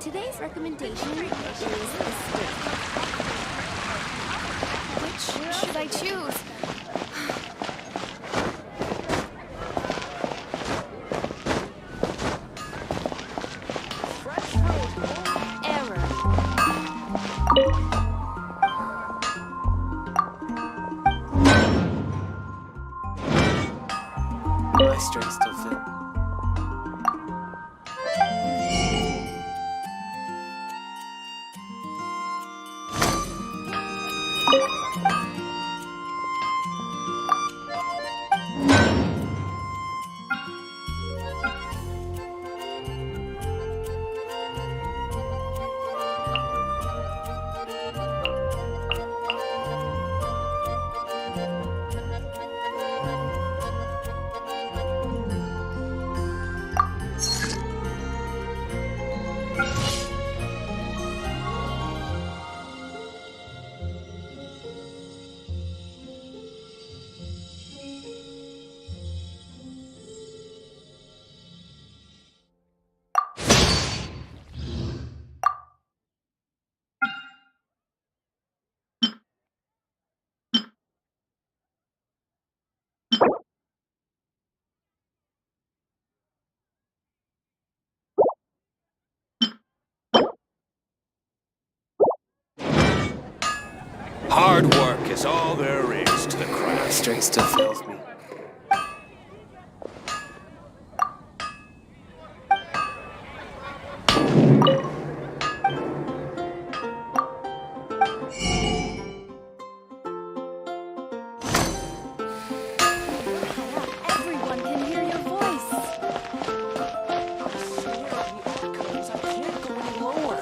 Today's recommendation is the steak. Which should I choose? Error. My strength still fit. Hard work is all there is to the My craft. strength still fails me. Everyone can hear your voice. I can't go any lower.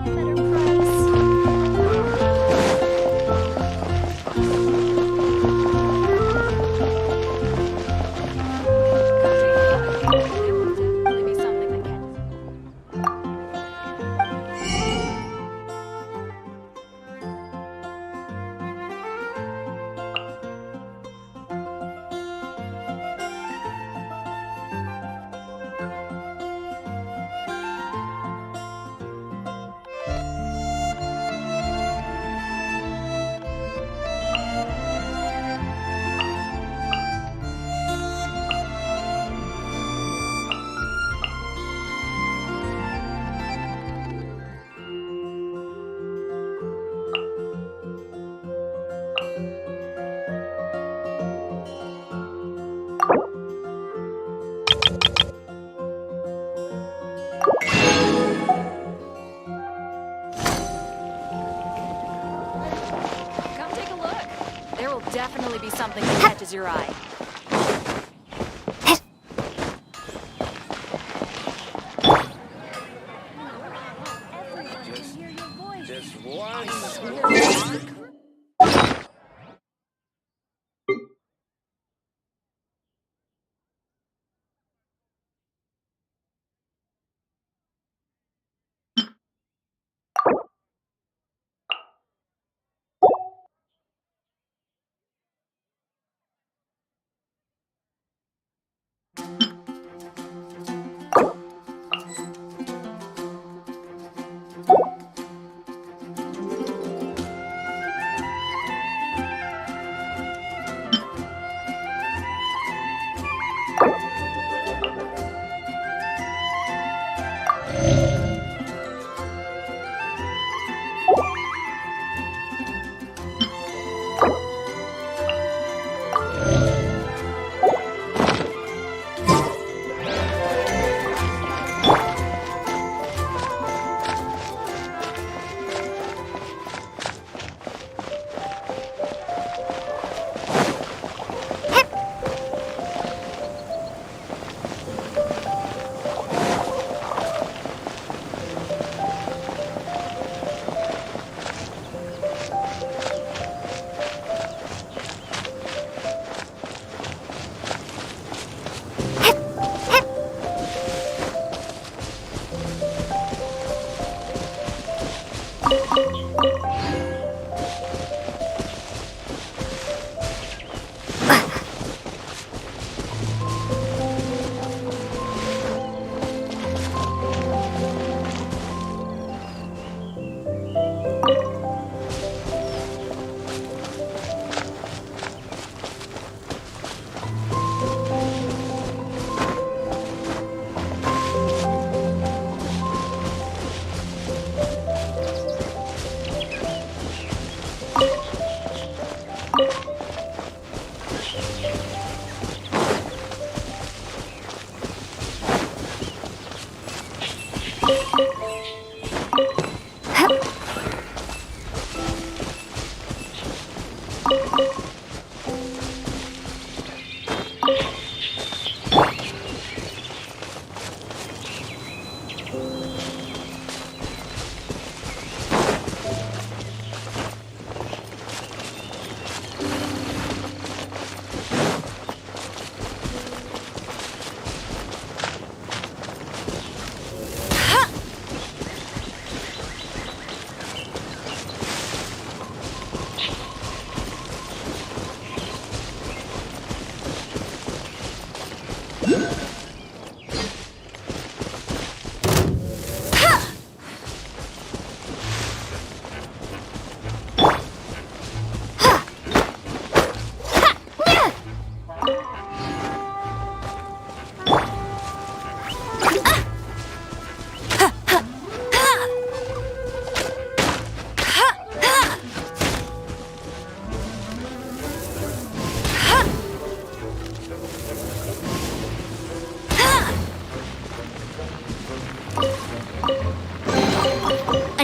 Give me a better price. There will definitely be something that catches. Come take a look. There will definitely be something that catches your eye. Just one.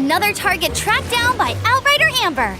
Another target tracked down by Outrider Amber.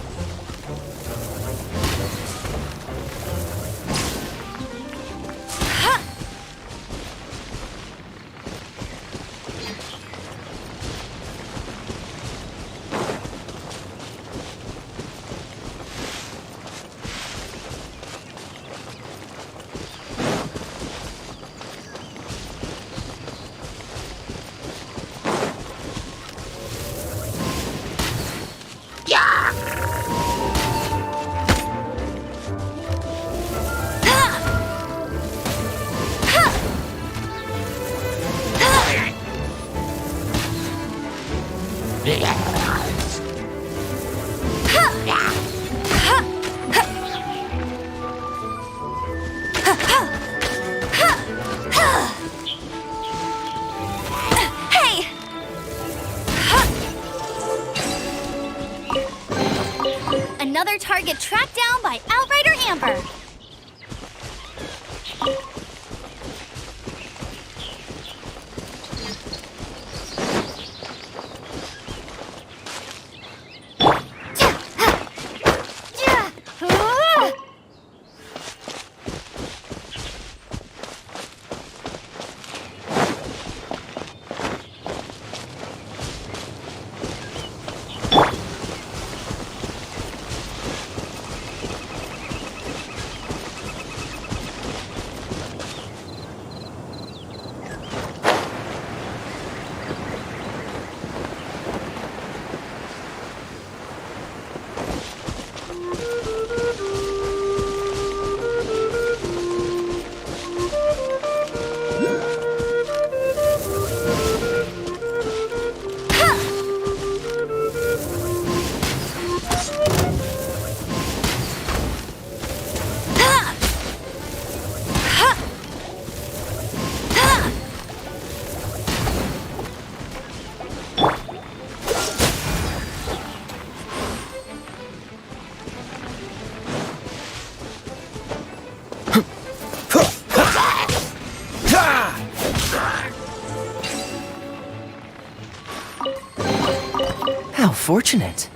Hey! Another target tracked down by Outrider Amber. How fortunate.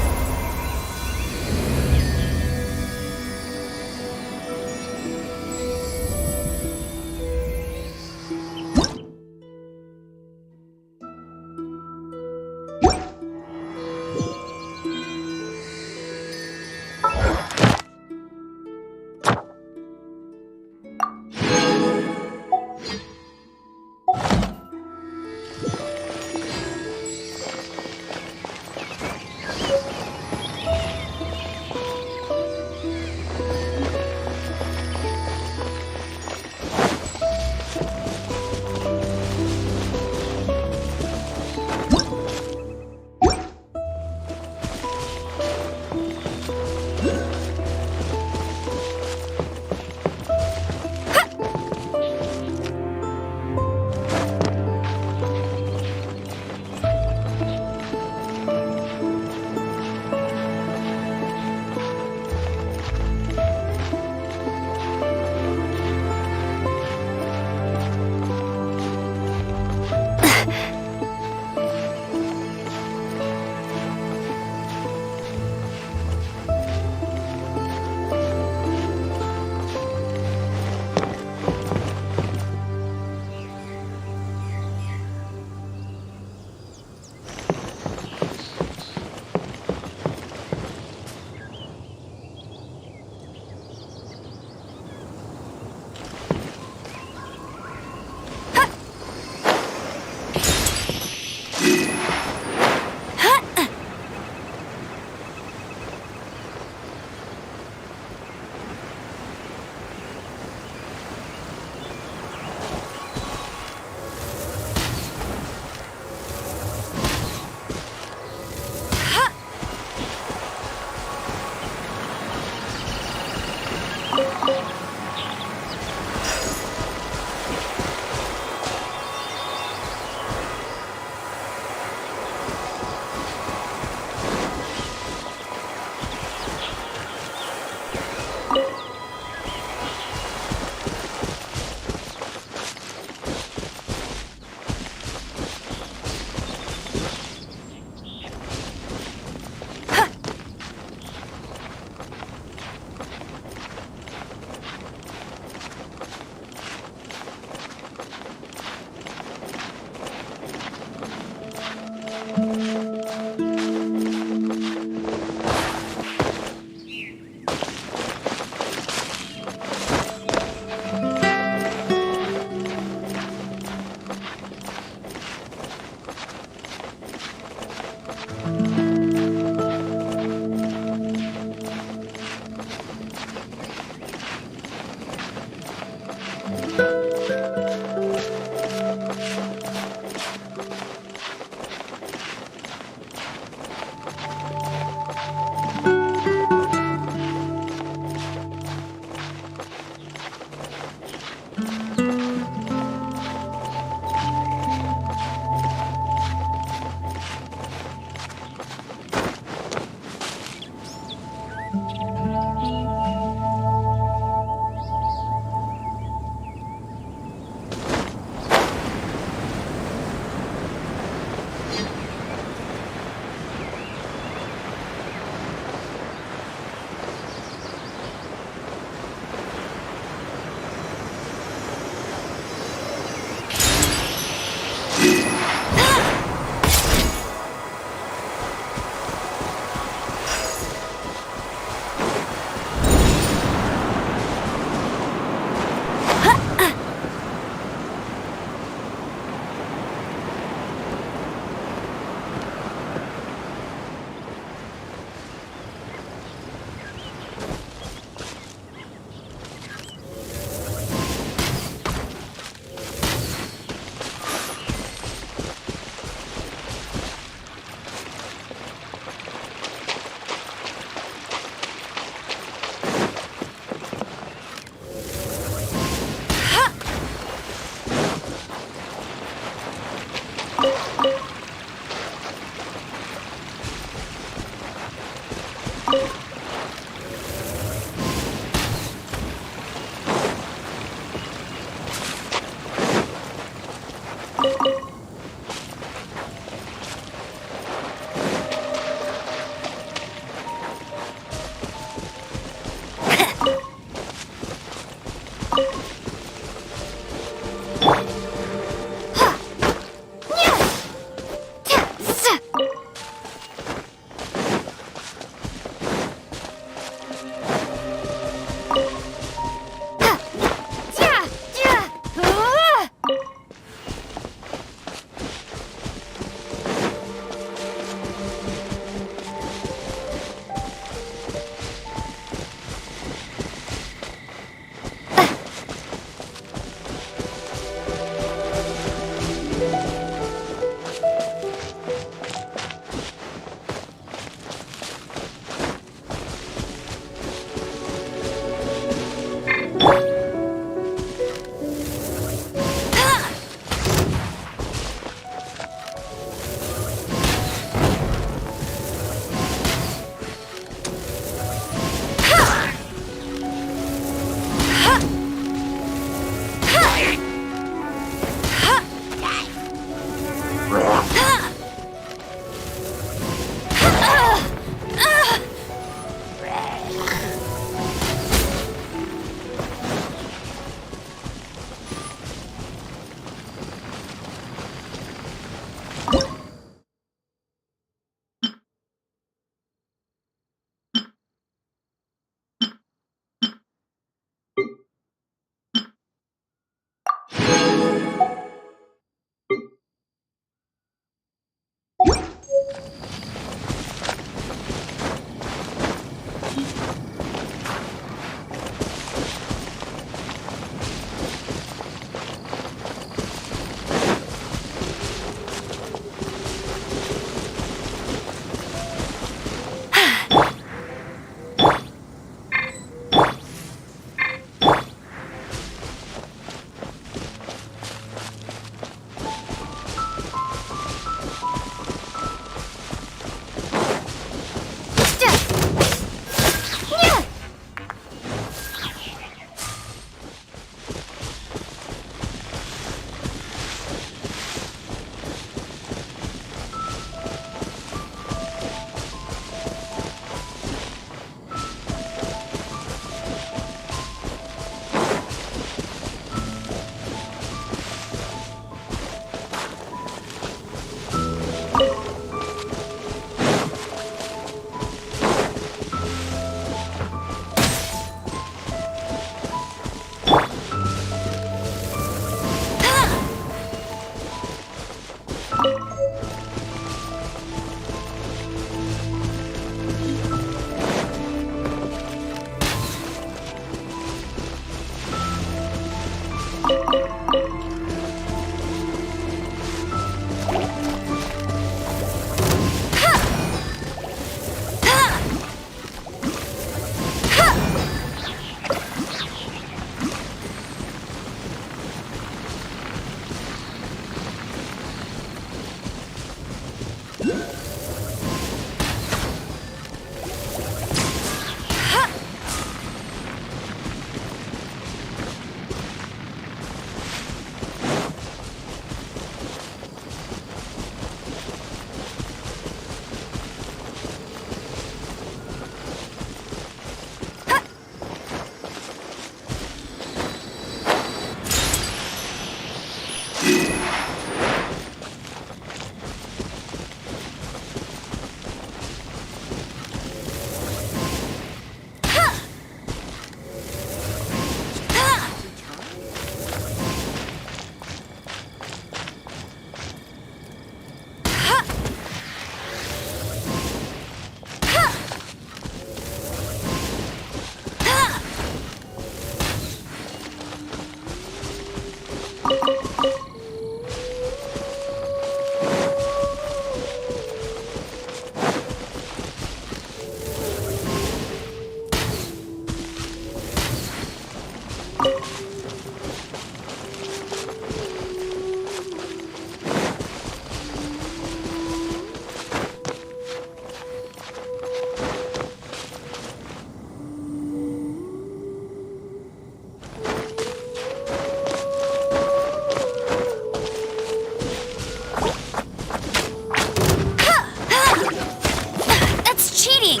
waiting!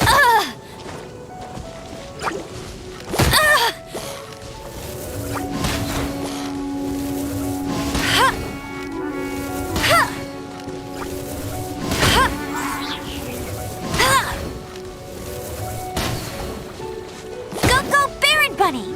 Ugh! Ugh! Ha! Ha! Ha! Ha! Go, go, Baron Bunny!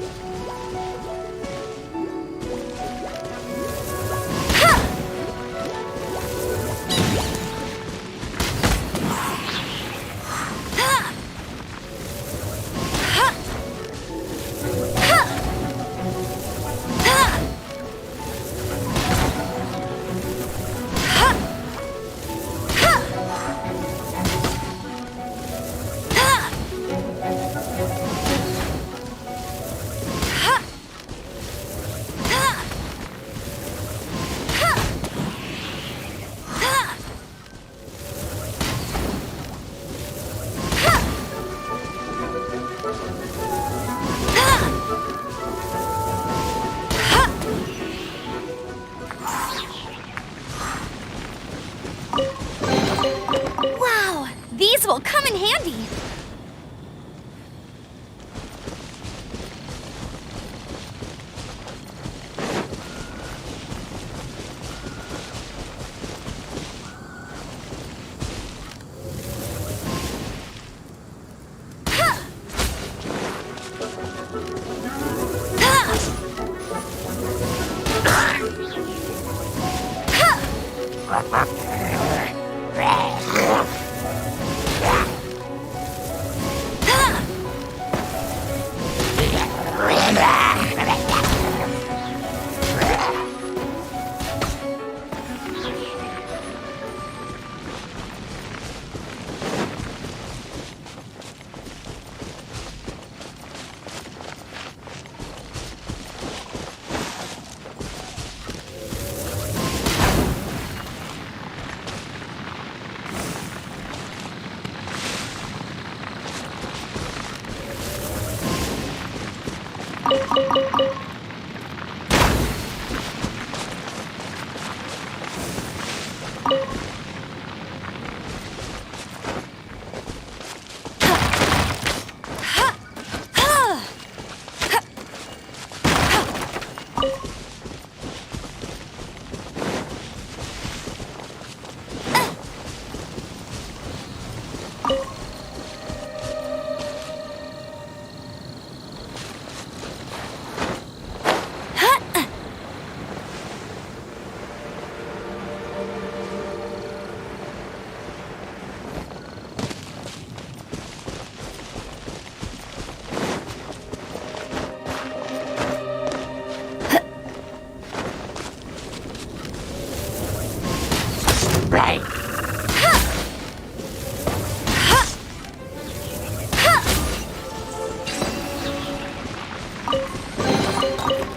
Wow, these will come in handy.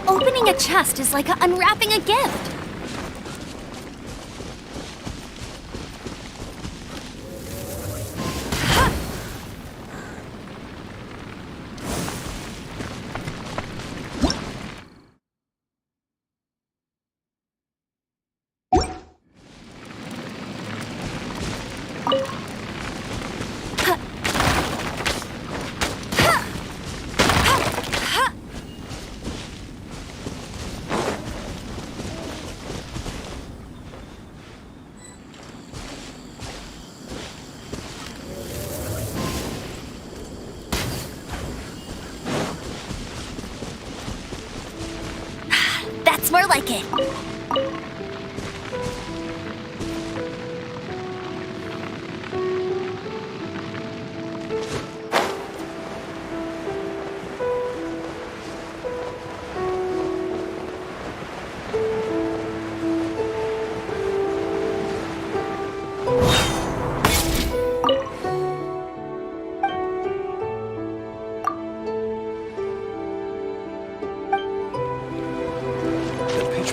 Opening a chest is like unwrapping a gift. That's more like it.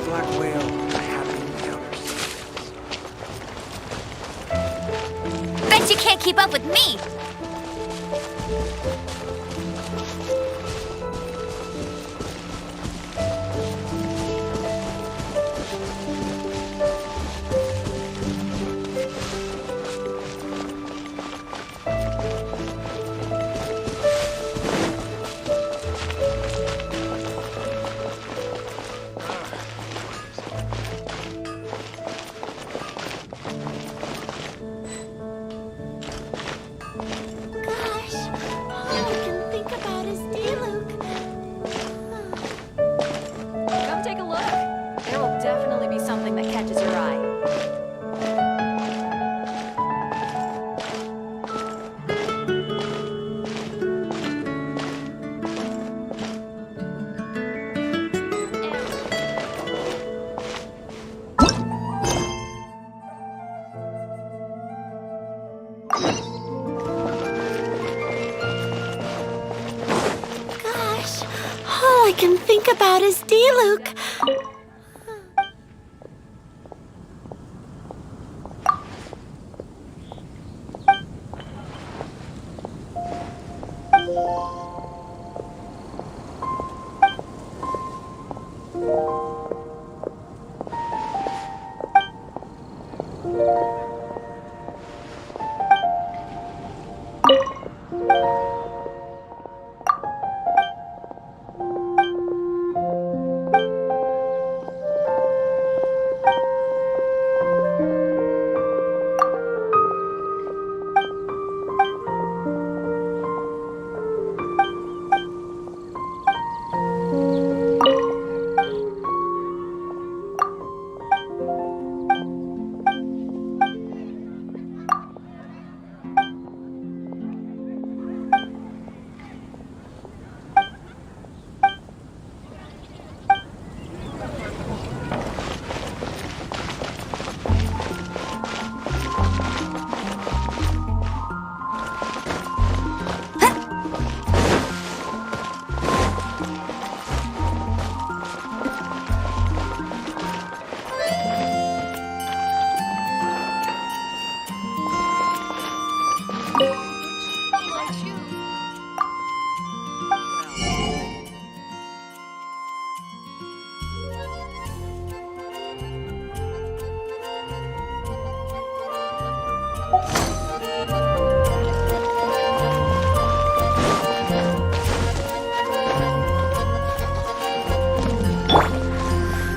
Black whale I haven't encountered. Bet you can't keep up with me. I can think about is Diluc.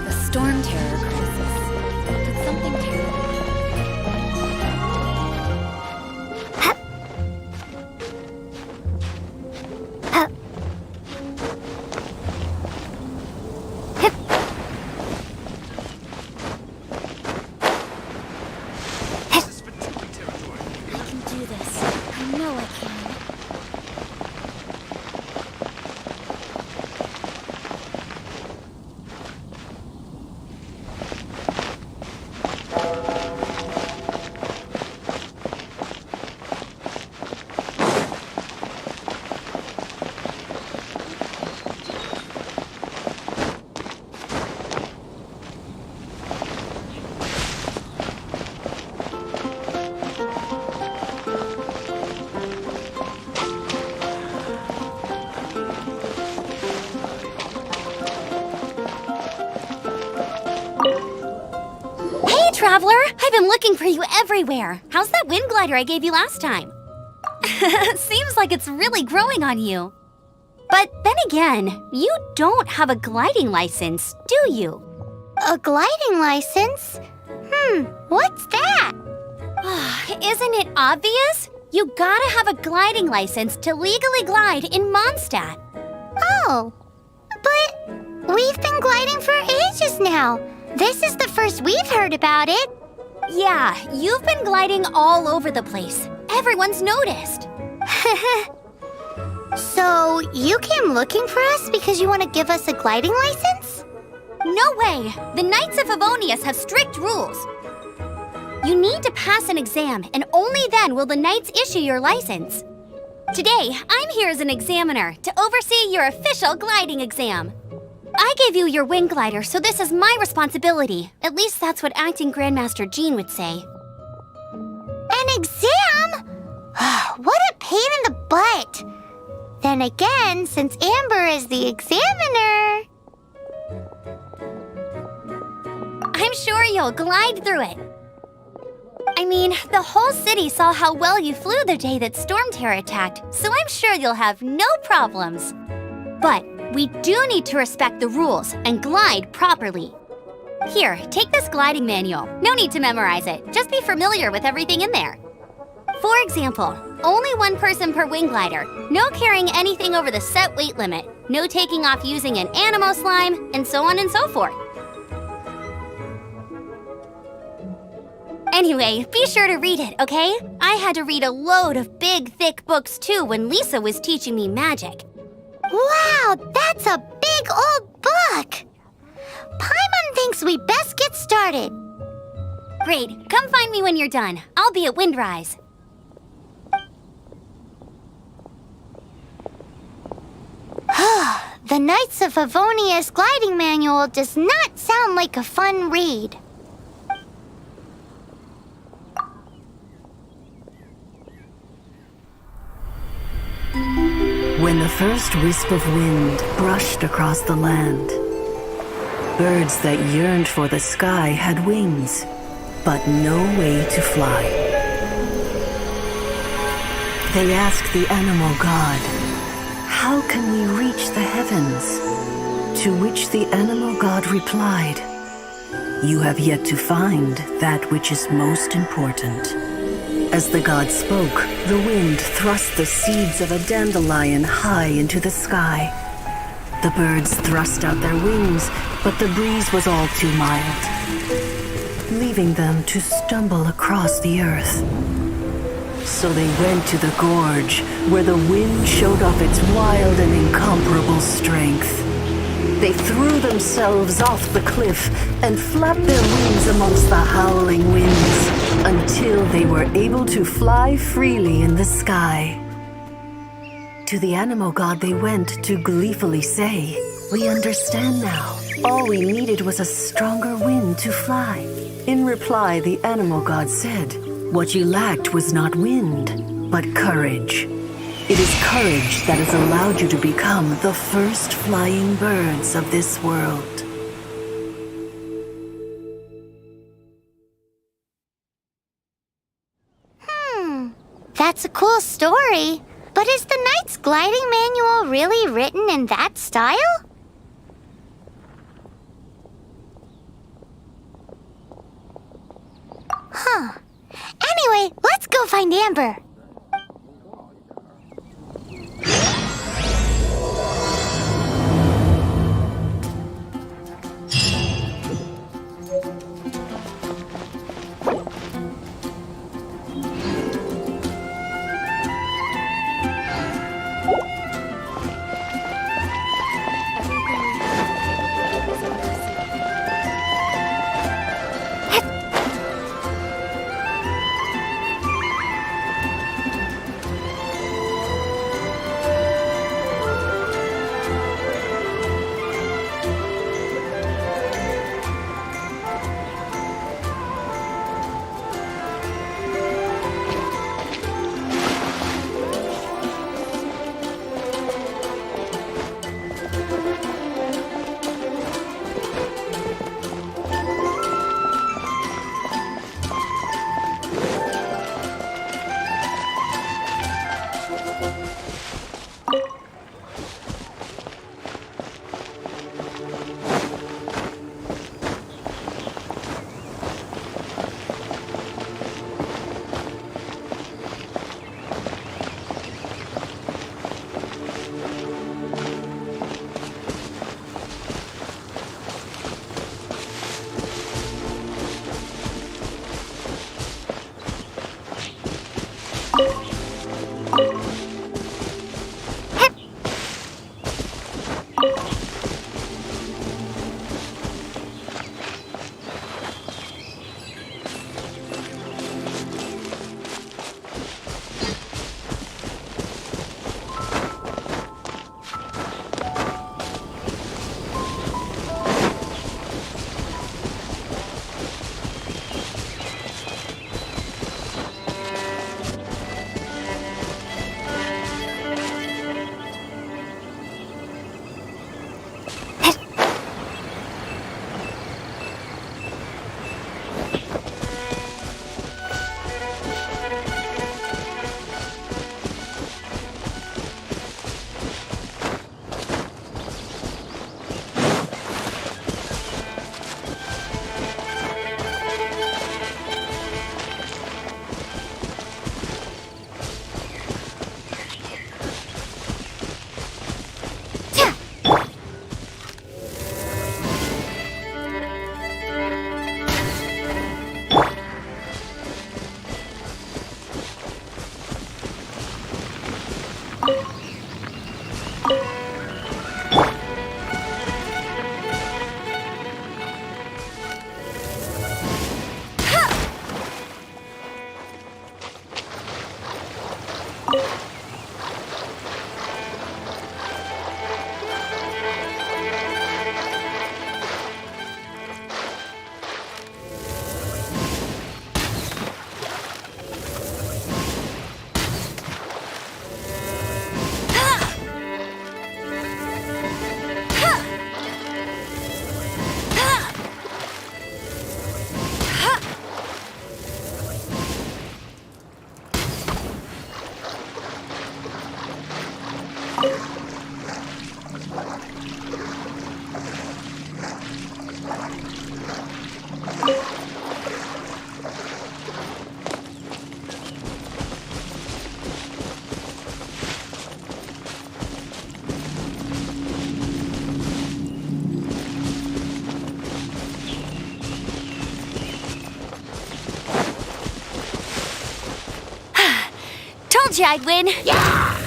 The storm terror crisis. Did something terrible. I can do this. I know I can. Traveler, I've been looking for you everywhere. How's that wind glider I gave you last time? Seems like it's really growing on you. But then again, you don't have a gliding license, do you? A gliding license? What's that? Isn't it obvious? You gotta have a gliding license to legally glide in Mondstadt. Oh, but we've been gliding for ages now. This is the first we've heard about it. Yeah, you've been gliding all over the place. Everyone's noticed. So, you came looking for us because you want to give us a gliding license? No way! The Knights of Favonius have strict rules. You need to pass an exam, and only then will the Knights issue your license. Today, I'm here as an examiner to oversee your official gliding exam. I gave you your wing glider, so this is my responsibility. At least that's what Acting Grandmaster Jean would say. An exam? What a pain in the butt! Then again, since Amber is the examiner... I'm sure you'll glide through it. I mean, the whole city saw how well you flew the day that Storm Terror attacked, so I'm sure you'll have no problems. But we do need to respect the rules and glide properly. Here, take this gliding manual. No need to memorize it. Just be familiar with everything in there. For example, only one person per wing glider, no carrying anything over the set weight limit, no taking off using an animo slime, and so on and so forth. Anyway, be sure to read it, okay? I had to read a load of big, thick books too when Lisa was teaching me magic. Wow, that's a big old book! Paimon thinks we best get started. Great, come find me when you're done. I'll be at Windrise. The Knights of Favonia's gliding manual does not sound like a fun read. When the first wisp of wind brushed across the land, birds that yearned for the sky had wings, but no way to fly. They asked the animal god, "How can we reach the heavens?" To which the animal god replied, "You have yet to find that which is most important." As the god spoke, the wind thrust the seeds of a dandelion high into the sky. The birds thrust out their wings, but the breeze was all too mild, leaving them to stumble across the earth. So they went to the gorge, where the wind showed off its wild and incomparable strength. They threw themselves off the cliff and flapped their wings amongst the howling winds until they were able to fly freely in the sky. To the animal god they went to gleefully say, "We understand now. All we needed was a stronger wind to fly." In reply, the animal god said, "What you lacked was not wind, but courage. It is courage that has allowed you to become the first flying birds of this world." That's a cool story. But is the Knight's gliding manual really written in that style? Huh. Anyway, let's go find Amber. told you I'd win. Yeah!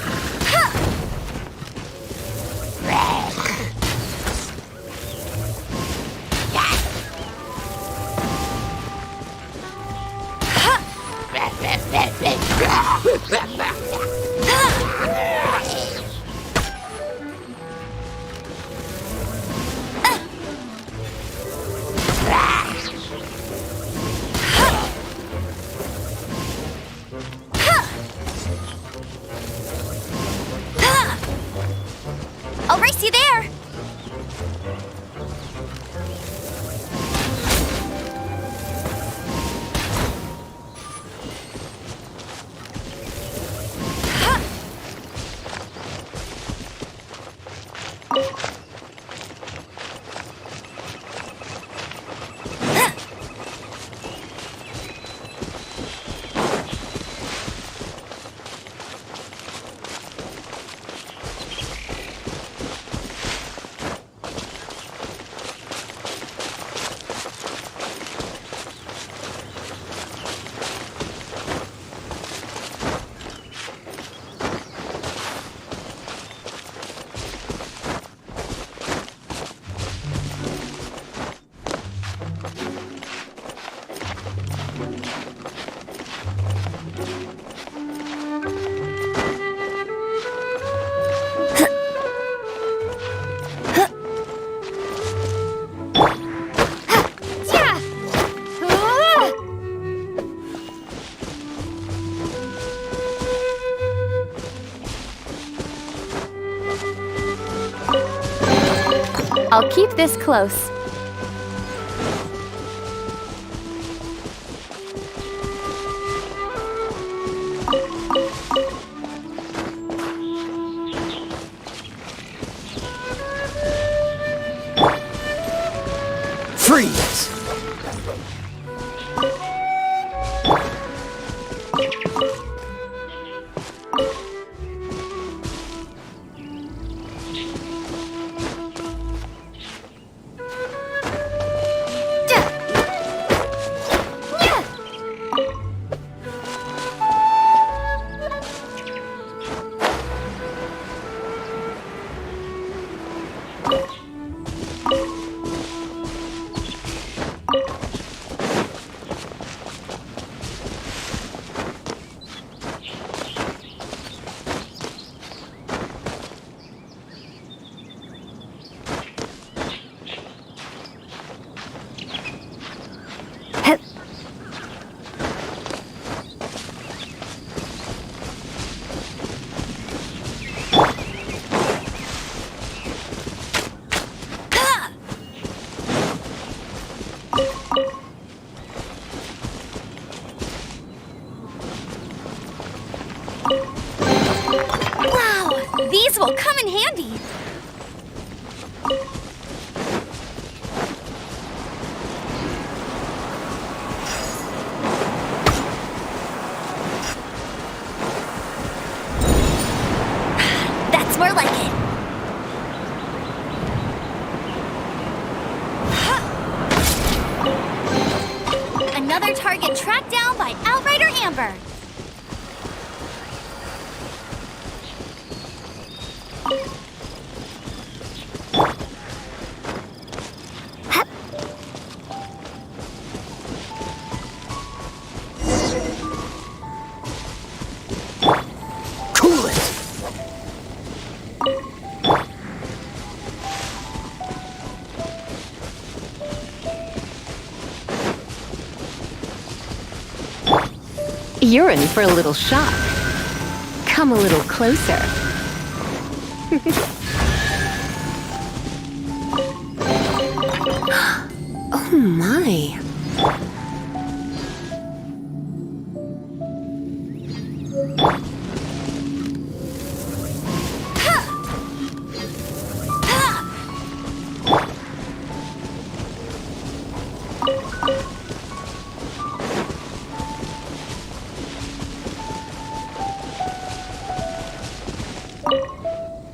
I'll race you there. I'll keep this close. Freeze! Wow, these will come in handy. That's more like it. Another target tracked down by Outrider Amber. Cool it! You're in for a little shock. Come a little closer. Oh my.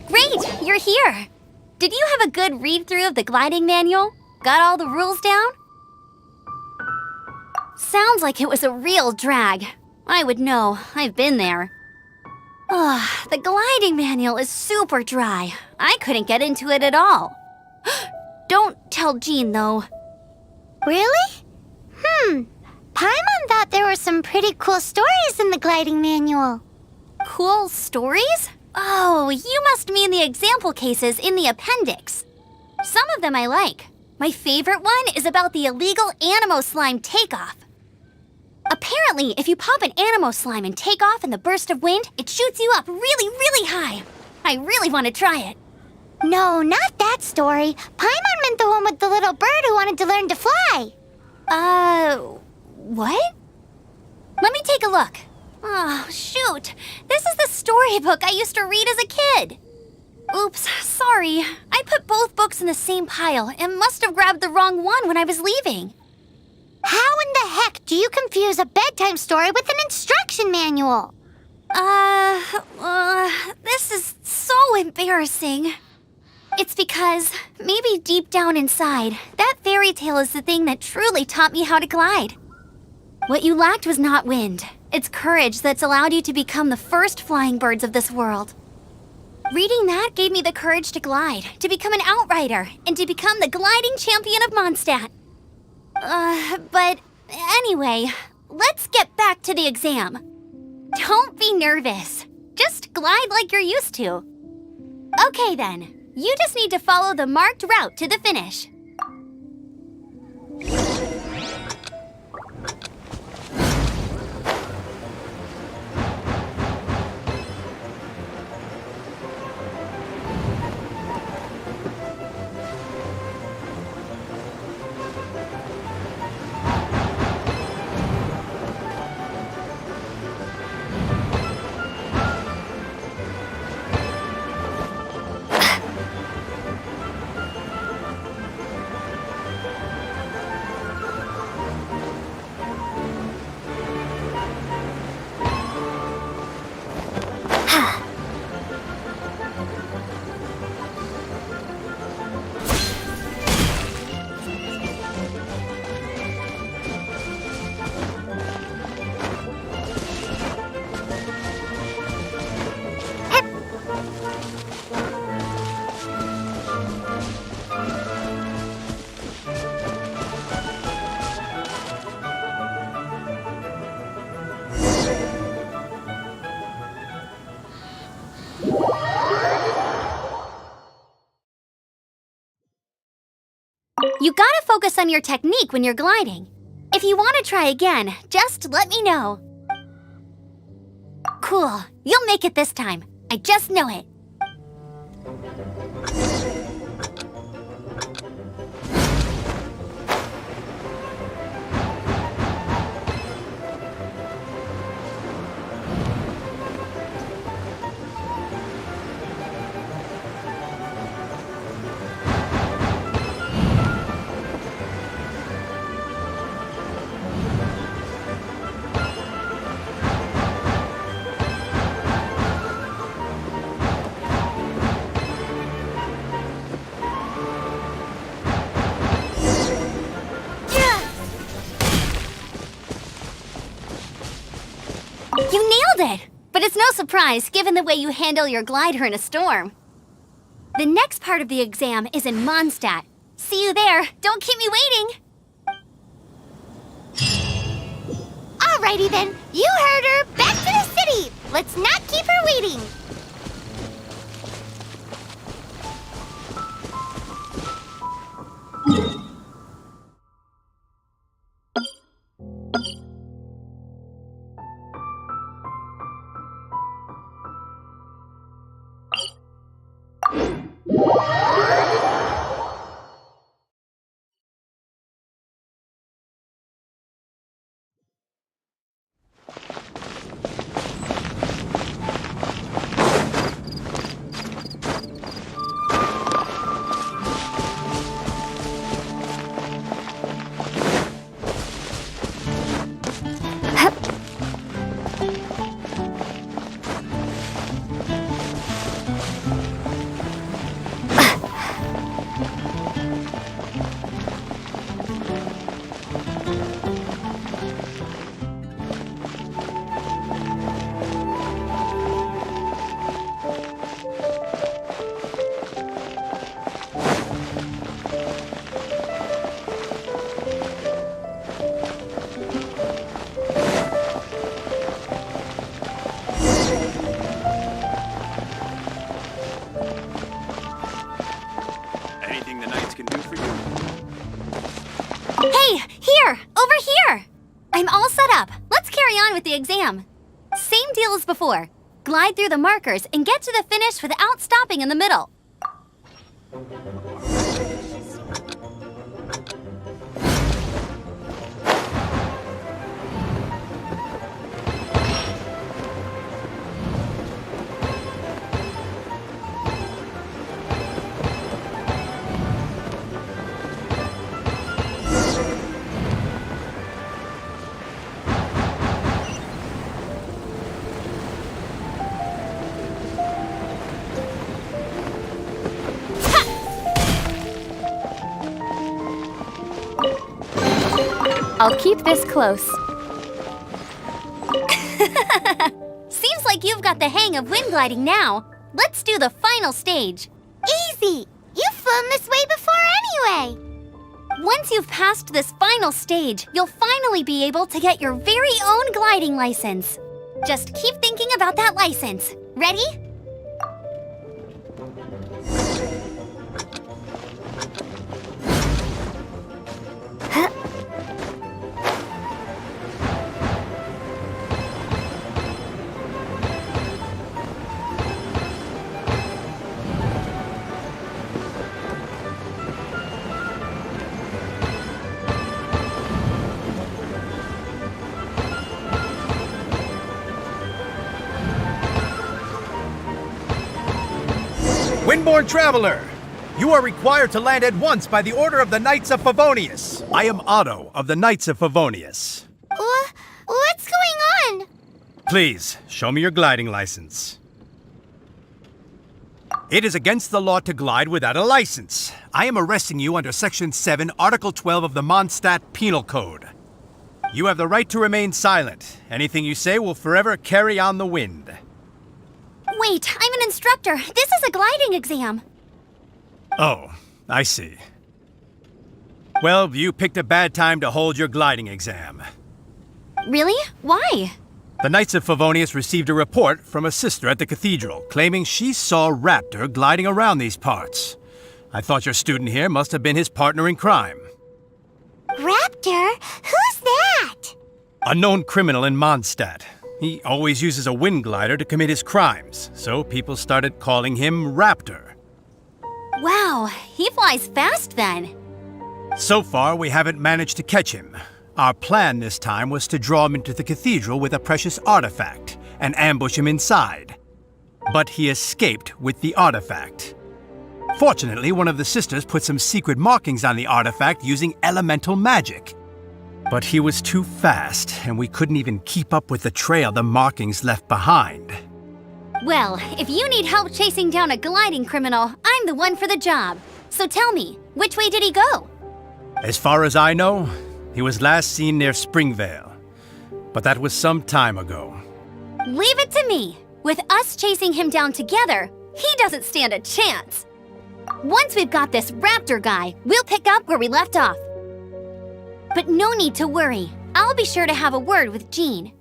Great, you're here. Did you have a good read-through of the gliding manual? Got all the rules down? Sounds like it was a real drag. I would know. I've been there. Ugh, the gliding manual is super dry. I couldn't get into it at all. Don't tell Jean, though. Really? Paimon thought there were some pretty cool stories in the gliding manual. Cool stories? Oh, you must mean the example cases in the appendix. Some of them I like. My favorite one is about the illegal Animo slime takeoff. Apparently, if you pop an Animo slime and take off in the burst of wind, it shoots you up really, really high. I really want to try it. No, not that story. Paimon meant the one with the little bird who wanted to learn to fly. What? Let me take a look. Oh, shoot. This is the storybook I used to read as a kid. Oops, sorry. I put both books in the same pile and must have grabbed the wrong one when I was leaving. How in the heck do you confuse a bedtime story with an instruction manual? This is so embarrassing. It's because, maybe deep down inside, that fairy tale is the thing that truly taught me how to glide. What you lacked was not wind. It's courage that's allowed you to become the first flying birds of this world. Reading that gave me the courage to glide, to become an outrider, and to become the gliding champion of Mondstadt. But anyway, let's get back to the exam. Don't be nervous. Just glide like you're used to. Okay then, you just need to follow the marked route to the finish. You gotta focus on your technique when you're gliding. If you want to try again, just let me know. Cool, you'll make it this time. I just know it. You nailed it! But it's no surprise, given the way you handle your glider in a storm. The next part of the exam is in Mondstadt. See you there. Don't keep me waiting. Alrighty then, you heard her. Back to the city. Let's not keep her waiting. before. Glide through the markers and get to the finish without stopping in the middle. I'll keep this close. Seems like you've got the hang of wind gliding now. Let's do the final stage. Easy! You've flown this way before anyway! Once you've passed this final stage, you'll finally be able to get your very own gliding license. Just keep thinking about that license. Ready? Windborne Traveler! You are required to land at once by the order of the Knights of Favonius. I am Otto of the Knights of Favonius. What's going on? Please, show me your gliding license. It is against the law to glide without a license. I am arresting you under Section 7, Article 12 of the Mondstadt Penal Code. You have the right to remain silent. Anything you say will forever carry on the wind. Wait, I'm an instructor. This is a gliding exam. Oh, I see. Well, you picked a bad time to hold your gliding exam. Really? Why? The Knights of Favonius received a report from a sister at the cathedral claiming she saw Raptor gliding around these parts. I thought your student here must have been his partner in crime. Raptor? Who's that? A known criminal in Mondstadt. He always uses a wind glider to commit his crimes, so people started calling him Raptor. Wow, he flies fast then. So far, we haven't managed to catch him. Our plan this time was to draw him into the cathedral with a precious artifact and ambush him inside. But he escaped with the artifact. Fortunately, one of the sisters put some secret markings on the artifact using elemental magic. But he was too fast, and we couldn't even keep up with the trail the markings left behind. Well, if you need help chasing down a gliding criminal, I'm the one for the job. So tell me, which way did he go? As far as I know, he was last seen near Springvale. But that was some time ago. Leave it to me. With us chasing him down together, he doesn't stand a chance. Once we've got this Raptor guy, we'll pick up where we left off. But no need to worry. I'll be sure to have a word with Jean.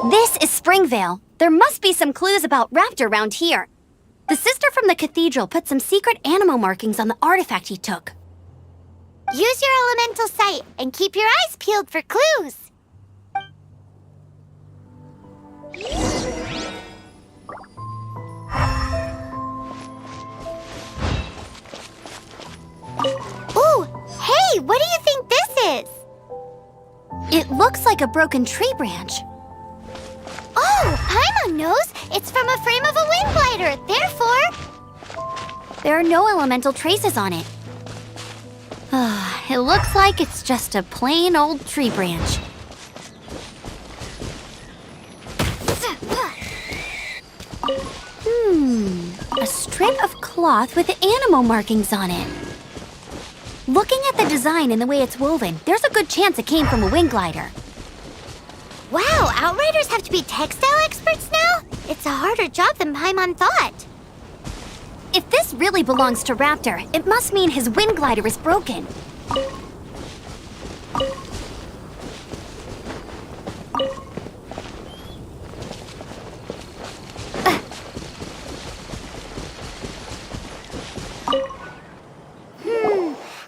This is Springvale. There must be some clues about Raptor around here. The sister from the cathedral put some secret animal markings on the artifact he took. Use your elemental sight and keep your eyes peeled for clues. Ooh, hey, what do you think this is? It looks like a broken tree branch. Oh, Paimon knows. It's from a frame of a wind glider. Therefore, There are no elemental traces on it. It looks like it's just a plain old tree branch. A strip of cloth with animal markings on it. Looking at the design and the way it's woven, there's a good chance it came from a wind glider. wow, Outriders have to be textile experts now? It's a harder job than Paimon thought. If this really belongs to Raptor, it must mean his wind glider is broken.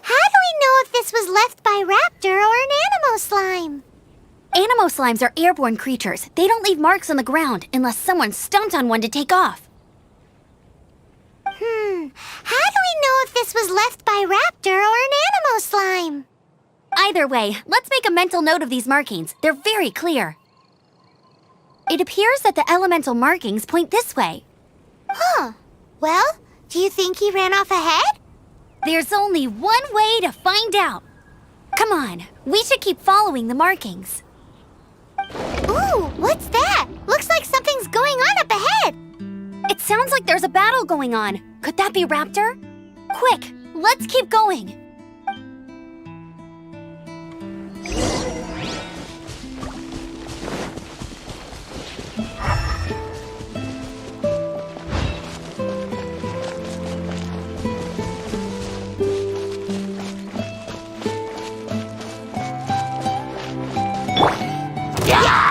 How do we know if this was left by Raptor or an Animo slime? Animo slimes are airborne creatures. They don't leave marks on the ground unless someone stomped on one to take off. How do we know if this was left by Raptor or an Animo slime? Either way, let's make a mental note of these markings. They're very clear. It appears that the elemental markings point this way. Huh. Well, do you think he ran off ahead? There's only one way to find out. Come on, we should keep following the markings. Ooh, what's that? Looks like something's going on up ahead. It sounds like there's a battle going on. Could that be Raptor? Quick, let's keep going. Get him!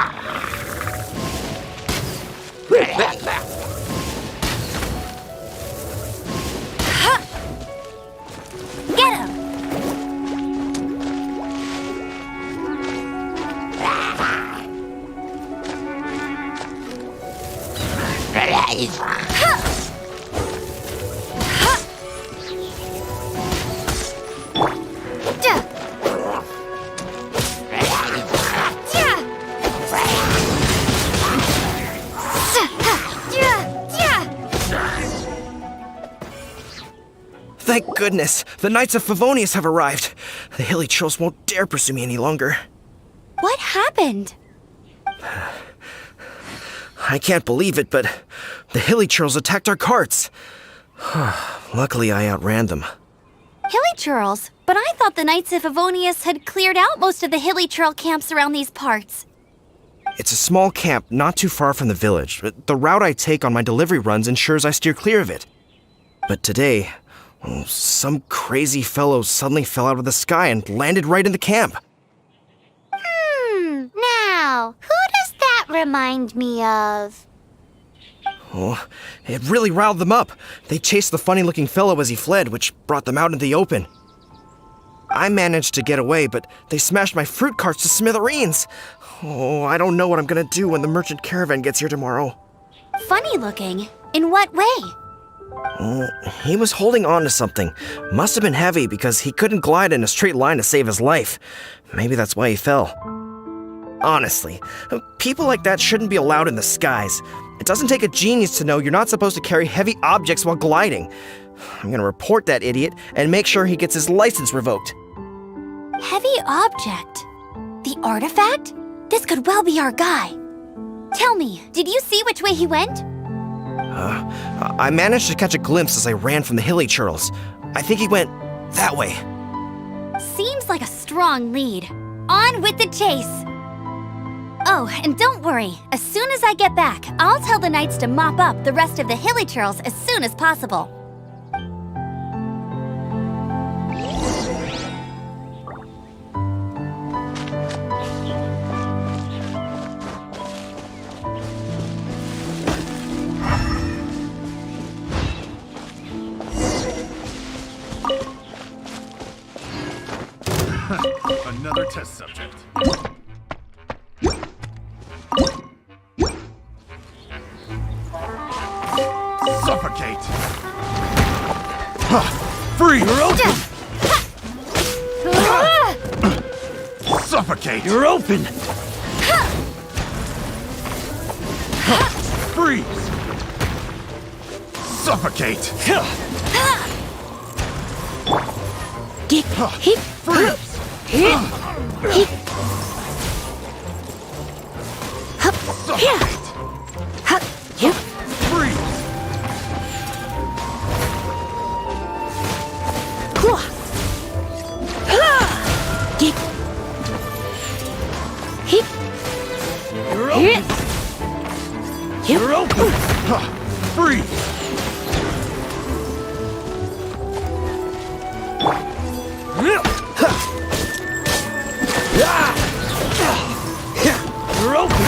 Thank goodness, the Knights of Favonius have arrived. The hilly trolls won't dare pursue me any longer. What happened? I can't believe it, but the hilly trolls attacked our carts. Luckily, I outran them. Hilly churls? But I thought the Knights of Favonius had cleared out most of the hilly churl camps around these parts. It's a small camp not too far from the village. The route I take on my delivery runs ensures I steer clear of it. But today, some crazy fellow suddenly fell out of the sky and landed right in the camp. Now, who does that remind me of? Oh, it really riled them up. They chased the funny-looking fellow as he fled, which brought them out into the open. I managed to get away, but they smashed my fruit carts to smithereens. Oh, I don't know what I'm gonna do when the merchant caravan gets here tomorrow. Funny looking? In what way? Oh, he was holding on to something. Must have been heavy because he couldn't glide in a straight line to save his life. Maybe that's why he fell. Honestly, people like that shouldn't be allowed in the skies. It doesn't take a genius to know you're not supposed to carry heavy objects while gliding. I'm gonna report that idiot and make sure he gets his license revoked. Heavy object? The artifact? This could well be our guy. Tell me, did you see which way he went? I managed to catch a glimpse as I ran from the hilly churls. I think he went that way. Seems like a strong lead. On with the chase! Oh, and don't worry. As soon as I get back, I'll tell the knights to mop up the rest of the hilly churls as soon as possible. Another test subject. Suffocate! Free! You're open! Suffocate! You're open! Freeze! Suffocate! Freeze! Suffocate! Freeze! You're open! You're open! Freeze! You're open!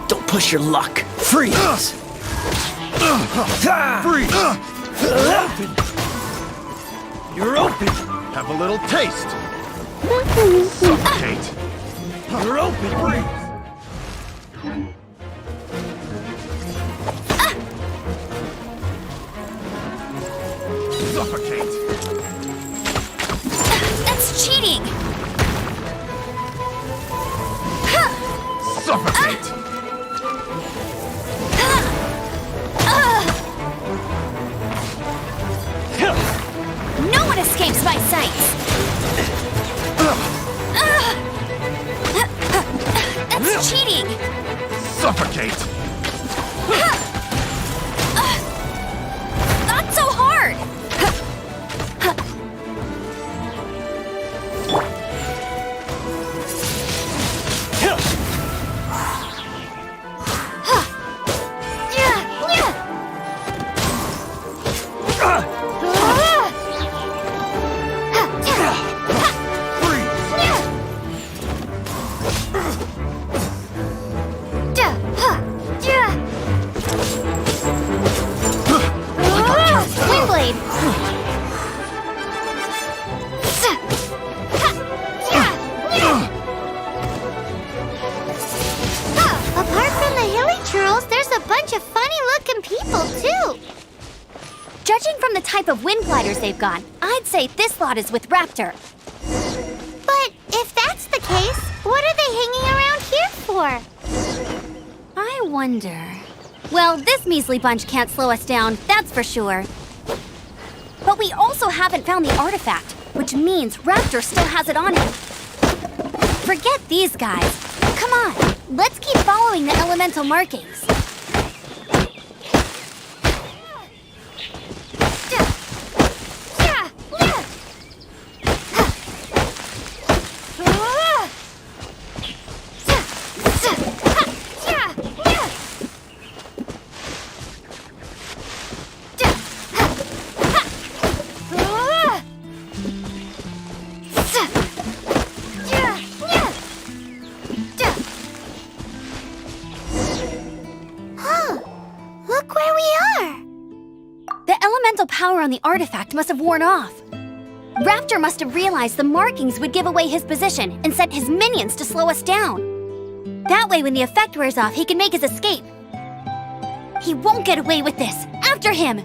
Don't push your luck. Freeze! Freeze! You're open! You're open! Have a little taste! Suffocate! You're open! Freeze! Suffocate! That's cheating! Suffocate! No one escapes my sights! That's cheating! Suffocate! Not so hard! Windblade! Apart from the hilly trolls, there's a bunch of funny-looking people, too. Judging from the type of wind gliders they've got, I'd say this lot is with Raptor. But if that's the case, what are they hanging around here for? I wonder... Well, this measly bunch can't slow us down, that's for sure. But we also haven't found the artifact, which means Raptor still has it on him. Forget these guys. Come on, let's keep following the elemental markings. Look where we are! The elemental power on the artifact must have worn off. Raptor must have realized the markings would give away his position and sent his minions to slow us down. That way, when the effect wears off, he can make his escape. He won't get away with this. After him!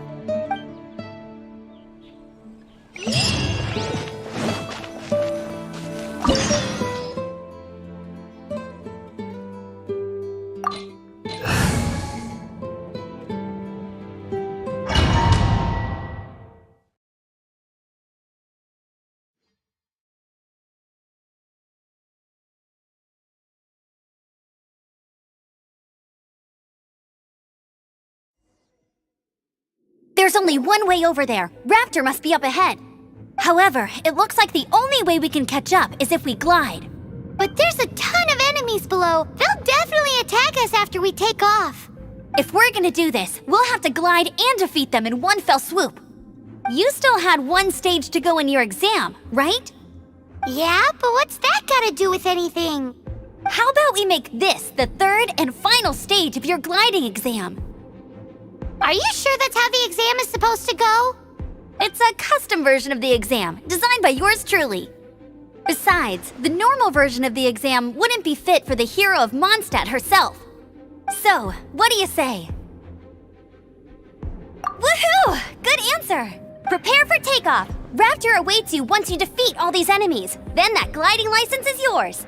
There's only one way over there. Raptor must be up ahead. However, it looks like the only way we can catch up is if we glide. But there's a ton of enemies below. They'll definitely attack us after we take off. If we're gonna do this, we'll have to glide and defeat them in one fell swoop. You still had one stage to go in your exam, right? Yeah, but what's that gotta do with anything? How about we make this the third and final stage of your gliding exam? Are you sure that's how the exam is supposed to go? It's a custom version of the exam, designed by yours truly. Besides, the normal version of the exam wouldn't be fit for the hero of Mondstadt herself. So, what do you say? Woohoo! Good answer! Prepare for takeoff! Raptor awaits you once you defeat all these enemies. Then that gliding license is yours.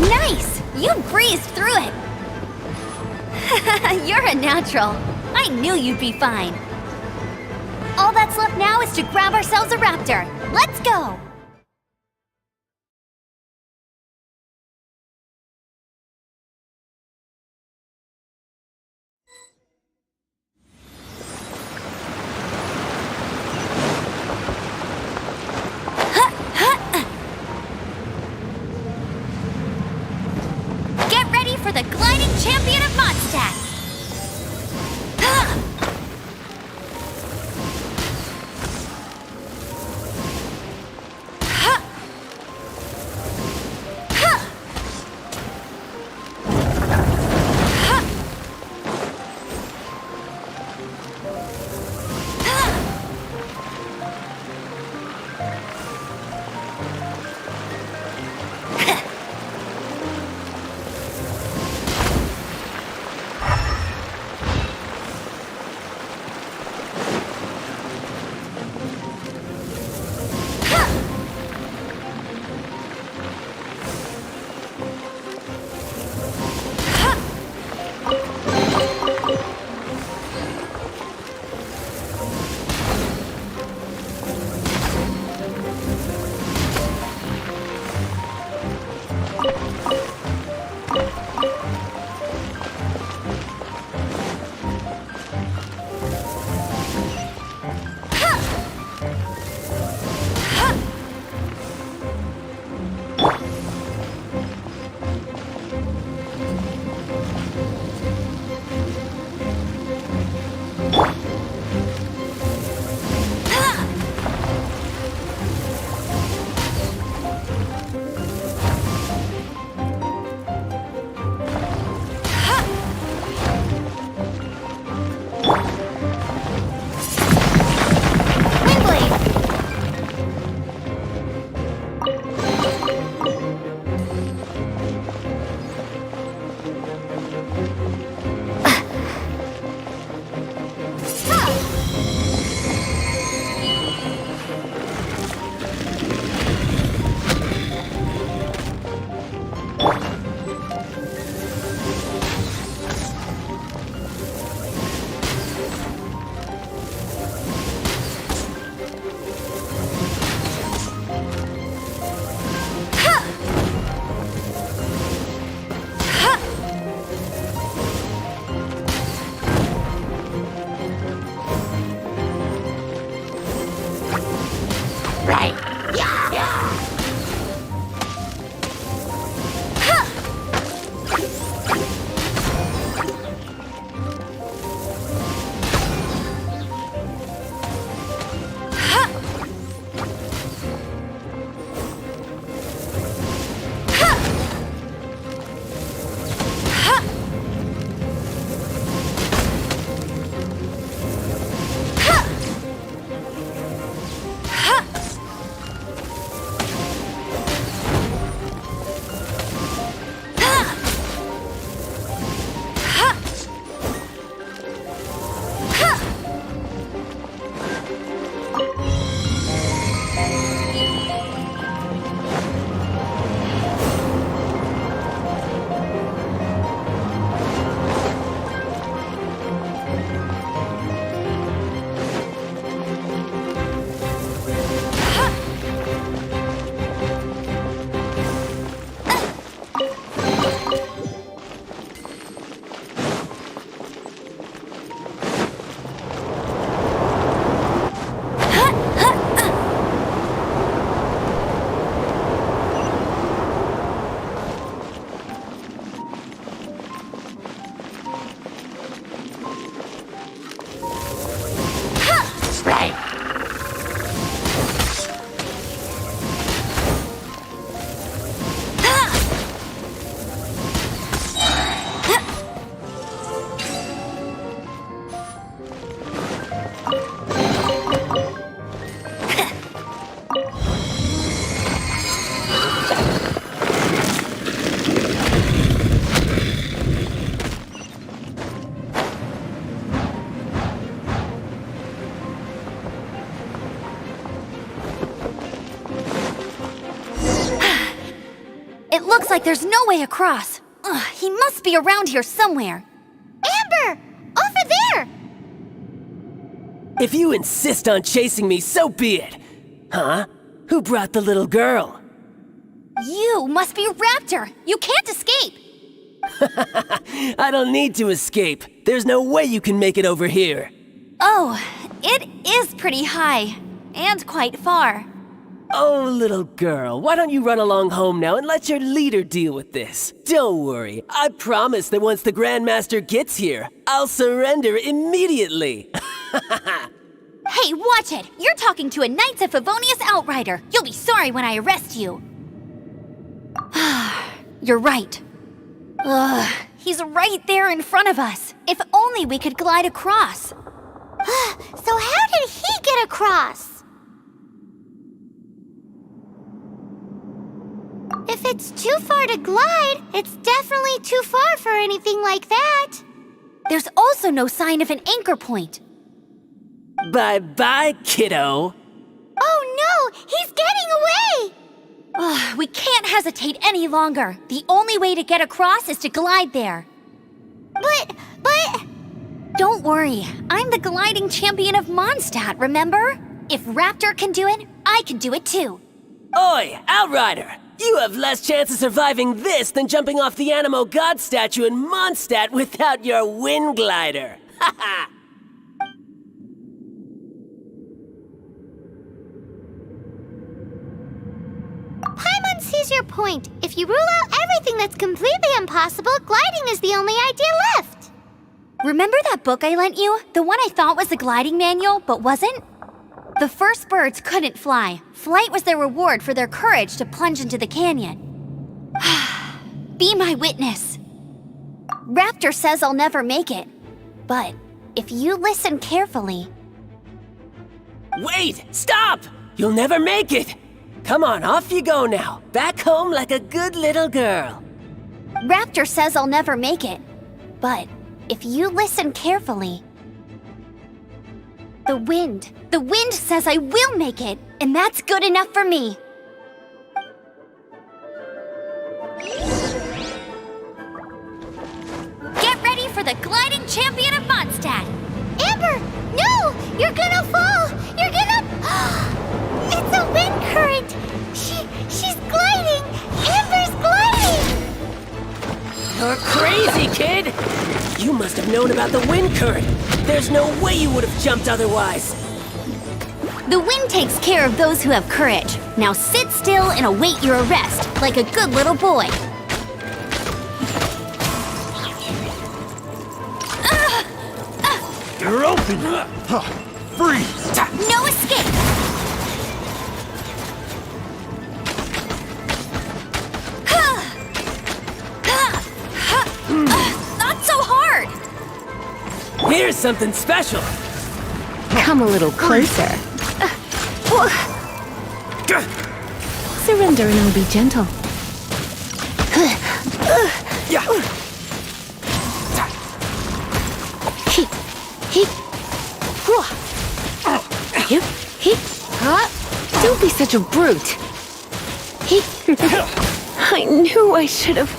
Nice! You breezed through it! You're a natural. I knew you'd be fine. All that's left now is to grab ourselves a raptor. Let's go! Get ready for the gliding champion of Mondstadt! Seems like there's no way across. Ugh, he must be around here somewhere. Amber! Over there! If you insist on chasing me, so be it. Huh? Who brought the little girl? You must be Raptor. You can't escape. I don't need to escape. There's no way you can make it over here. Oh, it is pretty high. And quite far. Oh, little girl, why don't you run along home now and let your leader deal with this? Don't worry, I promise that once the Grandmaster gets here, I'll surrender immediately. Hey, watch it! You're talking to a Knights of Favonius outrider. You'll be sorry when I arrest you. You're right. Ugh, he's right there in front of us. If only we could glide across. So how did he get across? If it's too far to glide, it's definitely too far for anything like that. There's also no sign of an anchor point. Bye-bye, kiddo. Oh no, he's getting away! Ugh, we can't hesitate any longer. The only way to get across is to glide there. But... Don't worry, I'm the gliding champion of Mondstadt, remember? If Raptor can do it, I can do it too. Oi, Outrider! You have less chance of surviving this than jumping off the Animo God statue in Mondstadt without your wind glider. Haha! Paimon sees your point. If you rule out everything that's completely impossible, gliding is the only idea left. Remember that book I lent you? The one I thought was the gliding manual, but wasn't? The first birds couldn't fly. Flight was their reward for their courage to plunge into the canyon. Be my witness. Raptor says I'll never make it. But if you listen carefully... Wait! Stop! You'll never make it! Come on, off you go now. Back home like a good little girl. Raptor says I'll never make it. But if you listen carefully... The wind says I will make it, and that's good enough for me. Get ready for the gliding champion of Mondstadt. Amber, no! You're gonna fall! You're gonna... It's a wind current! She's gliding! Amber's gliding! You're crazy, kid! You must have known about the wind current. There's no way you would have jumped otherwise. The wind takes care of those who have courage. Now sit still and await your arrest, like a good little boy. You're open! Freeze! No escape! Not so hard! Here's something special. Come a little closer. Surrender and I'll be gentle. Don't be such a brute. I knew I should have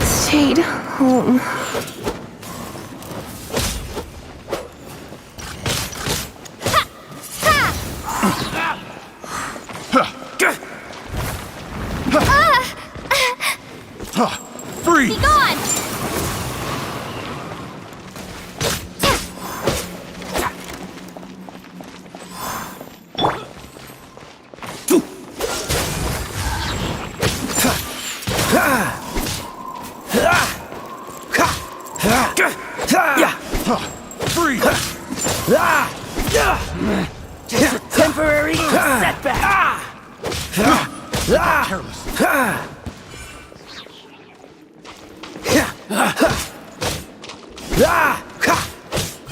stayed home. Freeze! Be gone! Freeze! Just a temporary setback. Careless.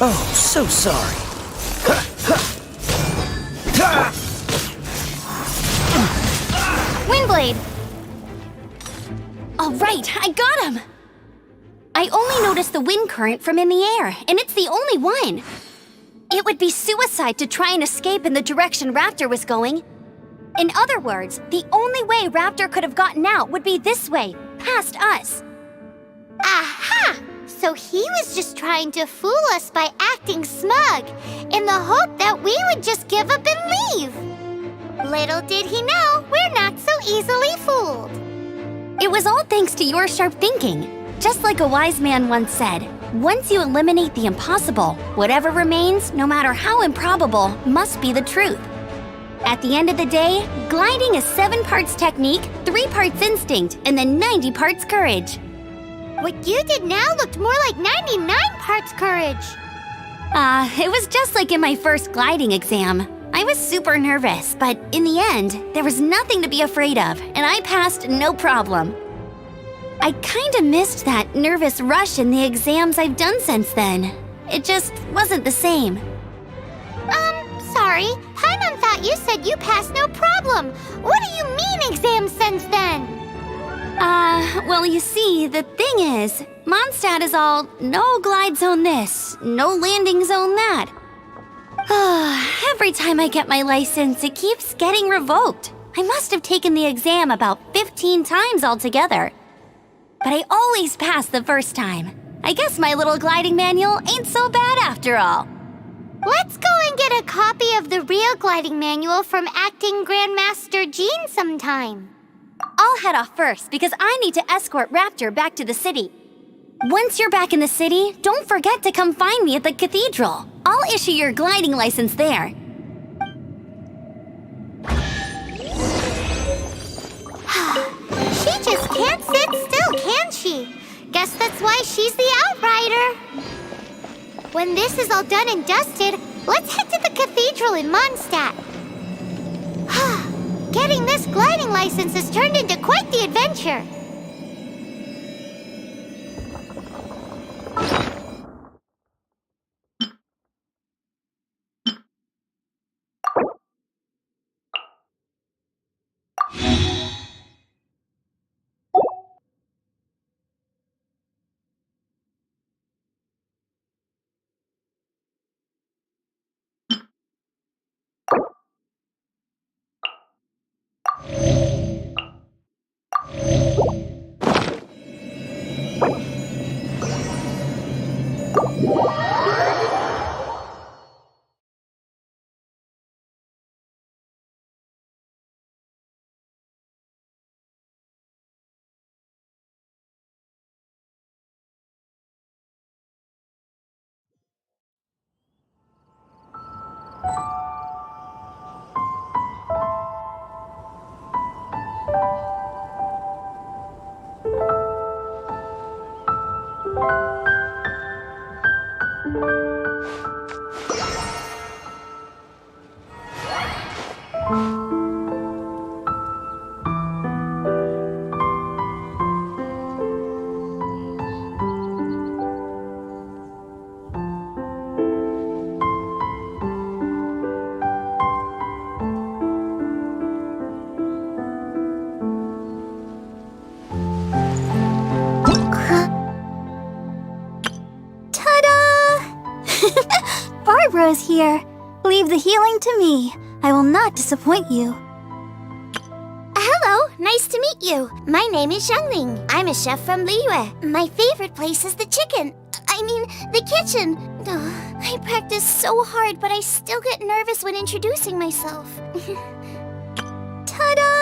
Oh, so sorry. Windblade! All right, I got him! I only noticed the wind current from in the air, and it's the only one. It would be suicide to try and escape in the direction Raptor was going. In other words, the only way Raptor could have gotten out would be this way, past us. Aha! So he was just trying to fool us by acting smug, in the hope that we would just give up and leave. Little did he know, we're not so easily fooled. It was all thanks to your sharp thinking. Just like a wise man once said, once you eliminate the impossible, whatever remains, no matter how improbable, must be the truth. At the end of the day, gliding is 7 parts technique, 3 parts instinct, and then 90 parts courage. What you did now looked more like 99 parts courage. It was just like in my first gliding exam. I was super nervous, but in the end, there was nothing to be afraid of, and I passed no problem. I kinda missed that nervous rush in the exams I've done since then. It just wasn't the same. Sorry. Paimon thought you said you passed no problem. What do you mean exams since then? Well, you see, the thing is, Mondstadt is all no glide zone this, no landing zone that. Every time I get my license, it keeps getting revoked. I must have taken the exam about 15 times altogether. But I always pass the first time. I guess my little gliding manual ain't so bad after all. Let's go and get a copy of the real gliding manual from Acting Grandmaster Jean sometime. I'll head off first because I need to escort Raptor back to the city. Once you're back in the city, don't forget to come find me at the cathedral. I'll issue your gliding license there. She just can't sit still, can she? Guess that's why she's the outrider. When this is all done and dusted, let's head to the cathedral in Mondstadt. Getting this gliding license has turned into quite the adventure. Barbara's here. Leave the healing to me. I will not disappoint you. Hello, nice to meet you. My name is Xiangling. I'm a chef from Liyue. My favorite place is the the kitchen. I practice so hard, but I still get nervous when introducing myself. Ta-da!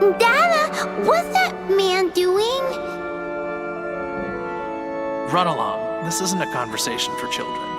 Dada, what's that man doing? Run along. This isn't a conversation for children.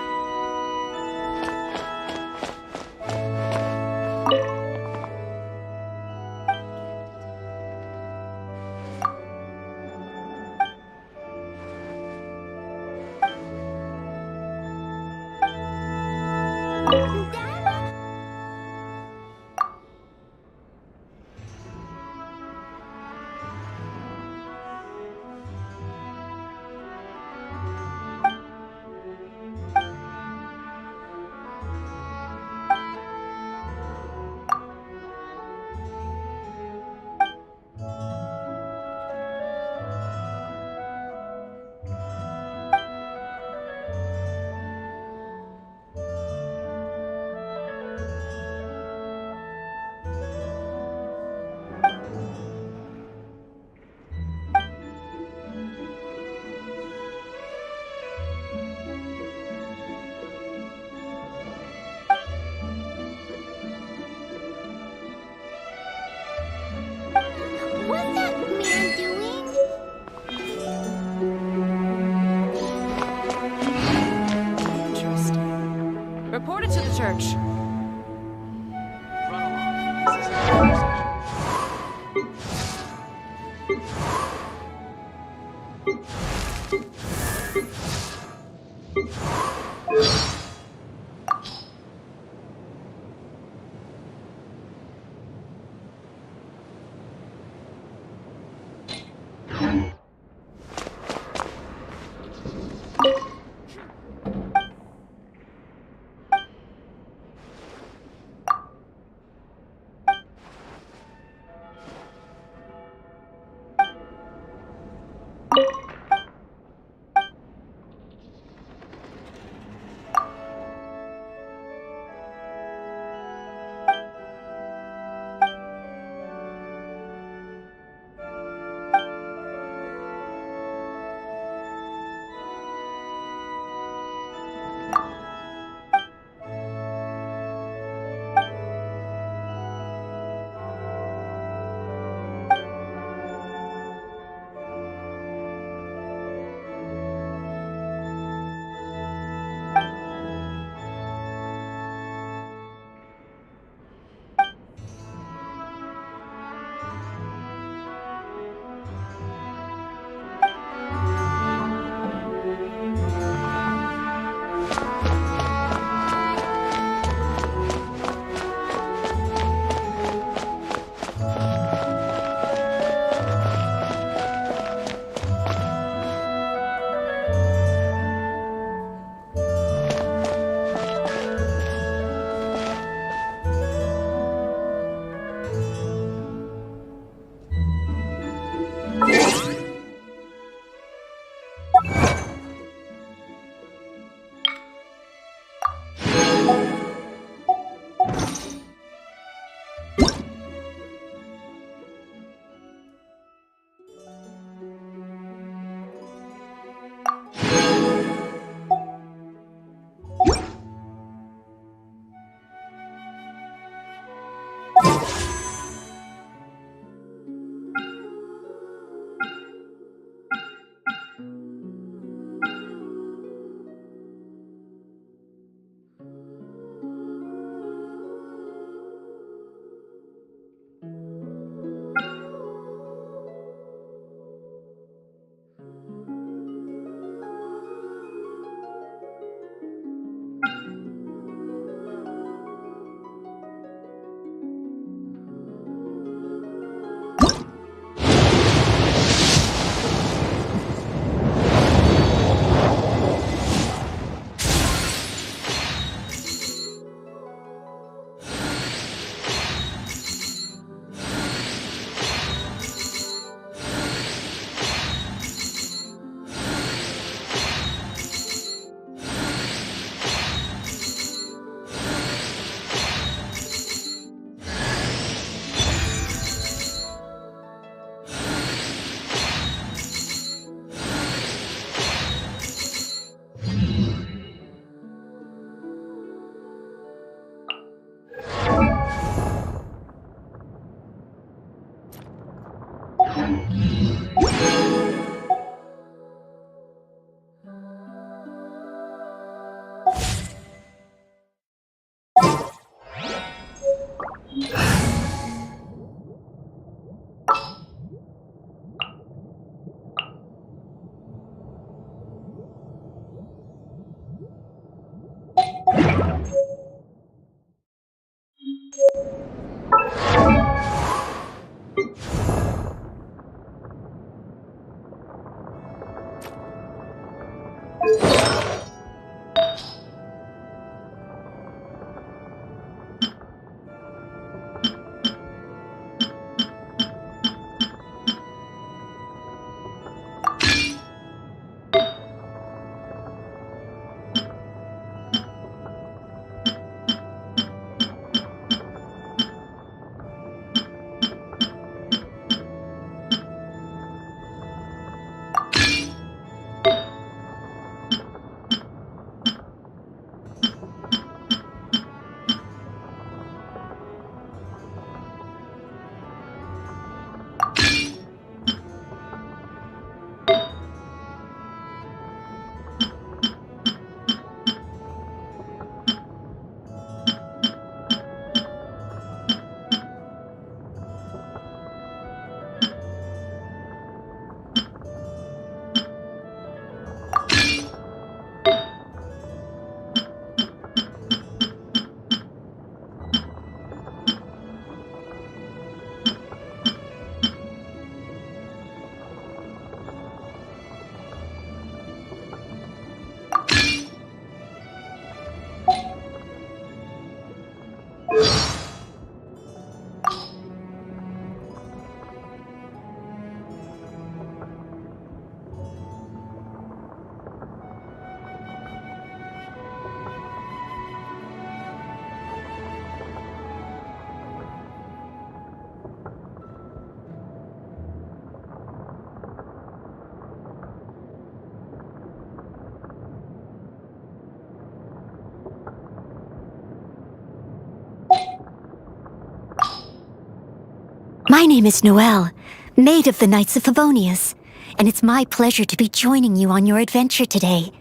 My name is Noelle, Maid of the Knights of Favonius, and it's my pleasure to be joining you on your adventure today.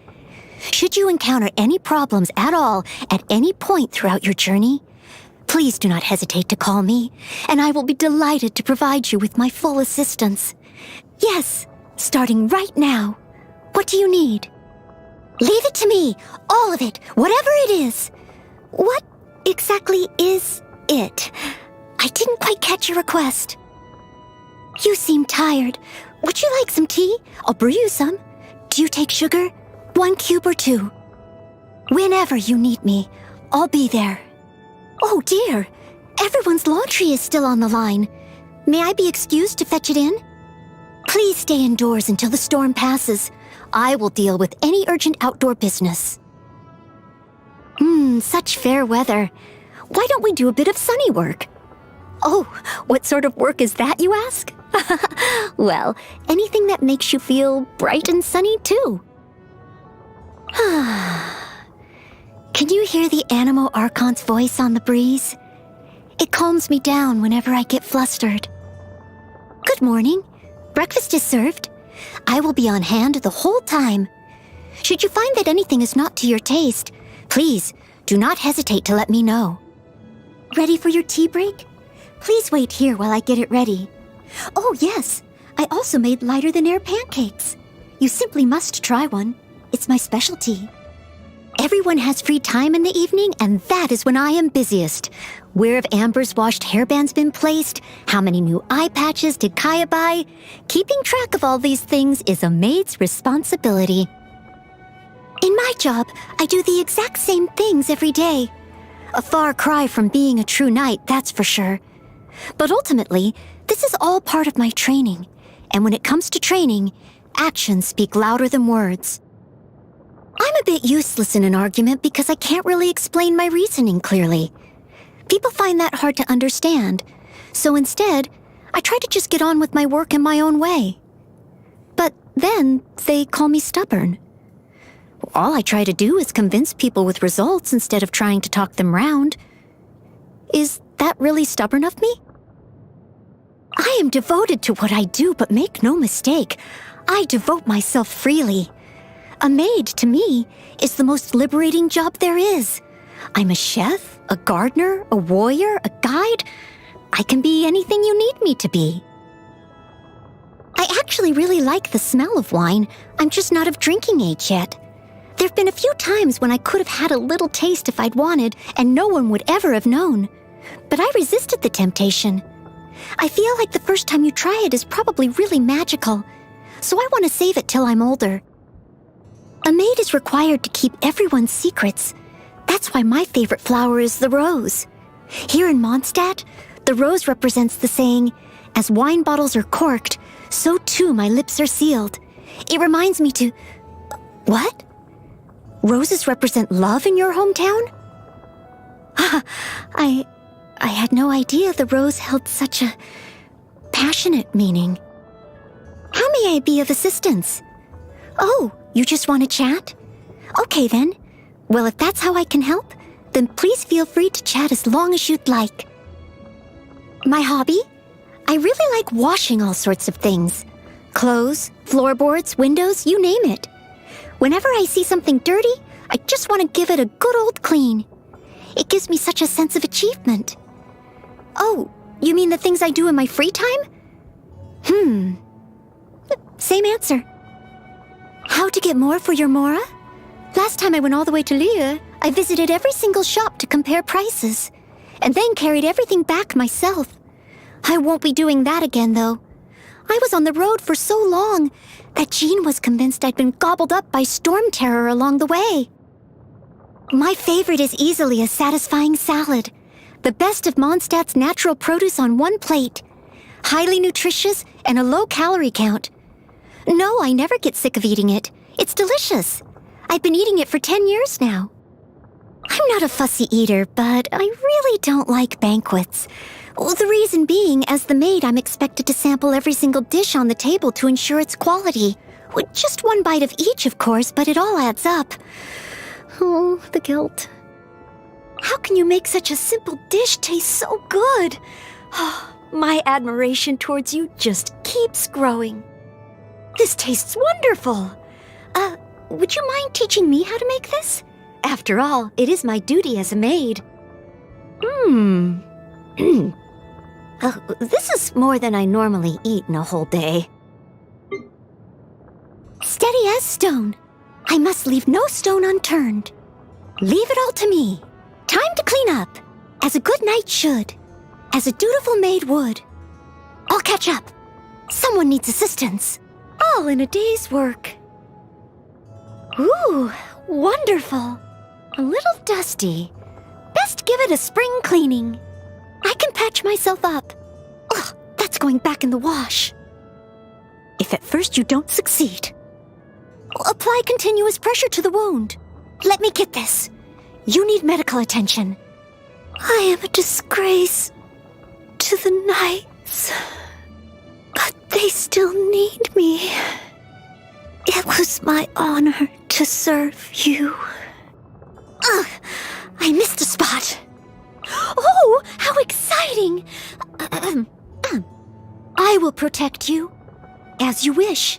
Should you encounter any problems at all at any point throughout your journey, please do not hesitate to call me, and I will be delighted to provide you with my full assistance. Yes, starting right now. What do you need? Leave it to me, all of it, whatever it is. What exactly is it? I didn't quite catch your request. You seem tired. Would you like some tea? I'll brew you some. Do you take sugar? 1 cube or 2? Whenever you need me, I'll be there. Oh dear, everyone's laundry is still on the line. May I be excused to fetch it in? Please stay indoors until the storm passes. I will deal with any urgent outdoor business. Such fair weather. Why don't we do a bit of sunny work? Oh, what sort of work is that, you ask? Well, anything that makes you feel bright and sunny, too. Can you hear the Animo Archon's voice on the breeze? It calms me down whenever I get flustered. Good morning. Breakfast is served. I will be on hand the whole time. Should you find that anything is not to your taste, please do not hesitate to let me know. Ready for your tea break? Please wait here while I get it ready. Oh, yes. I also made lighter-than-air pancakes. You simply must try one. It's my specialty. Everyone has free time in the evening, and that is when I am busiest. Where have Amber's washed hairbands been placed? How many new eye patches did Kaya buy? Keeping track of all these things is a maid's responsibility. In my job, I do the exact same things every day. A far cry from being a true knight, that's for sure. But ultimately, this is all part of my training. And when it comes to training, actions speak louder than words. I'm a bit useless in an argument because I can't really explain my reasoning clearly. People find that hard to understand. So instead, I try to just get on with my work in my own way. But then, they call me stubborn. All I try to do is convince people with results instead of trying to talk them round. Is that really stubborn of me? I I am devoted to what I do, but make no mistake, I devote myself freely. A maid, to me, is the most liberating job there is. I'm a chef, a gardener, a warrior, a guide. I can be anything you need me to be. I actually really like the smell of wine. I'm just not of drinking age yet. There've been a few times when I could have had a little taste if I'd wanted, and no one would ever have known. But I resisted the temptation. I feel like the first time you try it is probably really magical, so I want to save it till I'm older. A maid is required to keep everyone's secrets. That's why my favorite flower is the rose. Here in Mondstadt, the rose represents the saying, "As wine bottles are corked, so too my lips are sealed." It reminds me to... What? Roses represent love in your hometown? I had no idea the rose held such a passionate meaning. How may I be of assistance? Oh, you just want to chat? Okay then. Well, if that's how I can help, then please feel free to chat as long as you'd like. My hobby? I really like washing all sorts of things. Clothes, floorboards, windows, you name it. Whenever I see something dirty, I just want to give it a good old clean. It gives me such a sense of achievement. Oh, you mean the things I do in my free time? Same answer. How to get more for your Mora? Last time I went all the way to Lille, I visited every single shop to compare prices, and then carried everything back myself. I won't be doing that again, though. I was on the road for so long that Jean was convinced I'd been gobbled up by storm terror along the way. My favorite is easily a satisfying salad. The best of Mondstadt's natural produce on one plate. Highly nutritious and a low calorie count. No, I never get sick of eating it. It's delicious. I've been eating it for 10 years now. I'm not a fussy eater, but I really don't like banquets. The reason being, as the maid, I'm expected to sample every single dish on the table to ensure its quality. With just one bite of each, of course, but it all adds up. Oh, the guilt. How can you make such a simple dish taste so good? Oh, my admiration towards you just keeps growing. This tastes wonderful. Would you mind teaching me how to make this? After all, it is my duty as a maid. This is more than I normally eat in a whole day. Steady as stone. I must leave no stone unturned. Leave it all to me. Time to clean up, as a good knight should, as a dutiful maid would. I'll catch up. Someone needs assistance. All in a day's work. Ooh, wonderful. A little dusty. Best give it a spring cleaning. I can patch myself up. Ugh, that's going back in the wash. If at first you don't succeed, apply continuous pressure to the wound. Let me get this. You need medical attention. I am a disgrace to the knights, but they still need me. It was my honor to serve you. Ugh, I missed a spot. Oh, how exciting! I will protect you, as you wish.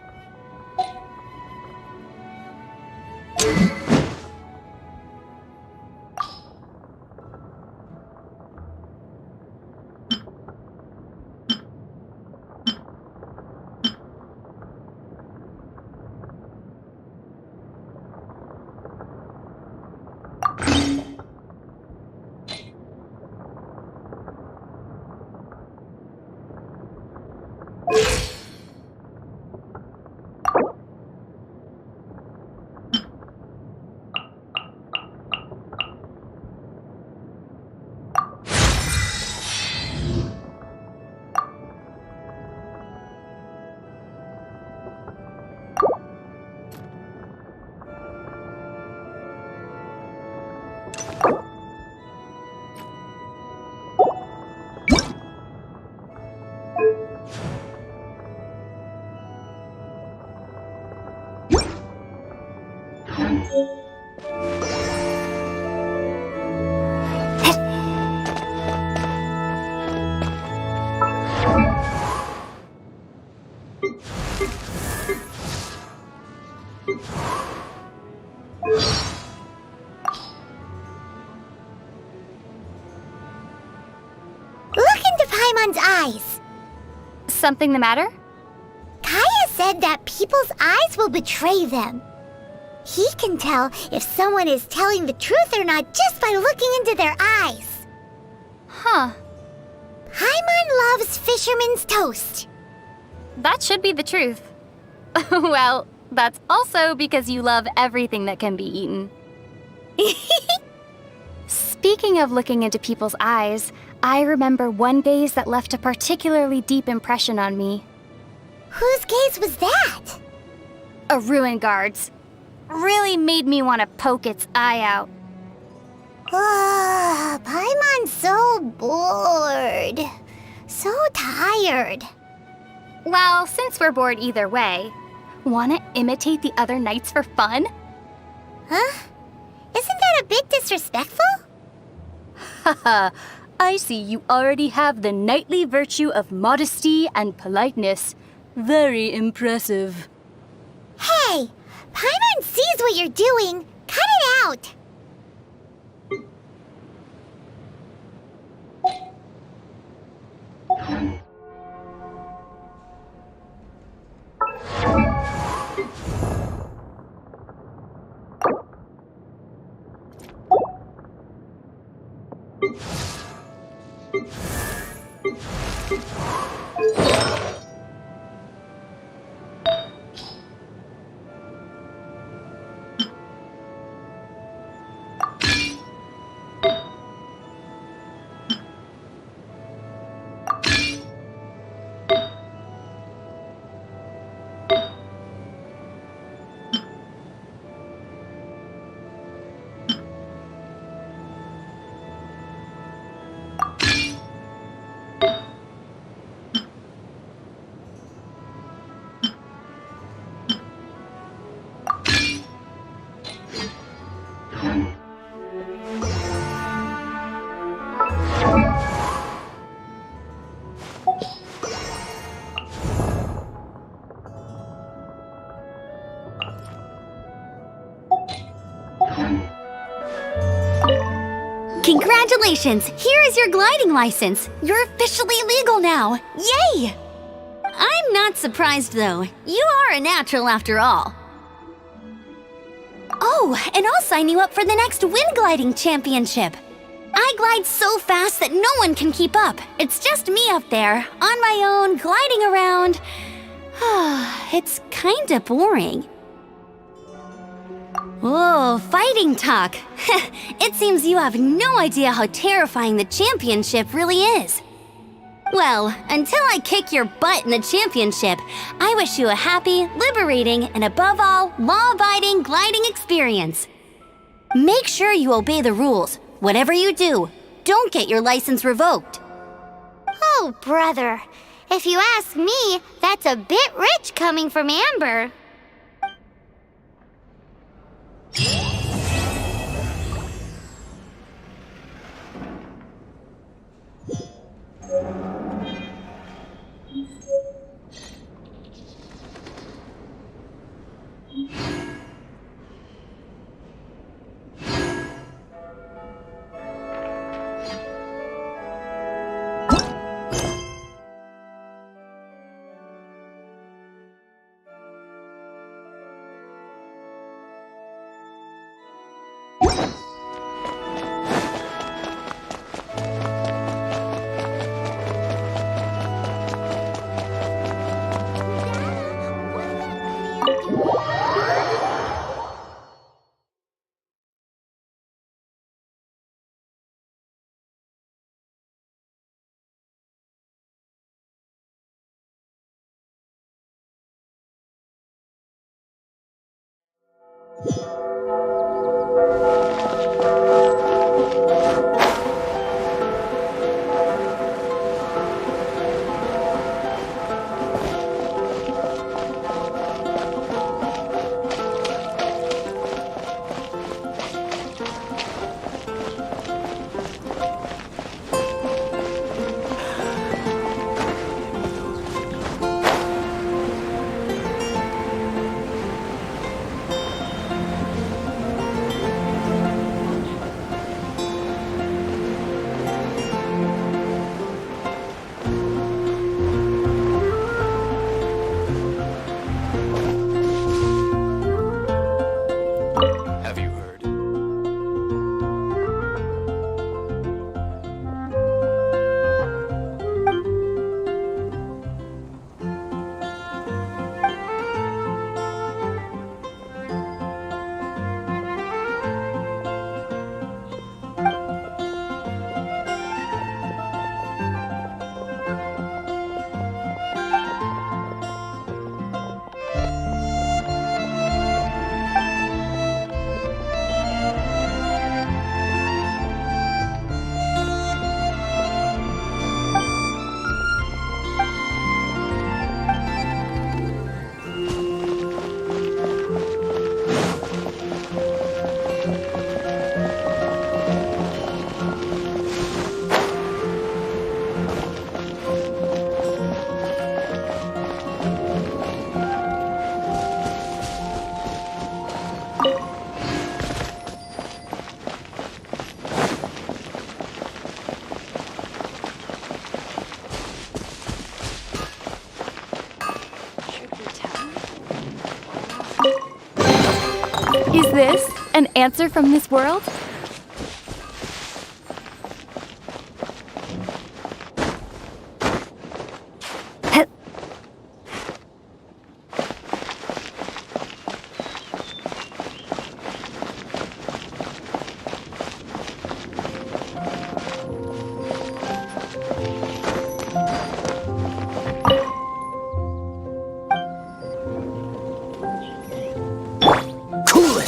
eyes. Something the matter? Kaya said that people's eyes will betray them. He can tell if someone is telling the truth or not just by looking into their eyes. Huh. Paimon loves fisherman's toast. That should be the truth. Well, that's also because you love everything that can be eaten. Speaking of looking into people's eyes, I remember one gaze that left a particularly deep impression on me. Whose gaze was that? A ruin guard's. Really made me want to poke its eye out. Paimon's so bored. So tired. Well, since we're bored either way, wanna imitate the other knights for fun? Huh? Isn't that a bit disrespectful? Haha, I see you already have the knightly virtue of modesty and politeness. Very impressive. Hey! Paimon sees what you're doing. Cut it out! Congratulations! Here is your gliding license. You're officially legal now. Yay! I'm not surprised though. You are a natural after all. Oh, and I'll sign you up for the next wind gliding championship. I glide so fast that no one can keep up. It's just me up there, on my own, gliding around. It's kinda boring. Whoa, fighting talk. It seems you have no idea how terrifying the championship really is. Well, until I kick your butt in the championship, I wish you a happy, liberating, and above all, law-abiding gliding experience. Make sure you obey the rules. Whatever you do, don't get your license revoked. Oh, brother. If you ask me, that's a bit rich coming from Amber. this an answer from this world? Cool it!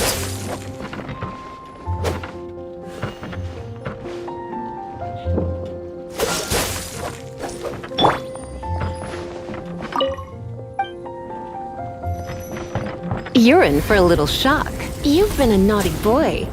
You're in for a little shock. You've been a naughty boy.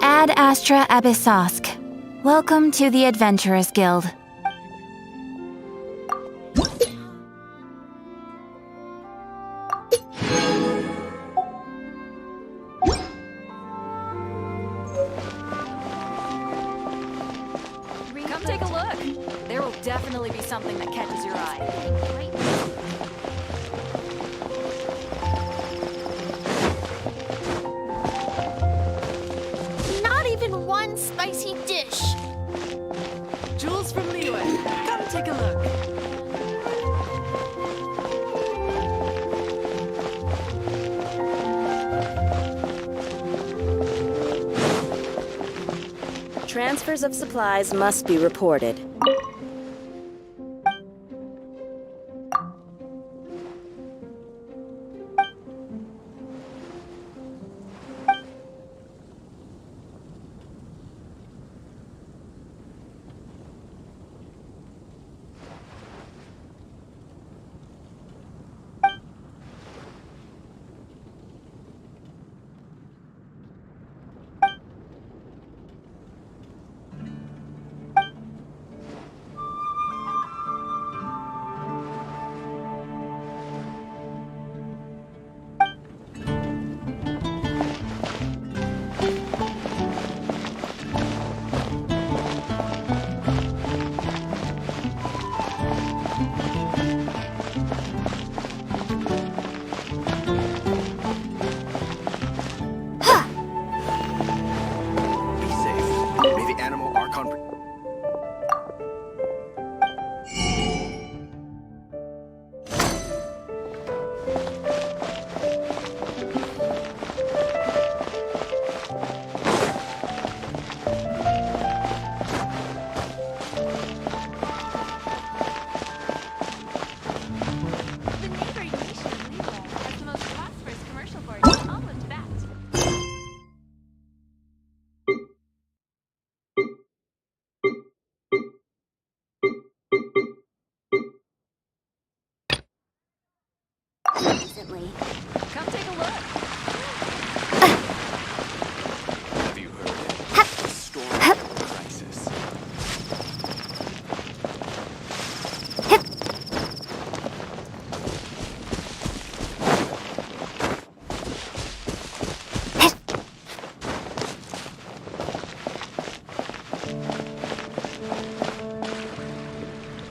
Ad Astra Abyssosk. Welcome to the Adventurers Guild. Come take a look. There will definitely be something that catches your eye. Not even one spicy dish. Jules from Leeway, come take a look. Transfers of supplies must be reported. Recently. Come take a look. Have you heard it? Storm crisis.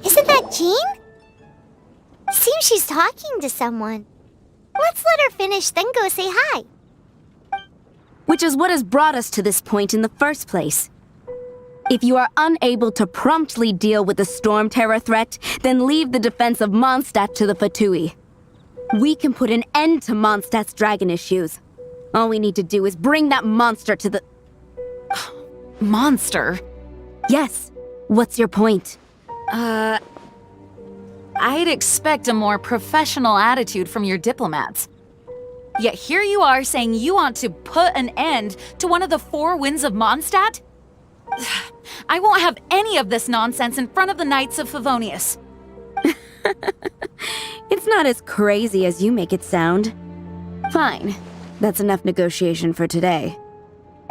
Isn't that Jean? Seems she's talking to someone. Let's let her finish, then go say hi. Which is what has brought us to this point in the first place. If you are unable to promptly deal with the storm terror threat, then leave the defense of Mondstadt to the Fatui. We can put an end to Mondstadt's dragon issues. All we need to do is bring that monster to the... Monster? Yes. What's your point? I'd expect a more professional attitude from your diplomats. Yet here you are saying you want to put an end to one of the four winds of Mondstadt? I won't have any of this nonsense in front of the Knights of Favonius. It's not as crazy as you make it sound. Fine. That's enough negotiation for today.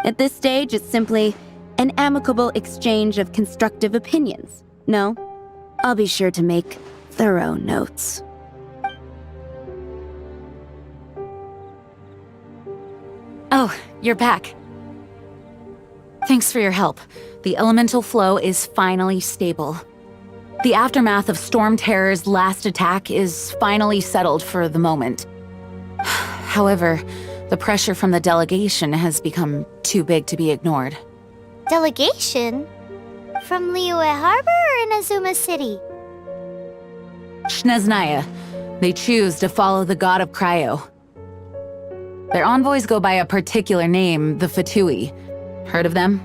At this stage, it's simply an amicable exchange of constructive opinions. No? I'll be sure to make thorough notes. Oh, you're back. Thanks for your help. The elemental flow is finally stable. The aftermath of Storm Terror's last attack is finally settled for the moment. However, the pressure from the delegation has become too big to be ignored. Delegation? From Liyue Harbor or Inazuma City? Snezhnaya. They choose to follow the god of Cryo. Their envoys go by a particular name, the Fatui. Heard of them?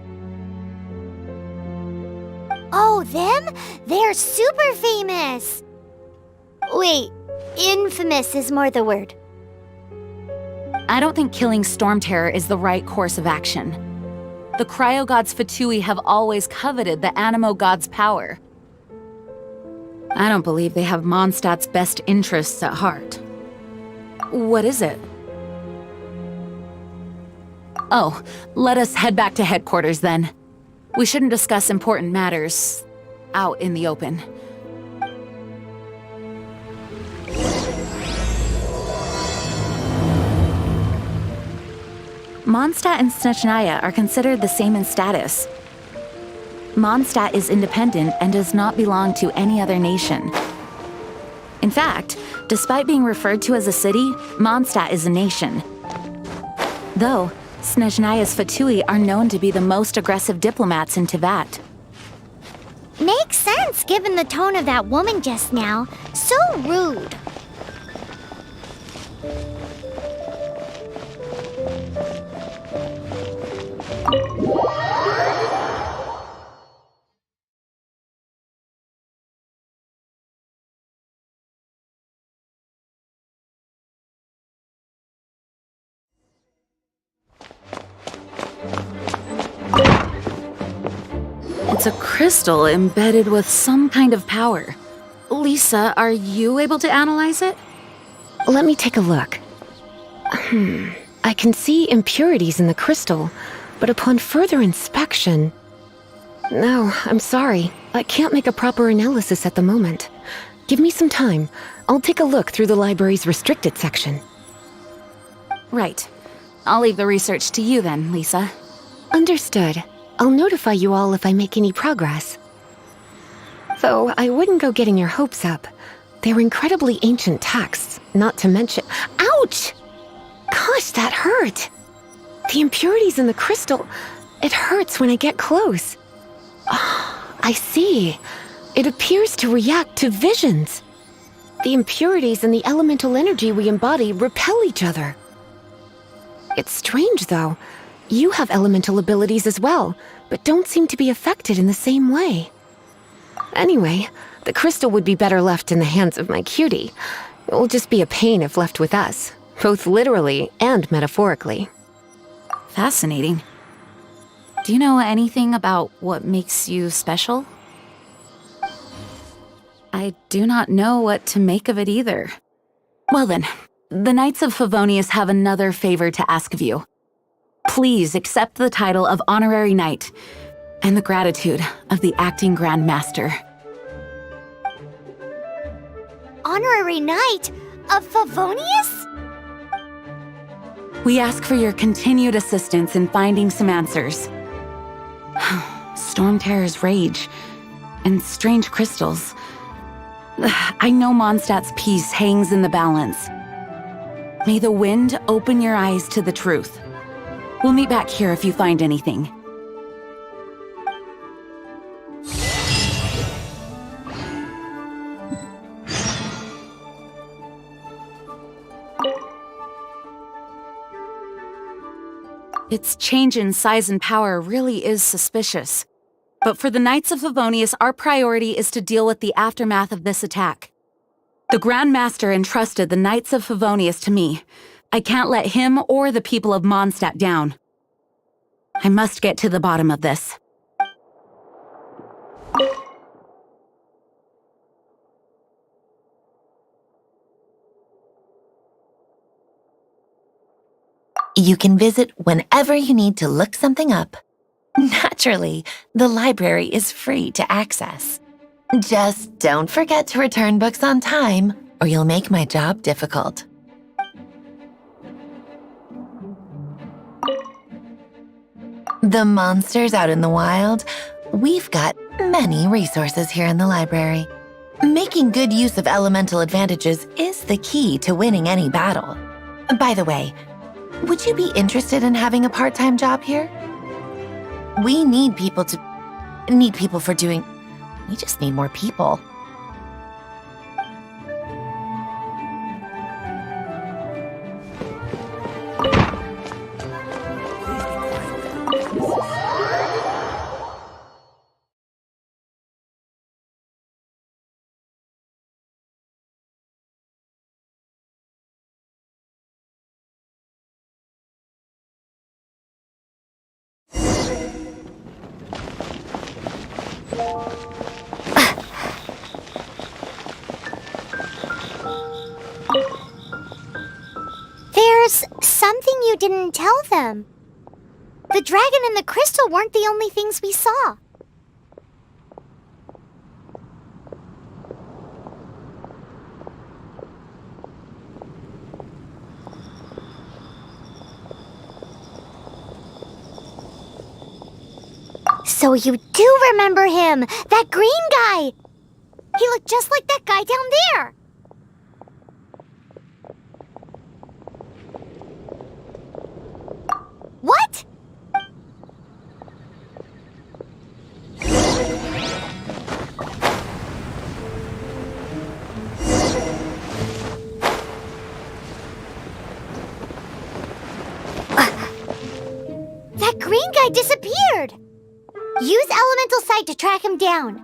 Oh, them? They're super famous! Wait, infamous is more the word. I don't think killing Storm Terror is the right course of action. The Cryo God's Fatui have always coveted the Animo God's power. I don't believe they have Mondstadt's best interests at heart. What is it? Oh, let us head back to headquarters then. We shouldn't discuss important matters out in the open. Mondstadt and Snezhnaya are considered the same in status. Mondstadt is independent and does not belong to any other nation. In fact, despite being referred to as a city, Mondstadt is a nation. Though, Snezhnaya's Fatui are known to be the most aggressive diplomats in Teyvat. Makes sense given the tone of that woman just now. So rude. It's a crystal embedded with some kind of power. Lisa, are you able to analyze it? Let me take a look. I can see impurities in the crystal, but upon further inspection... No, I'm sorry. I can't make a proper analysis at the moment. Give me some time. I'll take a look through the library's restricted section. Right. I'll leave the research to you then, Lisa. Understood. I'll notify you all if I make any progress. Though I wouldn't go getting your hopes up. They're incredibly ancient texts, not to mention... Ouch! Gosh, that hurt! The impurities in the crystal... It hurts when I get close. Oh, I see. It appears to react to visions. The impurities and the elemental energy we embody repel each other. It's strange, though. You have elemental abilities as well, but don't seem to be affected in the same way. Anyway, the crystal would be better left in the hands of my cutie. It will just be a pain if left with us, both literally and metaphorically. Fascinating. Do you know anything about what makes you special? I do not know what to make of it either. Well then, the Knights of Favonius have another favor to ask of you. Please accept the title of Honorary Knight and the gratitude of the Acting Grand Master. Honorary Knight of Favonius? We ask for your continued assistance in finding some answers. Storm Terror's rage and strange crystals. I know Mondstadt's peace hangs in the balance. May the wind open your eyes to the truth. We'll meet back here if you find anything. Its change in size and power really is suspicious. But for the Knights of Favonius, our priority is to deal with the aftermath of this attack. The Grand Master entrusted the Knights of Favonius to me. I can't let him or the people of Mondstadt down. I must get to the bottom of this. You can visit whenever you need to look something up. Naturally, the library is free to access. Just don't forget to return books on time, or you'll make my job difficult. the monsters out in the wild, we've got many resources here in the library. Making good use of elemental advantages is the key to winning any battle. By the way, would you be interested in having a part-time job here? We need people for doing... We just need more people. There's something you didn't tell them. The dragon and the crystal weren't the only things we saw. So you do remember him! That green guy! He looked just like that guy down there! What? That green guy disappeared! Use Elemental Sight to track him down.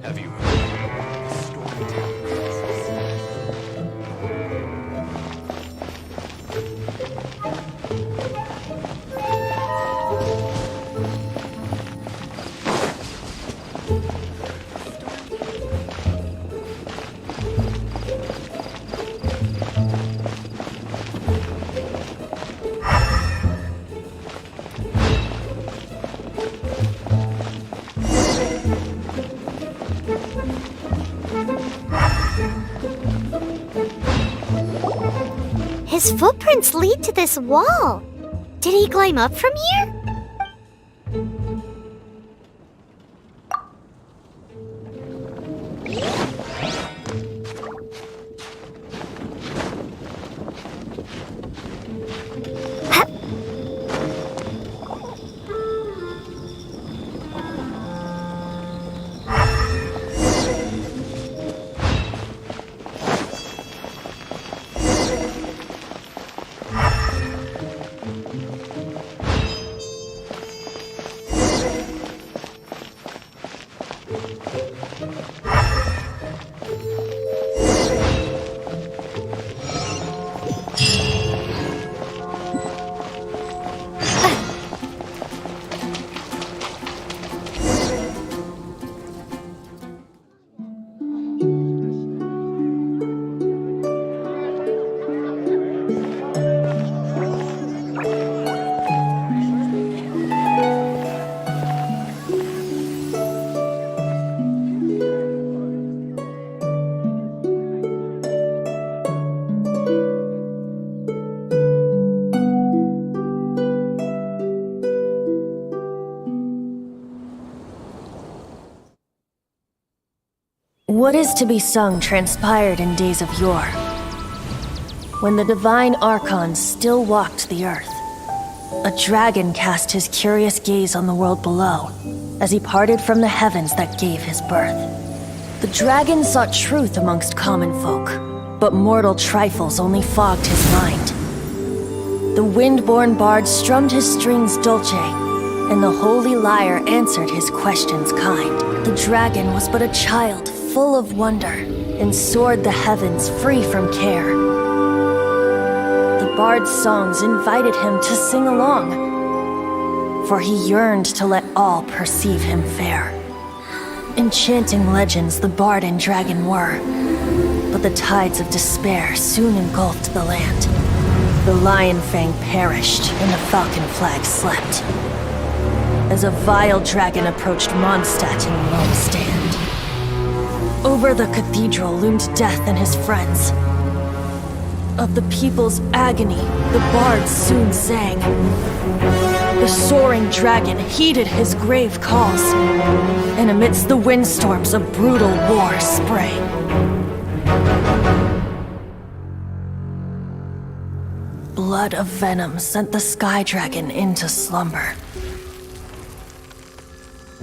Have you heard the storytelling princess? His footprints lead to this wall. Did he climb up from here? What is to be sung transpired in days of yore, when the divine archons still walked the earth. A dragon cast his curious gaze on the world below, as he parted from the heavens that gave his birth. The dragon sought truth amongst common folk, but mortal trifles only fogged his mind. The wind-born bard strummed his strings dolce, and the holy lyre answered his questions kind. The dragon was but a child full of wonder, and soared the heavens free from care. The bard's songs invited him to sing along, for he yearned to let all perceive him fair. Enchanting legends the bard and dragon were, but the tides of despair soon engulfed the land. The Lion Fang perished, and the Falcon Flag slept, as a vile dragon approached Mondstadt in lone stand. Over the cathedral loomed Death and his friends. Of the people's agony, the bards soon sang. The soaring dragon heeded his grave calls, and amidst the windstorms a brutal war sprang. Blood of venom sent the sky dragon into slumber,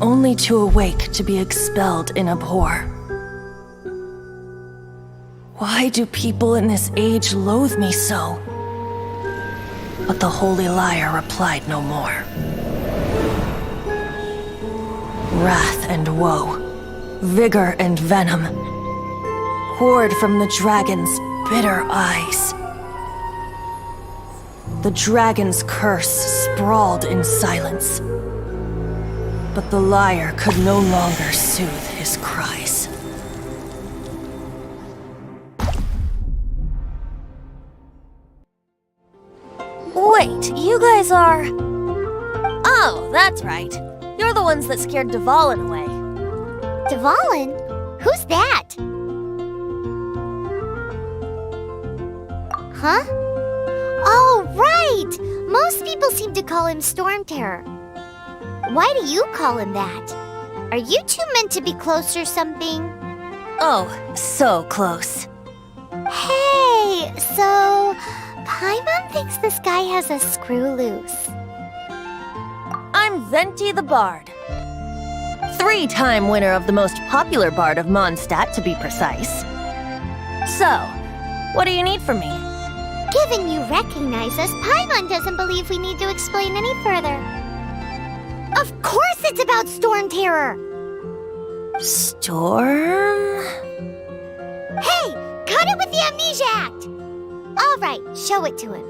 only to awake to be expelled in abhor. Why do people in this age loathe me so? But the holy liar replied no more. Wrath and woe, vigor and venom, poured from the dragon's bitter eyes. The dragon's curse sprawled in silence, but the liar could no longer soothe his cries. Wait, you guys are... Oh, that's right. You're the ones that scared Dvalin away. Dvalin? Who's that? Huh? Oh, right! Most people seem to call him Storm Terror. Why do you call him that? Are you two meant to be close or something? Oh, so close. Hey, so... Paimon thinks this guy has a screw loose. I'm Venti the Bard. 3-time winner of the most popular bard of Mondstadt, to be precise. So, what do you need from me? Given you recognize us, Paimon doesn't believe we need to explain any further. Of course it's about Storm Terror! Storm? Hey! Cut it with the Amnesia Act! All right, show it to him.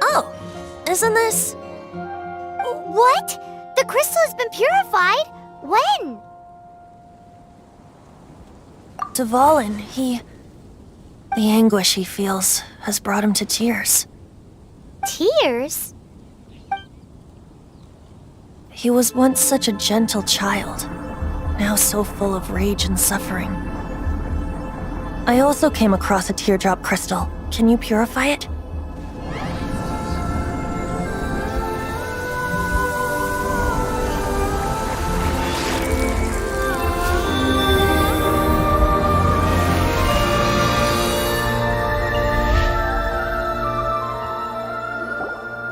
Oh, isn't this... What? The crystal has been purified? When? Dvalin, the anguish he feels has brought him to tears. Tears? He was once such a gentle child, now so full of rage and suffering. I also came across a teardrop crystal. Can you purify it?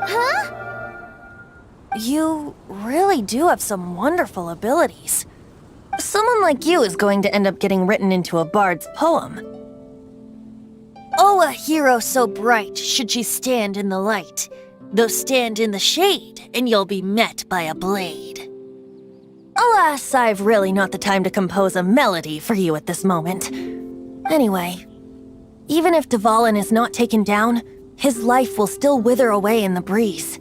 Huh? You really do have some wonderful abilities. Someone like you is going to end up getting written into a bard's poem. Oh, a hero so bright should she stand in the light, though stand in the shade, and you'll be met by a blade. Alas, I've really not the time to compose a melody for you at this moment. Anyway, even if Dvalin is not taken down, his life will still wither away in the breeze.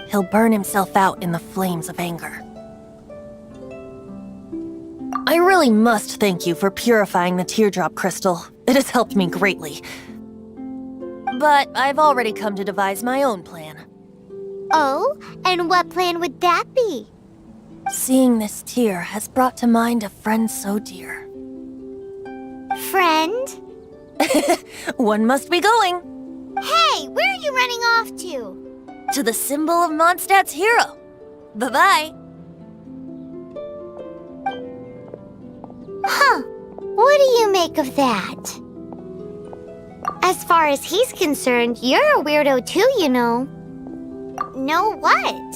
He'll burn himself out in the flames of anger. I really must thank you for purifying the teardrop crystal. It has helped me greatly. But I've already come to devise my own plan. Oh, and what plan would that be? Seeing this tear has brought to mind a friend so dear. Friend? One must be going. Hey, where are you running off to? To the symbol of Mondstadt's hero. Bye-bye. Huh. What do you make of that? As far as he's concerned, you're a weirdo too, you know. Know what?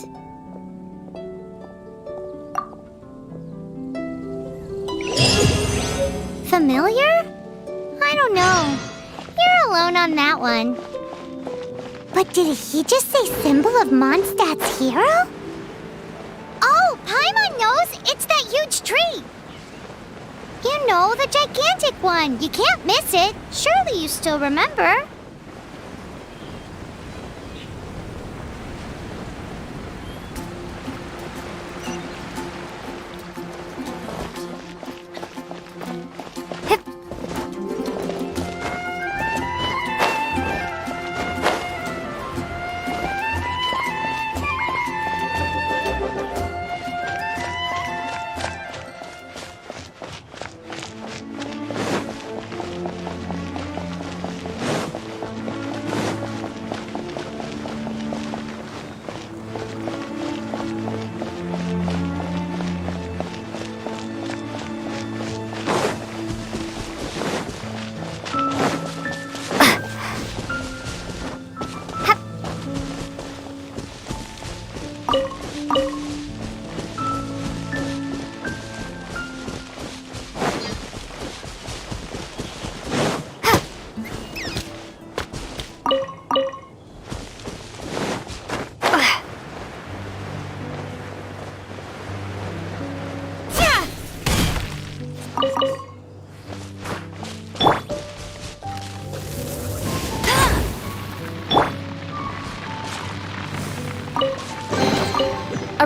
Familiar? I don't know. You're alone on that one. But did he just say symbol of Mondstadt's hero? Oh, Paimon knows! It's that huge tree! You know, the gigantic one. You can't miss it. Surely you still remember.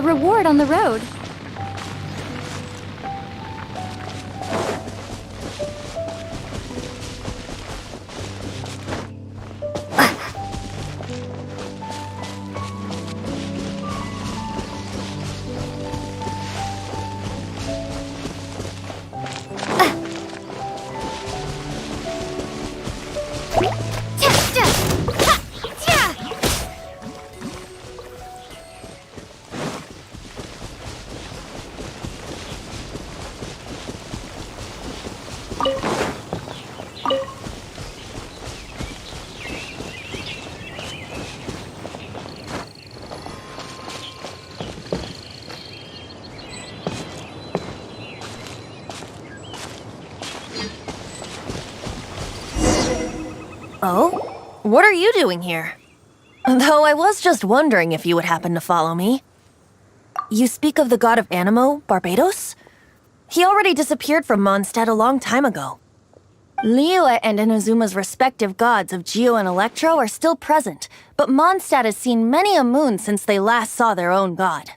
a reward on the road. Oh? What are you doing here? Though I was just wondering if you would happen to follow me. You speak of the god of Animo, Barbados? He already disappeared from Mondstadt a long time ago. Liyue and Inazuma's respective gods of Geo and Electro are still present, but Mondstadt has seen many a moon since they last saw their own god.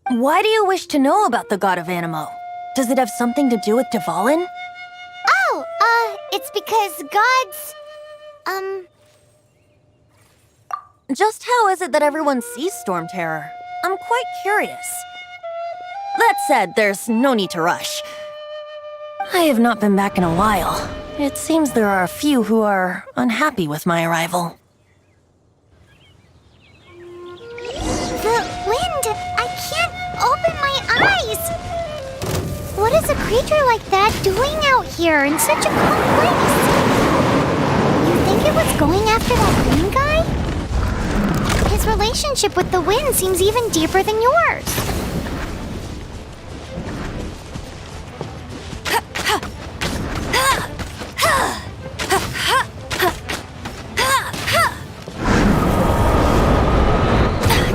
Why do you wish to know about the god of Animo? Does it have something to do with Dvalin? Oh, it's because gods... Just how is it that everyone sees Storm Terror? I'm quite curious. That said, there's no need to rush. I have not been back in a while. It seems there are a few who are unhappy with my arrival. The wind! I can't open my eyes! What is a creature like that doing out here in such a cold place? You think it was going after that green guy? His relationship with the wind seems even deeper than yours.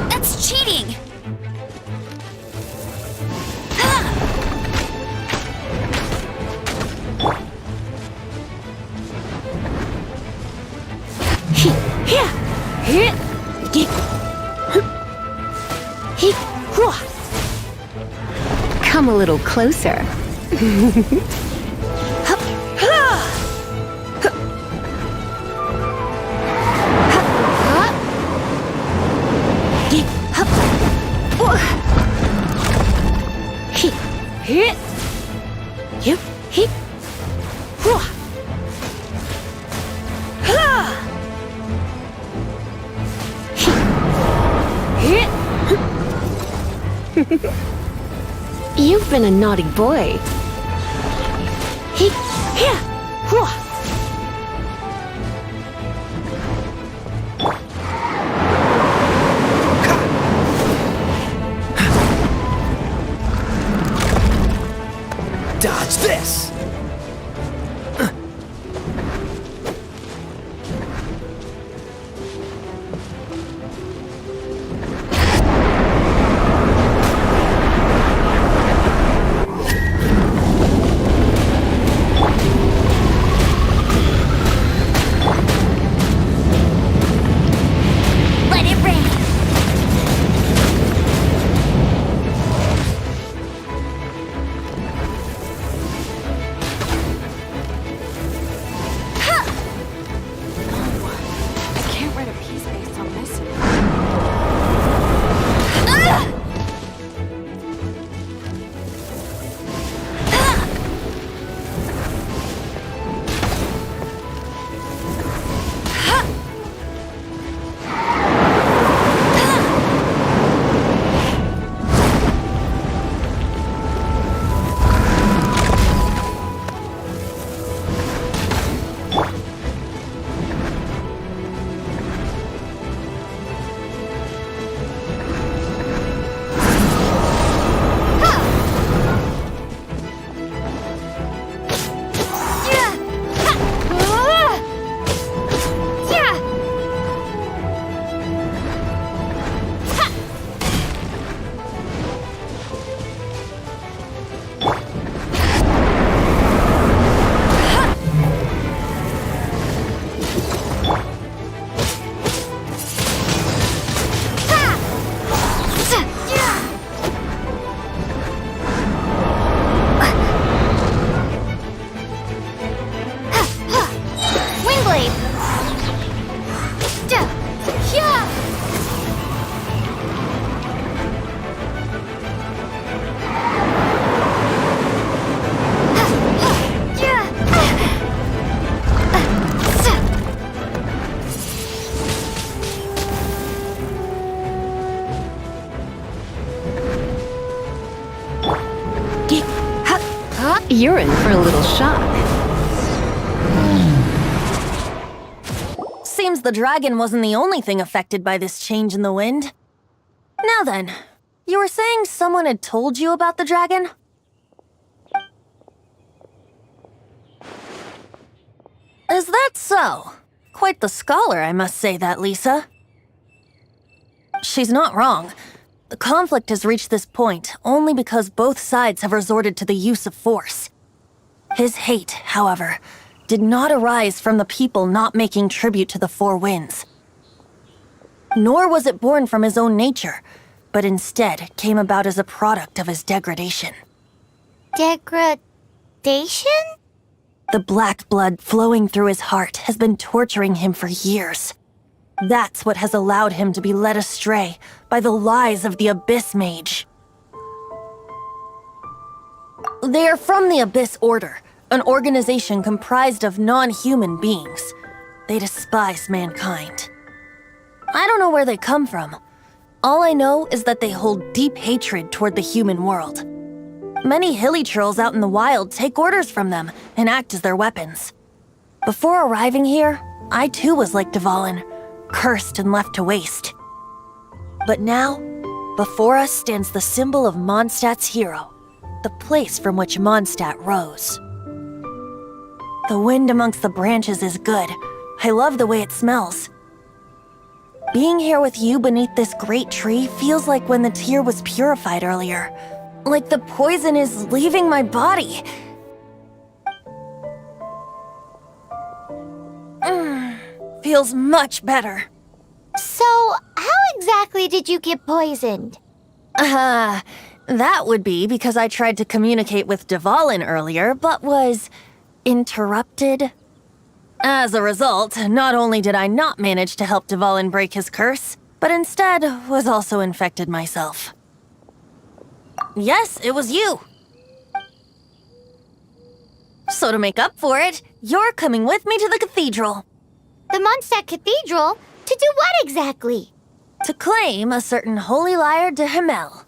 That's cheating! Come a little closer. You've been a naughty boy. Dodge this! Let it rain! You're in for a little shock. Seems the dragon wasn't the only thing affected by this change in the wind. Now then, you were saying someone had told you about the dragon? Is that so? Quite the scholar, I must say that, Lisa. She's not wrong. The conflict has reached this point only because both sides have resorted to the use of force. His hate, however, did not arise from the people not making tribute to the Four Winds. Nor was it born from his own nature, but instead came about as a product of his degradation. Degradation? The black blood flowing through his heart has been torturing him for years. That's what has allowed him to be led astray by the lies of the Abyss Mage. They are from the Abyss Order, an organization comprised of non-human beings. They despise mankind. I don't know where they come from. All I know is that they hold deep hatred toward the human world. Many hilly trolls out in the wild take orders from them and act as their weapons. Before arriving here, I too was like Dvalin, cursed and left to waste. But now, before us stands the symbol of Mondstadt's hero, the place from which Mondstadt rose. The wind amongst the branches is good. I love the way it smells. Being here with you beneath this great tree feels like when the tear was purified earlier. Like the poison is leaving my body. Feels much better. So, how exactly did you get poisoned? That would be because I tried to communicate with Dvalin earlier, but was interrupted. As a result, not only did I not manage to help Dvalin break his curse, but instead was also infected myself. Yes, it was you. So to make up for it, you're coming with me to the cathedral. The Mondstadt Cathedral? To do what exactly? To claim a certain holy lyre de Himmel.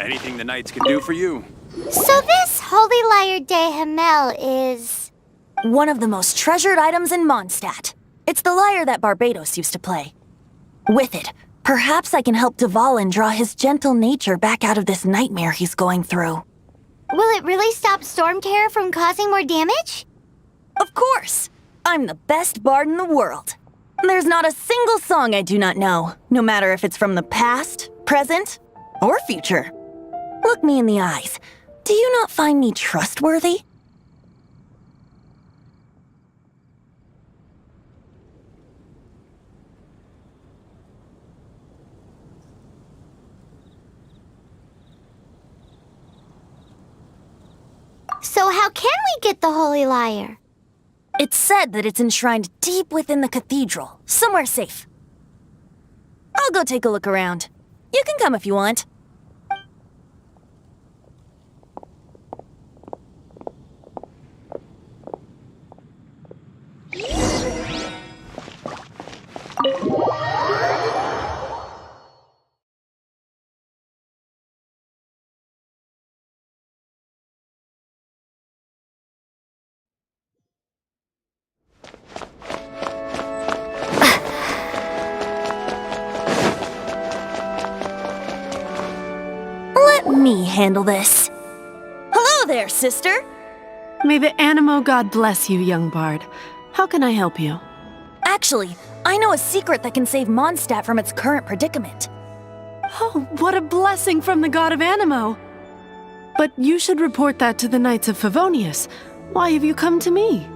Anything the Knights can do for you. So this Holy Lyre de Himmel is... one of the most treasured items in Mondstadt. It's the lyre that Barbados used to play. With it, perhaps I can help Dvalin draw his gentle nature back out of this nightmare he's going through. Will it really stop Storm Terror from causing more damage? Of course! I'm the best bard in the world. There's not a single song I do not know, no matter if it's from the past, present, or future. Look me in the eyes. Do you not find me trustworthy? So how can we get the Holy Lyre? It's said that it's enshrined deep within the cathedral, somewhere safe. I'll go take a look around. You can come if you want. Let me handle this. Hello there, sister! May the Animo God bless you, young bard. How can I help you? Actually, I know a secret that can save Mondstadt from its current predicament. Oh, what a blessing from the god of Animo! But you should report that to the Knights of Favonius. Why have you come to me?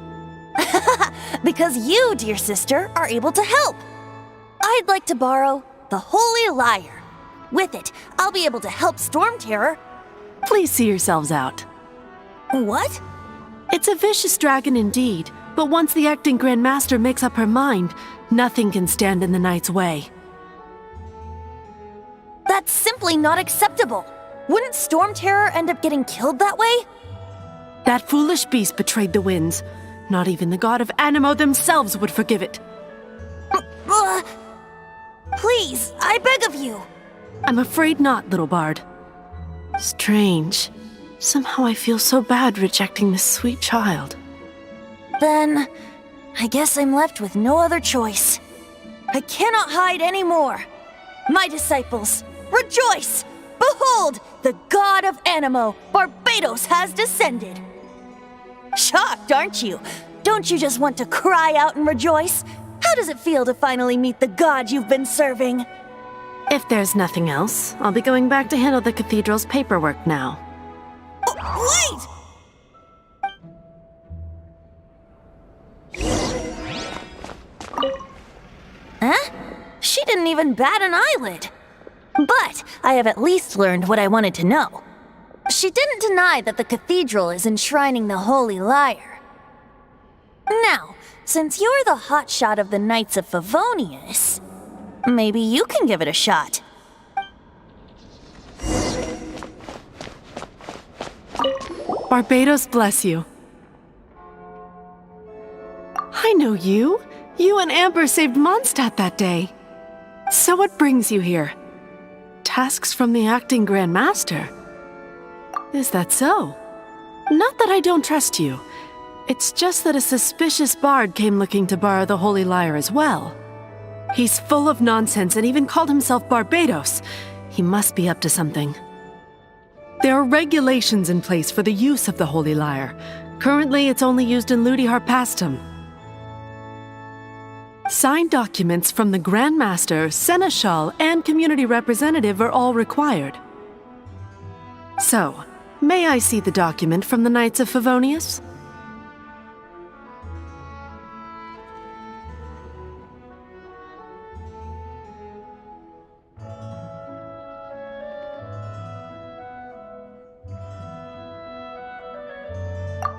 Because you, dear sister, are able to help. I'd like to borrow the Holy Lyre. With it, I'll be able to help Storm Terror. Please see yourselves out. What? It's a vicious dragon indeed, but once the acting Grand Master makes up her mind, nothing can stand in the Knight's way. That's simply not acceptable. Wouldn't Storm Terror end up getting killed that way? That foolish beast betrayed the winds. Not even the god of Animo themselves would forgive it. Please, I beg of you. I'm afraid not, little bard. Strange. Somehow I feel so bad rejecting this sweet child. Then, I guess I'm left with no other choice. I cannot hide anymore. My disciples, rejoice! Behold, the god of Animo, Barbados, has descended. Shocked, aren't you? Don't you just want to cry out and rejoice? How does it feel to finally meet the god you've been serving? If there's nothing else, I'll be going back to handle the cathedral's paperwork now. Wait! Huh? She didn't even bat an eyelid. But I have at least learned what I wanted to know. She didn't deny that the cathedral is enshrining the Holy Lyre. Now, since you're the hotshot of the Knights of Favonius, maybe you can give it a shot. Barbados bless you. I know you. You and Amber saved Mondstadt that day. So what brings you here? Tasks from the acting Grand Master? Is that so? Not that I don't trust you. It's just that a suspicious bard came looking to borrow the Holy Lyre as well. He's full of nonsense and even called himself Barbados. He must be up to something. There are regulations in place for the use of the Holy Lyre. Currently, it's only used in Ludi Harpastum. Signed documents from the Grand Master, Seneschal, and Community Representative are all required. So, may I see the document from the Knights of Favonius?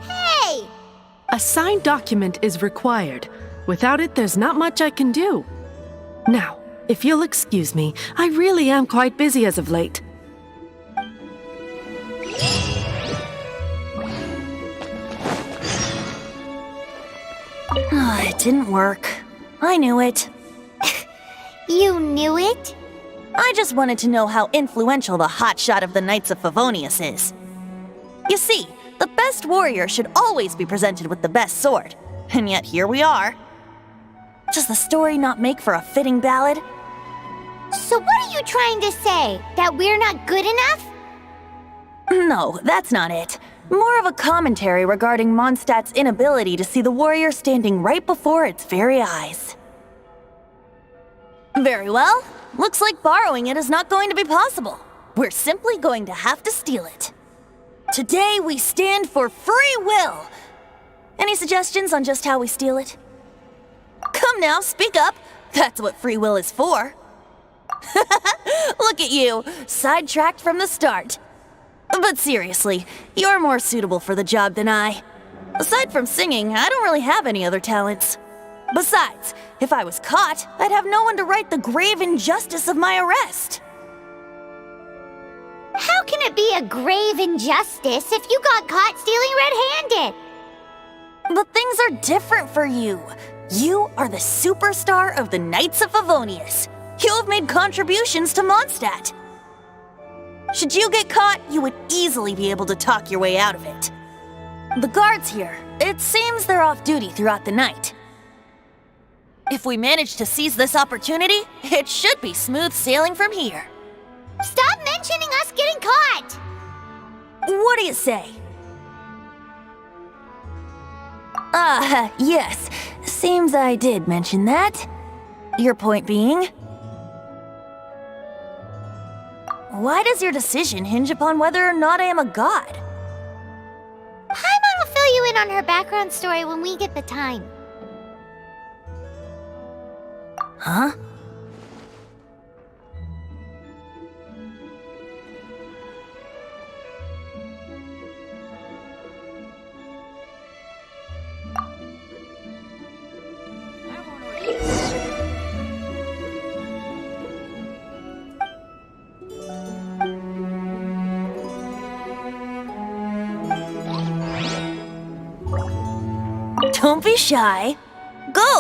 Hey! A signed document is required. Without it, there's not much I can do. Now, if you'll excuse me, I really am quite busy as of late. It didn't work. I knew it. You knew it? I just wanted to know how influential the hotshot of the Knights of Favonius is. You see, the best warrior should always be presented with the best sword. And yet here we are. Does the story not make for a fitting ballad? So what are you trying to say? That we're not good enough? No, that's not it. More of a commentary regarding Mondstadt's inability to see the warrior standing right before its very eyes. Very well. Looks like borrowing it is not going to be possible. We're simply going to have to steal it. Today we stand for free will. Any suggestions on just how we steal it? Come now, speak up. That's what free will is for. Look at you, sidetracked from the start. But seriously, you're more suitable for the job than I. Aside from singing, I don't really have any other talents. Besides, if I was caught, I'd have no one to right the grave injustice of my arrest. How can it be a grave injustice if you got caught stealing red-handed? But things are different for you. You are the superstar of the Knights of Favonius. You have made contributions to Mondstadt. Should you get caught, you would easily be able to talk your way out of it. The guards here, it seems they're off duty throughout the night. If we manage to seize this opportunity, it should be smooth sailing from here. Stop mentioning us getting caught! What do you say? Yes. Seems I did mention that. Your point being? Why does your decision hinge upon whether or not I am a god? Paimon will fill you in on her background story when we get the time. Huh? Don't be shy. Go!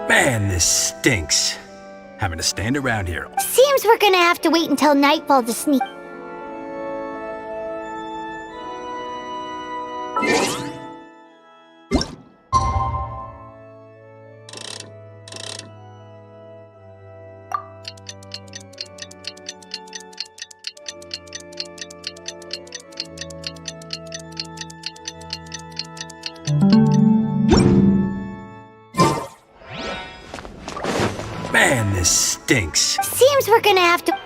Man, this stinks. Having to stand around here. Seems we're gonna have to wait until nightfall to sneak. Man, this stinks. Seems we're gonna have to.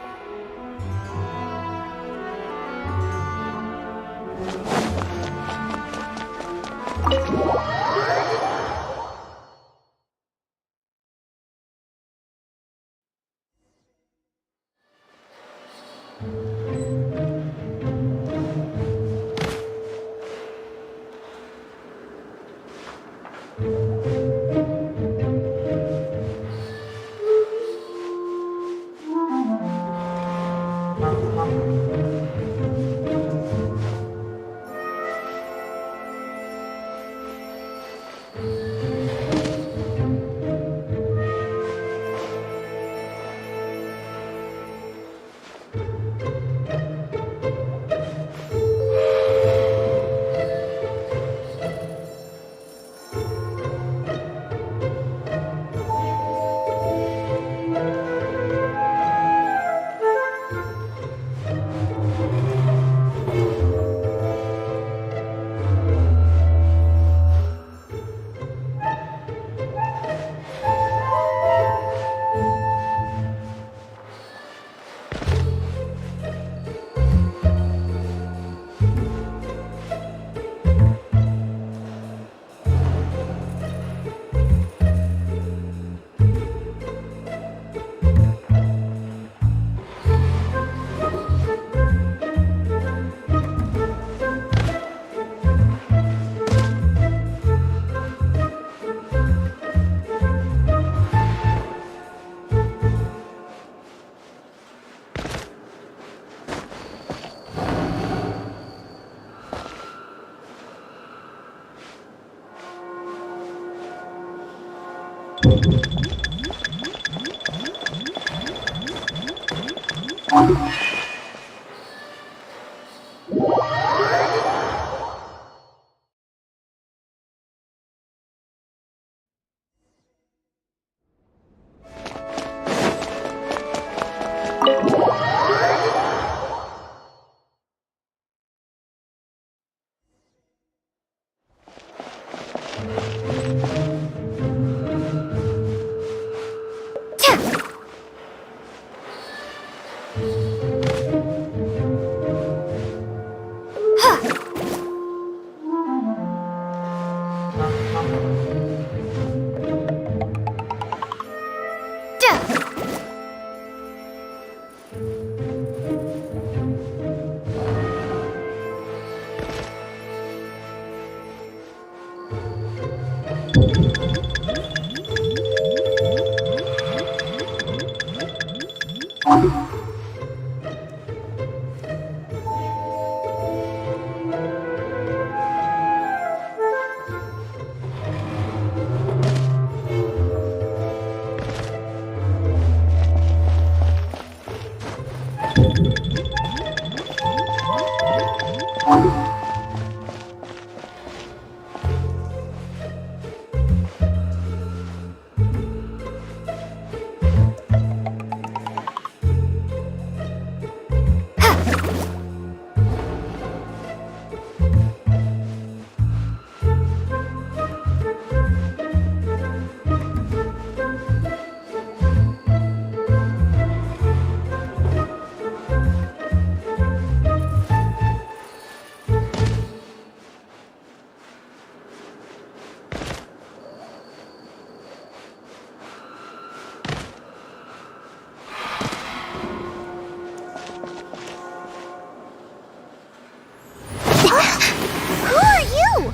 Who are you?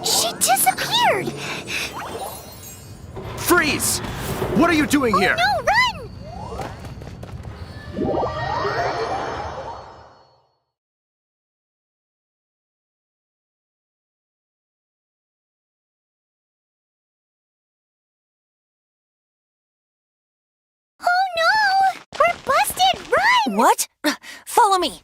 She disappeared! Freeze! What are you doing here? No, run! What? Follow me.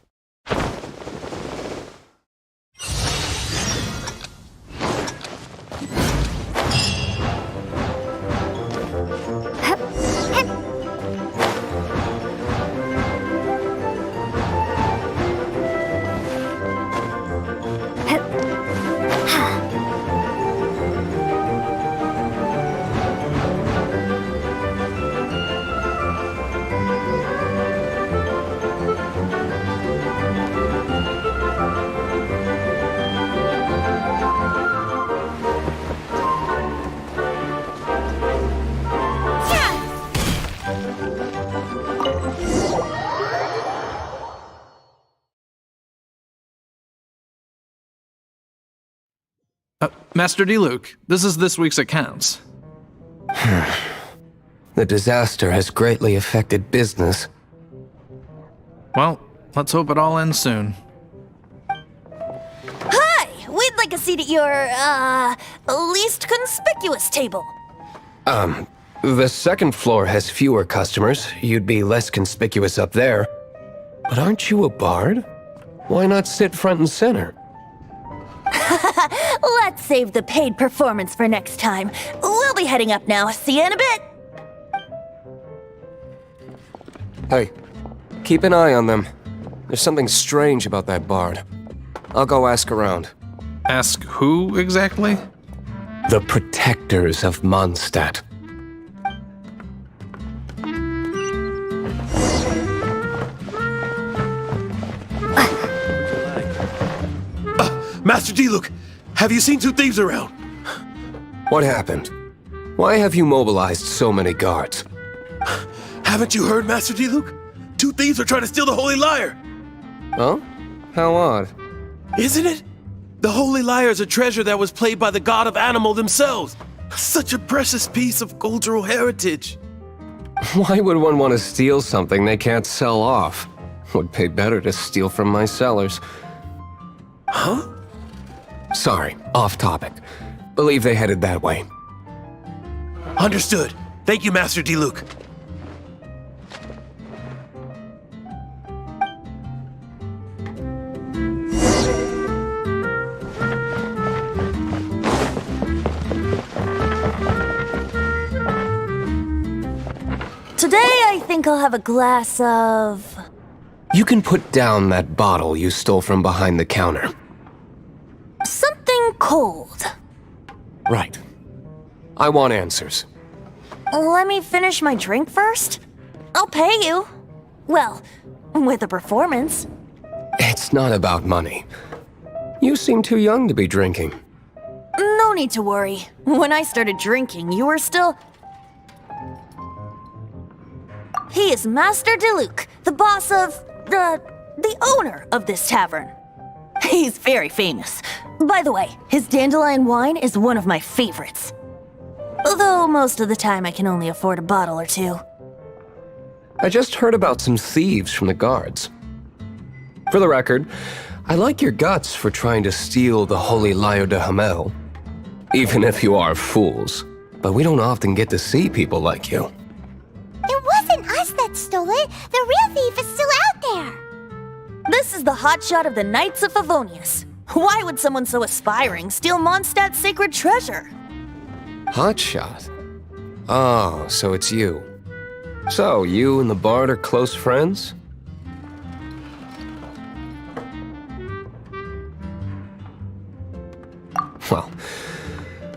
Master Diluc, this is this week's accounts. The disaster has greatly affected business. Well, let's hope it all ends soon. Hi! We'd like a seat at your, least conspicuous table. The second floor has fewer customers. You'd be less conspicuous up there. But aren't you a bard? Why not sit front and center? Let's save the paid performance for next time. We'll be heading up now. See you in a bit. Hey, keep an eye on them. There's something strange about that bard. I'll go ask around. Ask who exactly? The protectors of Mondstadt. Master Diluc, have you seen two thieves around? What happened? Why have you mobilized so many guards? Haven't you heard, Master Diluc? Two thieves are trying to steal the Holy Lyre. Oh? How odd. Isn't it? The Holy Lyre is a treasure that was played by the god of animal themselves. Such a precious piece of cultural heritage. Why would one want to steal something they can't sell off? Would pay better to steal from my sellers. Huh? Sorry, off topic. Believe they headed that way. Understood. Thank you, Master Diluc. Today, I think I'll have a glass of... You can put down that bottle you stole from behind the counter. something cold. Right. I want answers. Let me finish my drink first. I'll pay you. Well, with a performance. It's not about money. You seem too young to be drinking. No need to worry. When I started drinking, you were still... He is Master Diluc, the boss of... the owner of this tavern. He's very famous. By the way, his dandelion wine is one of my favorites. Although most of the time I can only afford a bottle or two. I just heard about some thieves from the guards. For the record, I like your guts for trying to steal the Holy Lyre de Hamel. Even if you are fools. But we don't often get to see people like you. It wasn't us that stole it. The real thief is still out there. This is the hotshot of the Knights of Favonius. Why would someone so aspiring steal Mondstadt's sacred treasure? Hotshot? Oh, so it's you. So, you and the Bard are close friends? Well,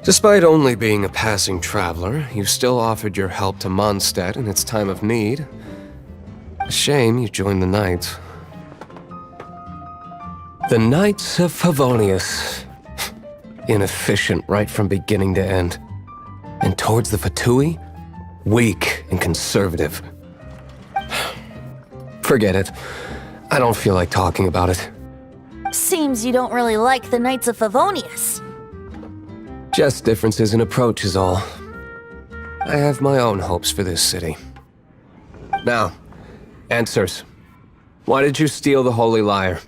despite only being a passing traveler, you still offered your help to Mondstadt in its time of need. A shame you joined the Knights. The Knights of Favonius. Inefficient right from beginning to end. And towards the Fatui, weak and conservative. Forget it. I don't feel like talking about it. Seems you don't really like the Knights of Favonius. Just differences in approach is all. I have my own hopes for this city. Now, answers. Why did you steal the Holy Lyre?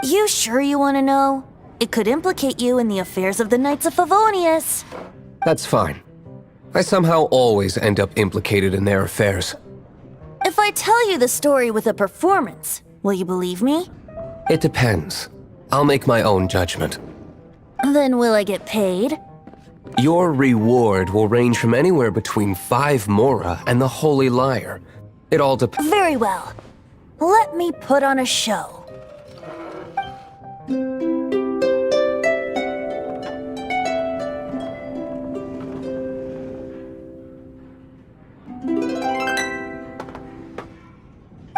You sure you want to know? It could implicate you in the affairs of the Knights of Favonius. That's fine. I somehow always end up implicated in their affairs. If I tell you the story with a performance, will you believe me? It depends. I'll make my own judgment. Then will I get paid? Your reward will range from anywhere between 5 mora and the Holy Liar. It all depends. Very well. Let me put on a show.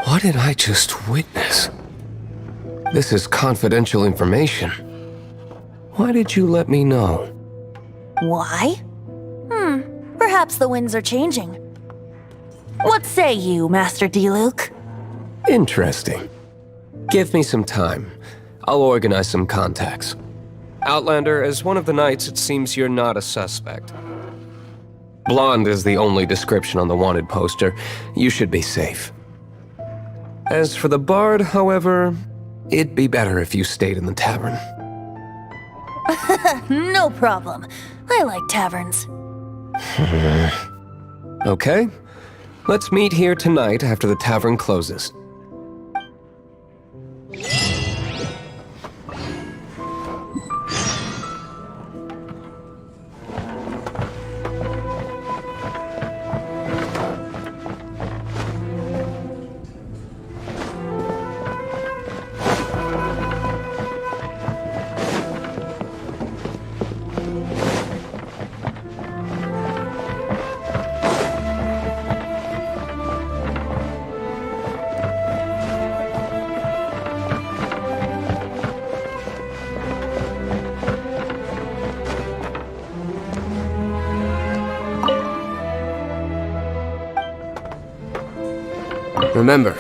What did I just witness? This is confidential information. Why did you let me know? Why? Perhaps the winds are changing. What say you, Master D-Luke? Interesting. Give me some time. I'll organize some contacts. Outlander, as one of the knights, it seems you're not a suspect. Blonde is the only description on the wanted poster. You should be safe. As for the bard, however, it'd be better if you stayed in the tavern. No problem. I like taverns. Okay. Let's meet here tonight after the tavern closes. Remember,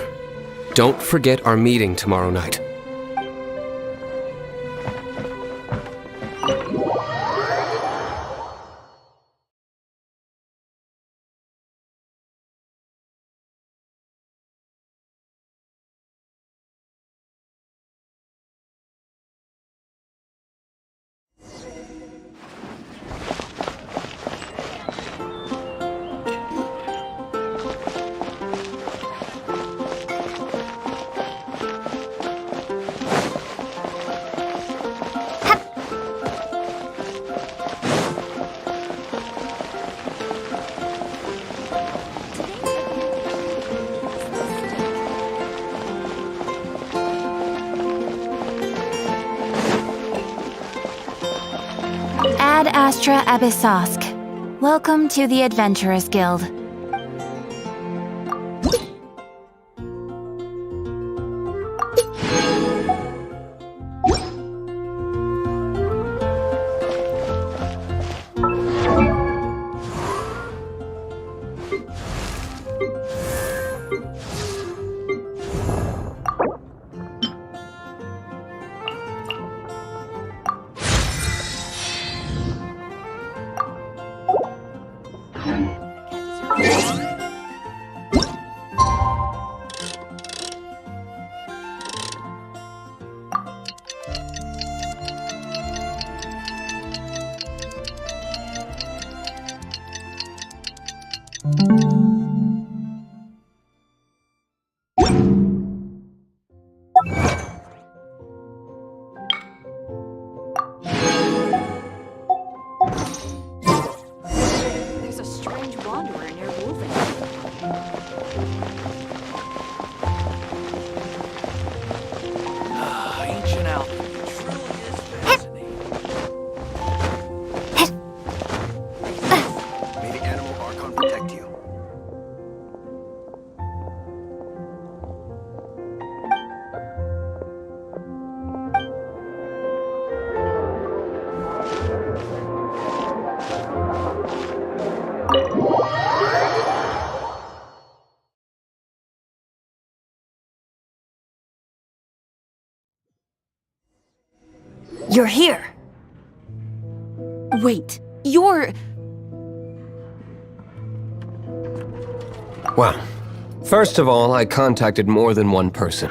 don't forget our meeting tomorrow night. Ad Astra Abyssosk. Welcome to the Adventurers Guild. There's a strange wanderer near Wolven. Ancient alchemy truly is fascinating. May the animal archon protect you. You're here. Wait, you're... Well, first of all, I contacted more than one person.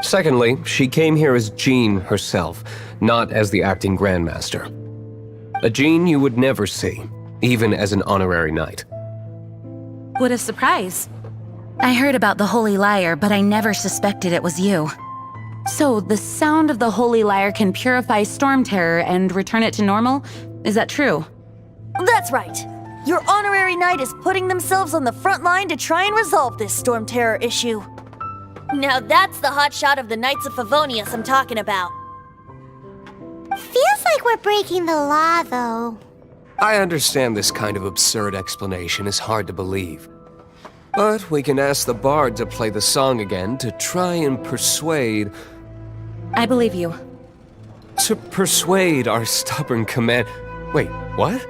Secondly, she came here as Jean herself, not as the acting Grandmaster. A Jean you would never see, even as an honorary knight. What a surprise. I heard about the Holy Lyre, but I never suspected it was you. So, the sound of the Holy Lyre can purify Storm Terror and return it to normal? Is that true? That's right. Your honorary knight is putting themselves on the front line to try and resolve this Storm Terror issue. Now that's the hotshot of the Knights of Favonius I'm talking about. Feels like we're breaking the law, though. I understand this kind of absurd explanation is hard to believe. But we can ask the bard to play the song again to try and persuade... I believe you. To persuade our stubborn command... Wait, what?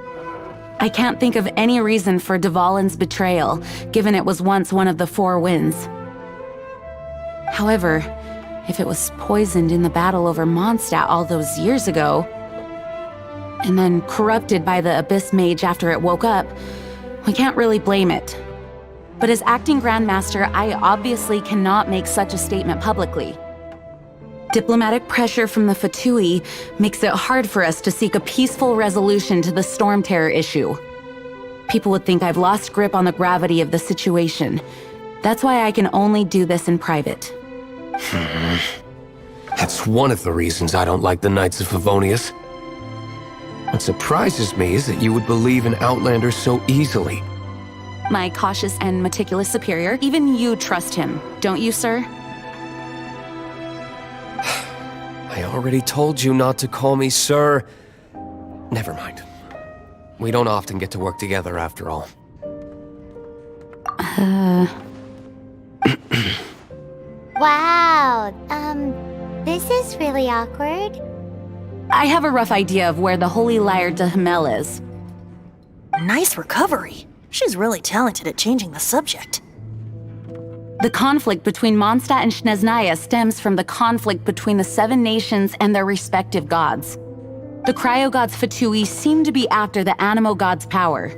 I can't think of any reason for Dvalin's betrayal, given it was once one of the Four Winds. However, if it was poisoned in the battle over Mondstadt all those years ago, and then corrupted by the Abyss Mage after it woke up, we can't really blame it. But as acting Grandmaster, I obviously cannot make such a statement publicly. Diplomatic pressure from the Fatui makes it hard for us to seek a peaceful resolution to the Storm Terror issue. People would think I've lost grip on the gravity of the situation. That's why I can only do this in private. That's one of the reasons I don't like the Knights of Favonius. What surprises me is that you would believe in Outlanders so easily. My cautious and meticulous superior, even you trust him, don't you, sir? I already told you not to call me sir. Never mind. We don't often get to work together after all. Wow, this is really awkward. I have a rough idea of where the Holy Lyre de Hamel is. Nice recovery. She's really talented at changing the subject. The conflict between Mondstadt and Snezhnaya stems from the conflict between the Seven Nations and their respective gods. The Cryo-gods Fatui seem to be after the Animo god's power.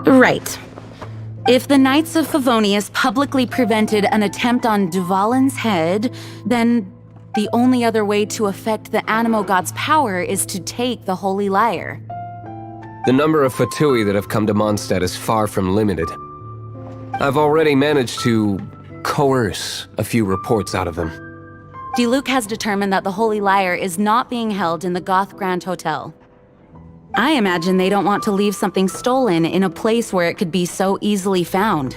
Right. If the Knights of Favonius publicly prevented an attempt on Dvalin's head, then the only other way to affect the Animo god's power is to take the Holy Lyre. The number of Fatui that have come to Mondstadt is far from limited. I've already managed to coerce a few reports out of them. Diluc has determined that the Holy Lyre is not being held in the Goth Grand Hotel. I imagine they don't want to leave something stolen in a place where it could be so easily found.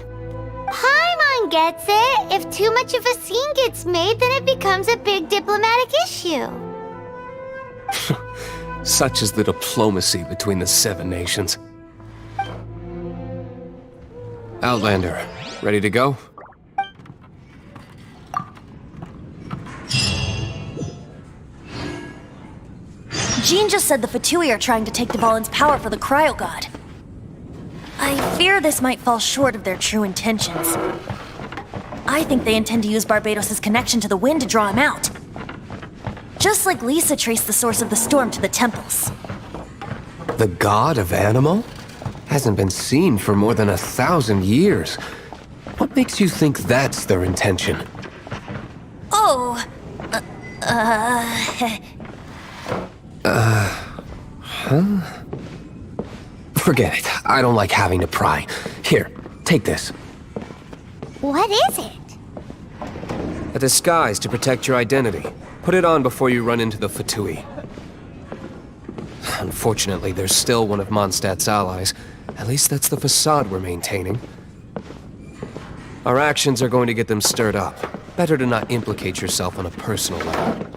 Paimon gets it. If too much of a scene gets made, then it becomes a big diplomatic issue. Such is the diplomacy between the Seven Nations. Outlander, ready to go? Jean just said the Fatui are trying to take Dvalin's power for the Cryo God. I fear this might fall short of their true intentions. I think they intend to use Barbados' connection to the wind to draw him out. Just like Lisa traced the source of the storm to the temples. The god of Animo? Hasn't been seen for more than 1,000 years. What makes you think that's their intention? Oh, Huh? Forget it. I don't like having to pry. Here, take this. What is it? A disguise to protect your identity. Put it on before you run into the Fatui. Unfortunately, there's still one of Mondstadt's allies. At least that's the facade we're maintaining. Our actions are going to get them stirred up. Better to not implicate yourself on a personal level.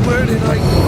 Where did I...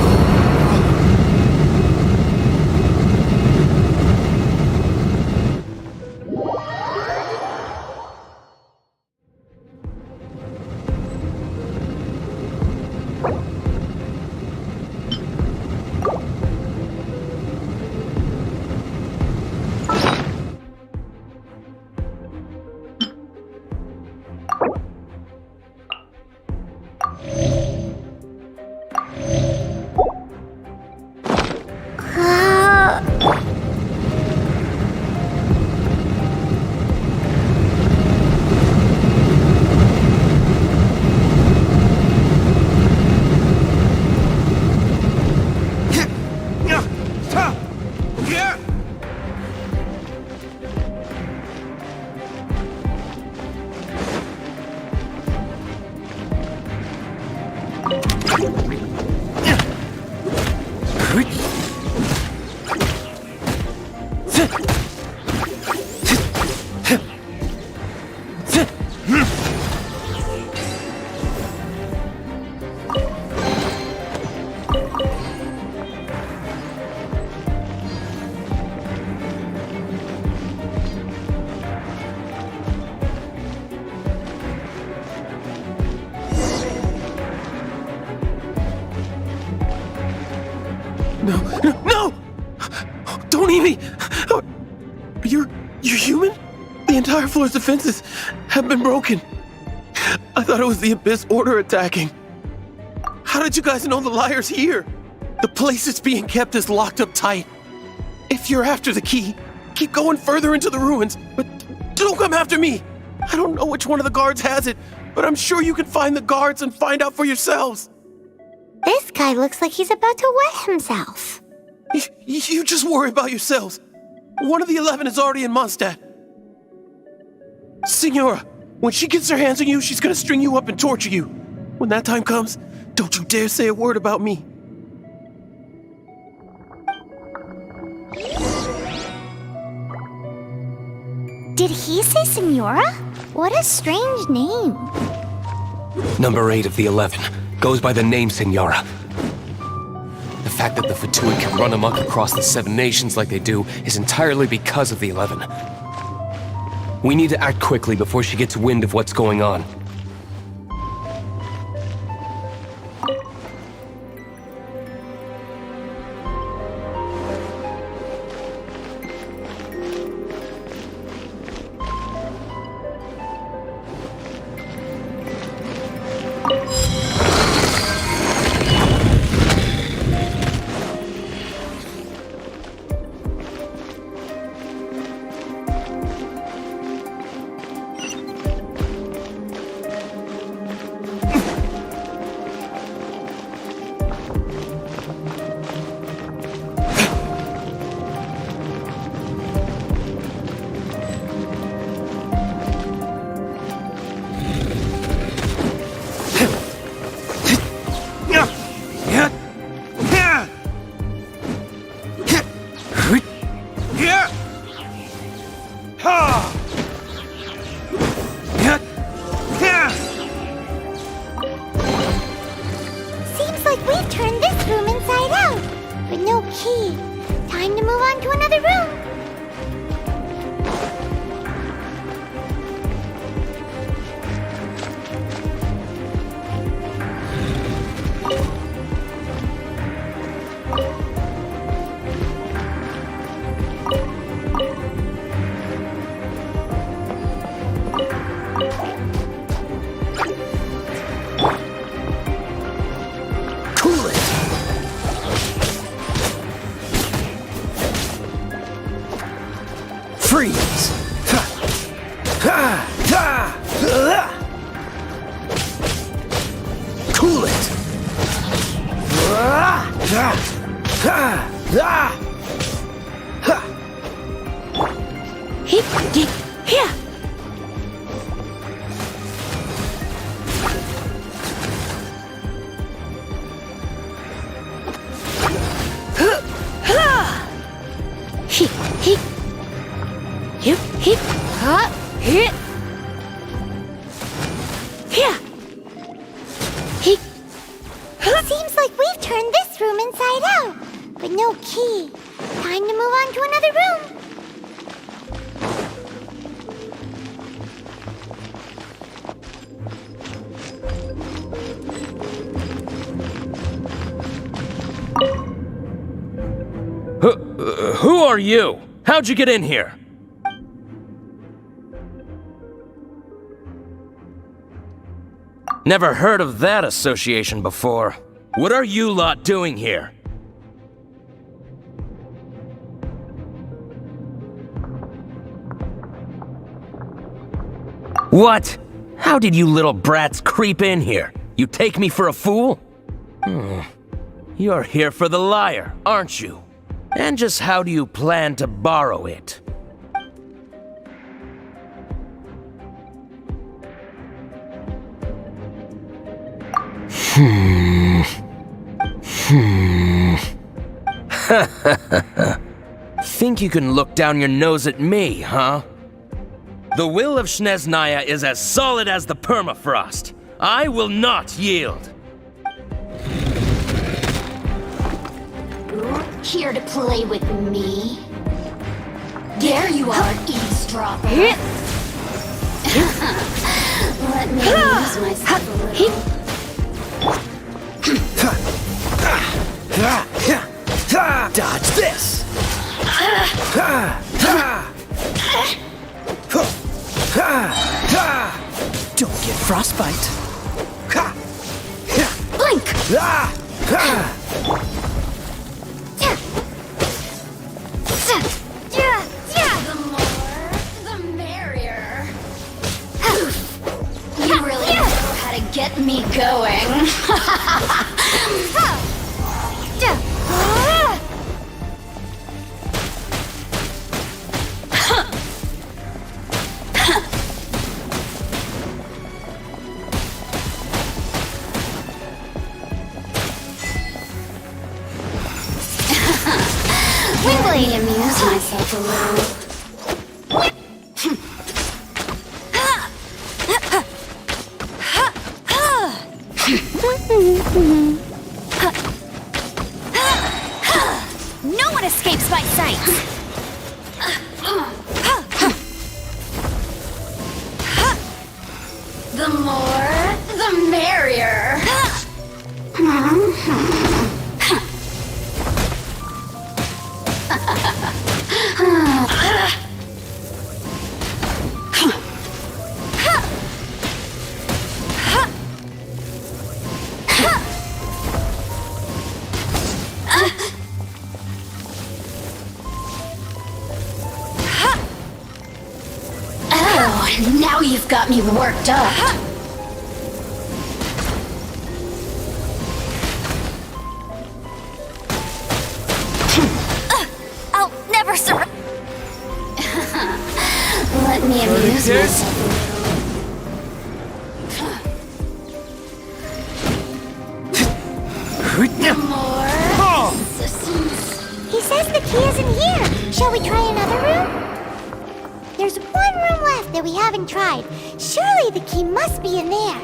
No! Don't eat me! You're human? The entire floor's defenses have been broken. I thought it was the Abyss Order attacking. How did you guys know the liar's here? The place it's being kept is locked up tight. If you're after the key, keep going further into the ruins, but don't come after me. I don't know which one of the guards has it, but I'm sure you can find the guards and find out for yourselves. This guy looks like he's about to wet himself. You just worry about yourselves. One of the 11 is already in Mondstadt. Signora, when she gets her hands on you, she's gonna string you up and torture you. When that time comes, don't you dare say a word about me. Did he say Signora? What a strange name. Number 8 of the 11 goes by the name Signora. The fact that the Fatui can run amok across the 7 nations like they do is entirely because of the 11. We need to act quickly before she gets wind of what's going on. Seems like we've turned this room inside out, but no key. Time to move on to another room. Cool it! Here! Seems like we've turned this room inside out, but no key. Time to move on to another room. Who are you? How'd you get in here? Never heard of that association before. What are you lot doing here? What? How did you little brats creep in here? You take me for a fool? You're here for the lyre, aren't you? And just how do you plan to borrow it? Think you can look down your nose at me, huh? The will of Snezhnaya is as solid as the permafrost. I will not yield. Here to play with me? There you are, eavesdropper. Let me amuse myself a little. Dodge this! Don't get frostbite. Blink! The more, the merrier. You really know how to get me going. Let me amuse myself a little. No one escapes my sight! The more, the merrier. Oh, now you've got me worked up. I'll never surrender. Let me amuse myself a little. The more resistance. He says the key isn't here. Shall we try another room? There's one room left that we haven't tried. Surely the key must be in there.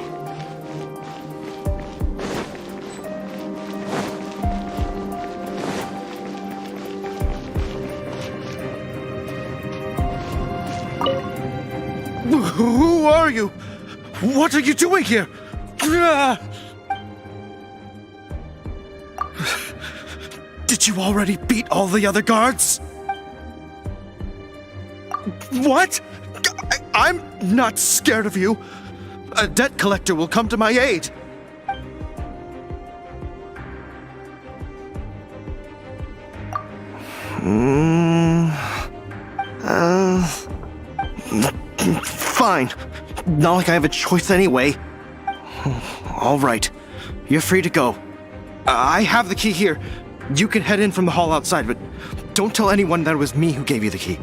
Who are you? What are you doing here? Did you already beat all the other guards? What? I'm not scared of you. A debt collector will come to my aid. Fine. Not like I have a choice anyway. All right. You're free to go. I have the key here. You can head in from the hall outside, but don't tell anyone that it was me who gave you the key.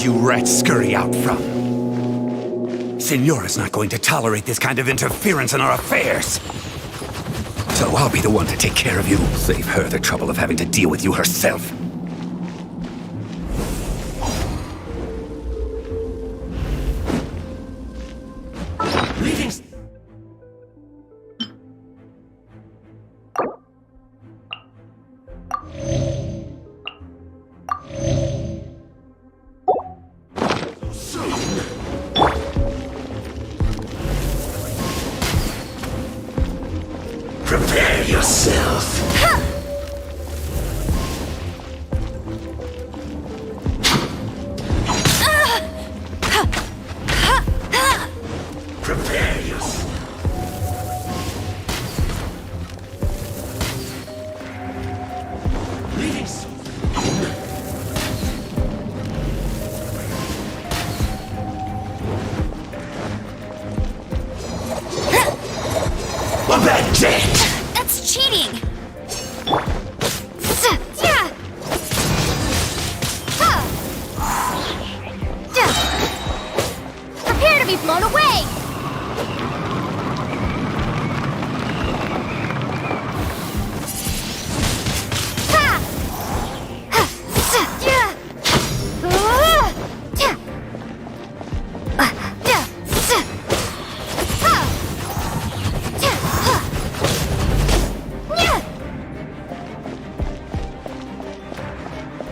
You rats scurry out from? Signora's not going to tolerate this kind of interference in our affairs. So I'll be the one to take care of you. Save her the trouble of having to deal with you herself. Leaving... Prepare yourself. Prepare yourself. Leaving soon. A bad day. That's cheating! Prepare to be blown away!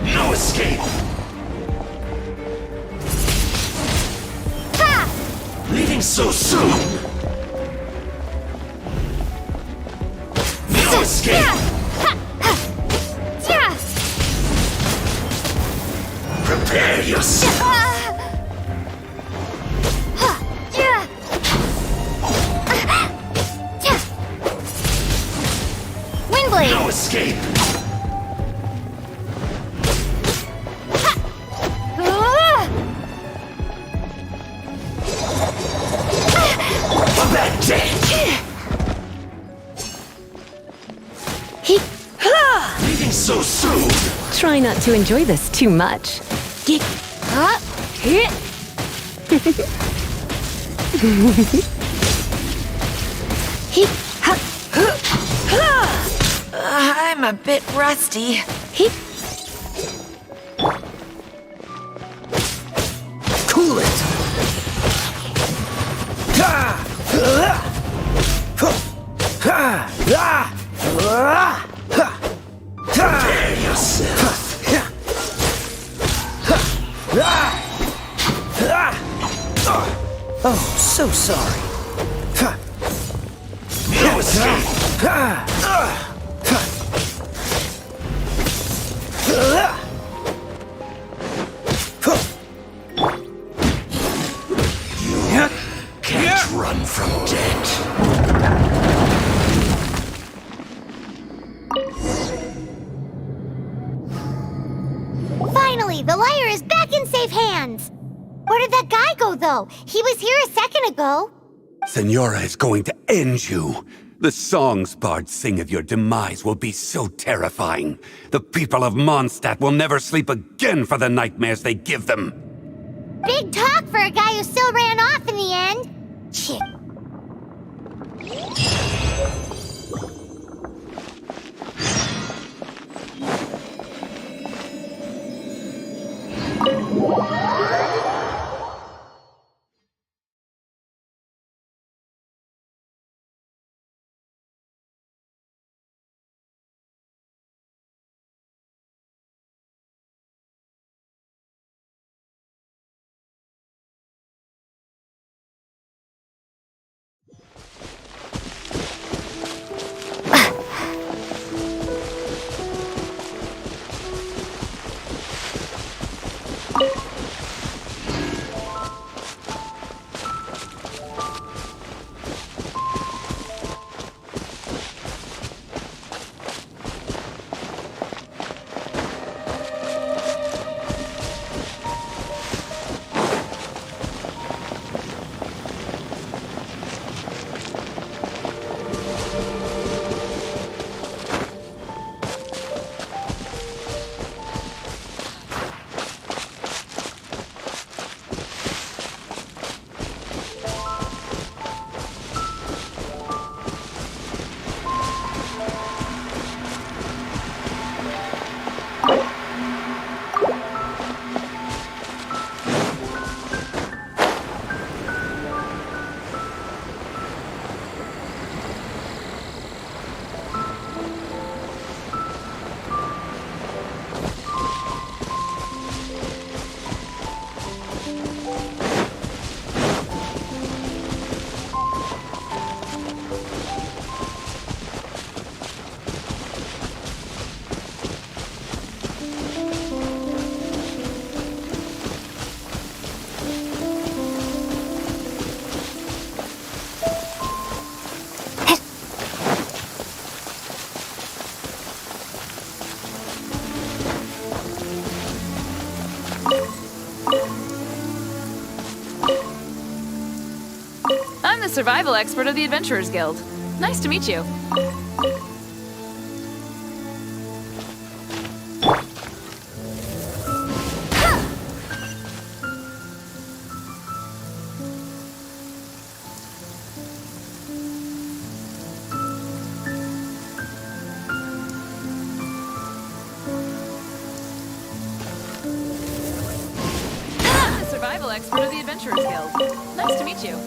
No escape. Leaving so soon. No escape. Prepare yourself. Windblade! No escape. A bad day. Leaving so soon. Try not to enjoy this too much. I'm a bit rusty. Cool it. Prepare yourself. Oh, so sorry. No escape. You can't run from death. Finally, the lyre is back in safe hands! Where did that guy go, though? He was here a second ago. Signora is going to end you. The songs bards sing of your demise will be so terrifying. The people of Mondstadt will never sleep again for the nightmares they give them. Big talk for a guy who still ran off in the end. Shit. the survival expert of the Adventurers Guild. Nice to meet you. Survival expert of the Adventurers Guild. Nice to meet you.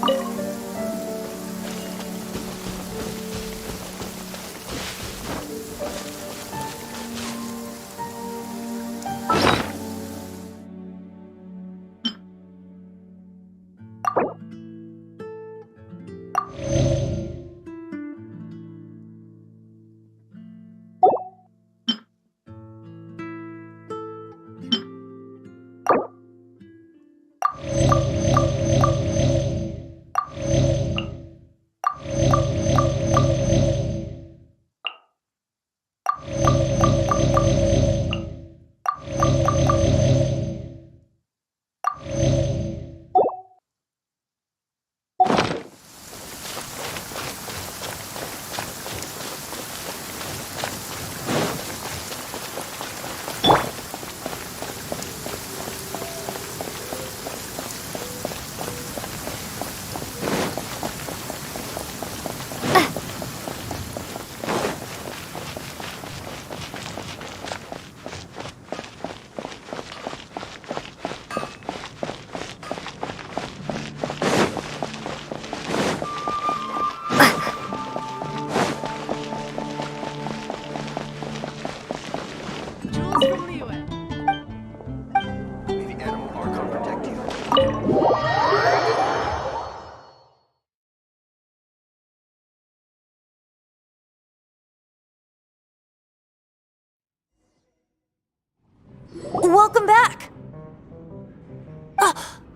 Welcome back!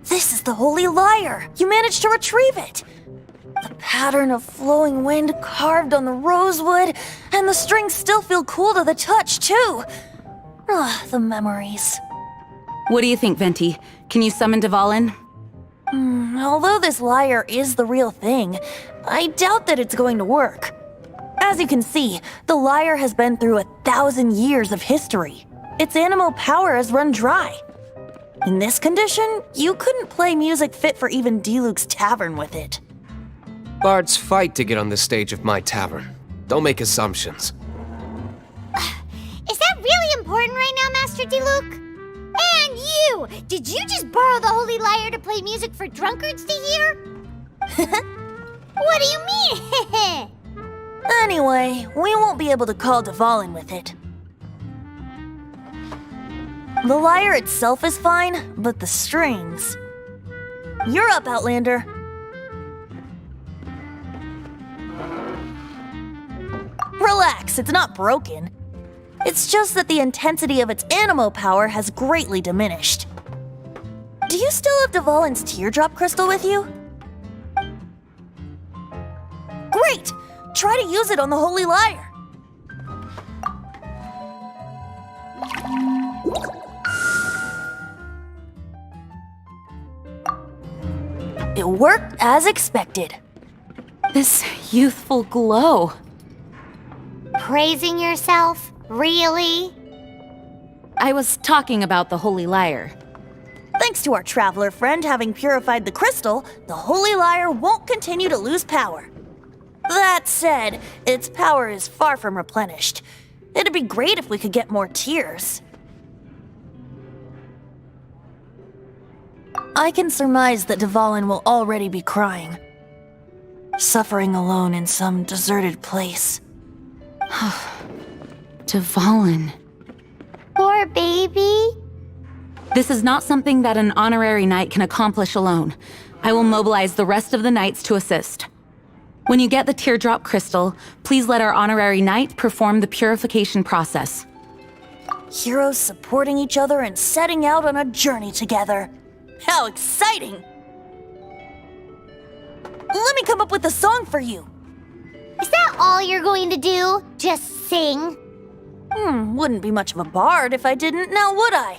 This is the Holy Lyre! You managed to retrieve it! The pattern of flowing wind carved on the rosewood, and the strings still feel cool to the touch, too! The memories. What do you think, Venti? Can you summon Dvalin? Although this lyre is the real thing, I doubt that it's going to work. As you can see, the lyre has been through 1,000 years of history. Its animal power has run dry. In this condition, you couldn't play music fit for even Diluc's tavern with it. Bards fight to get on the stage of my tavern. Don't make assumptions. Is that really important right now, Master Diluc? And you! Did you just borrow the Holy Lyre to play music for drunkards to hear? What do you mean? Anyway, we won't be able to call Dvalin with it. The lyre itself is fine, but the strings... You're up, Outlander. Relax, it's not broken. It's just that the intensity of its animo power has greatly diminished. Do you still have Dvalin's teardrop crystal with you? Great! Try to use it on the Holy Lyre. It worked as expected. This youthful glow. Praising yourself? Really? I was talking about the Holy Lyre. Thanks to our traveler friend having purified the crystal, the Holy Lyre won't continue to lose power. That said, its power is far from replenished. It'd be great if we could get more tears. I can surmise that Dvalin will already be crying. Suffering alone in some deserted place. Dvalin. Poor baby. This is not something that an honorary knight can accomplish alone. I will mobilize the rest of the knights to assist. When you get the teardrop crystal, please let our honorary knight perform the purification process. Heroes supporting each other and setting out on a journey together. How exciting! Let me come up with a song for you. Is that all you're going to do? Just sing? Wouldn't be much of a bard if I didn't, now would I?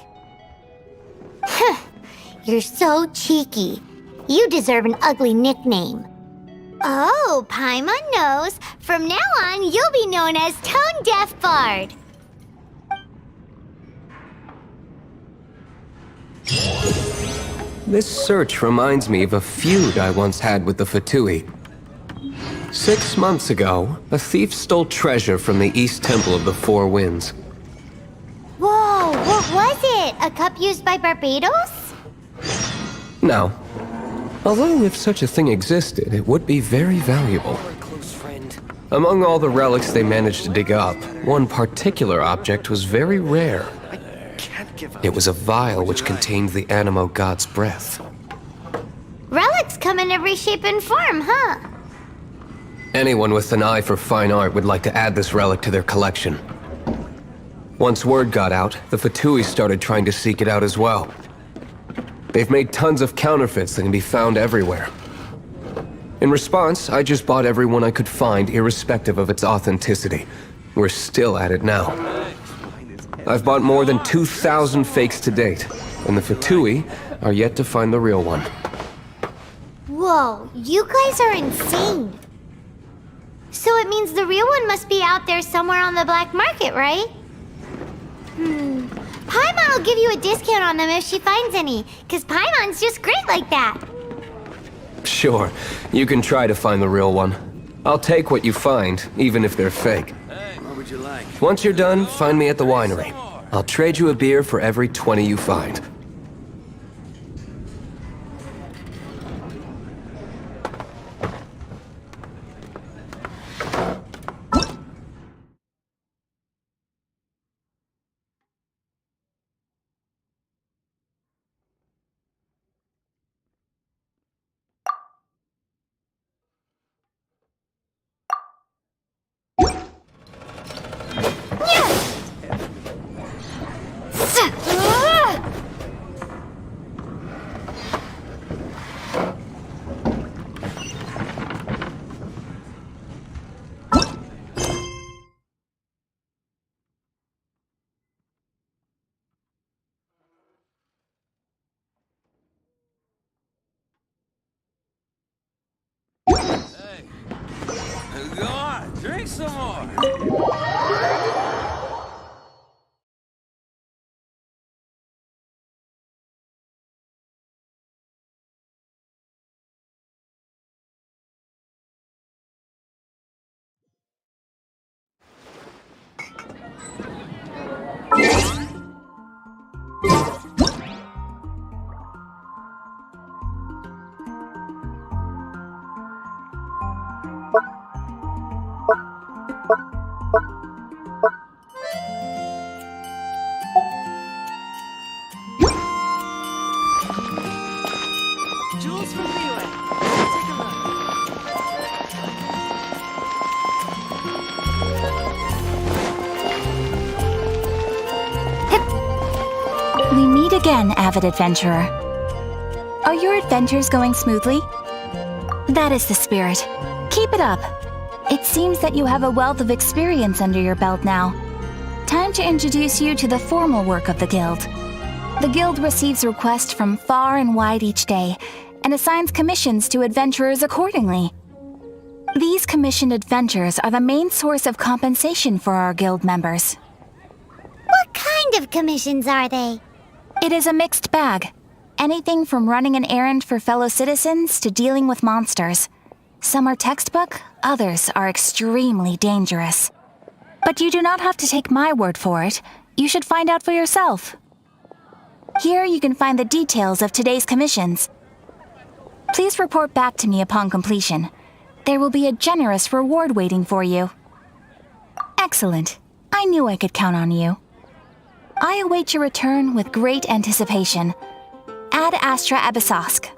You're so cheeky. You deserve an ugly nickname. Oh, Paimon knows. From now on, you'll be known as Tone Deaf Bard. This search reminds me of a feud I once had with the Fatui. 6 months ago, a thief stole treasure from the East Temple of the Four Winds. Whoa, what was it? A cup used by Barbados? No. Although if such a thing existed, it would be very valuable. Among all the relics they managed to dig up, one particular object was very rare. It was a vial which contained the Animo god's breath. Relics come in every shape and form, huh? Anyone with an eye for fine art would like to add this relic to their collection. Once word got out, the Fatui started trying to seek it out as well. They've made tons of counterfeits that can be found everywhere. In response, I just bought every one I could find, irrespective of its authenticity. We're still at it now. I've bought more than 2,000 fakes to date, and the Fatui are yet to find the real one. Whoa, you guys are insane. So it means the real one must be out there somewhere on the black market, right? Paimon will give you a discount on them if she finds any, because Paimon's just great like that. Sure, you can try to find the real one. I'll take what you find, even if they're fake. What would you like? Once you're done, find me at the winery. I'll trade you a beer for every 20 you find. Go on, drink some more. Jules from Liyue. Take a look. We meet again, avid adventurer. Are your adventures going smoothly? That is the spirit. Keep it up. It seems that you have a wealth of experience under your belt now. Time to introduce you to the formal work of the Guild. The Guild receives requests from far and wide each day, and assigns commissions to adventurers accordingly. These commissioned adventures are the main source of compensation for our Guild members. What kind of commissions are they? It is a mixed bag. Anything from running an errand for fellow citizens to dealing with monsters. Some are textbook, others are extremely dangerous. But you do not have to take my word for it. You should find out for yourself. Here you can find the details of today's commissions. Please report back to me upon completion. There will be a generous reward waiting for you. Excellent. I knew I could count on you. I await your return with great anticipation. Ad Astra Abyssosk.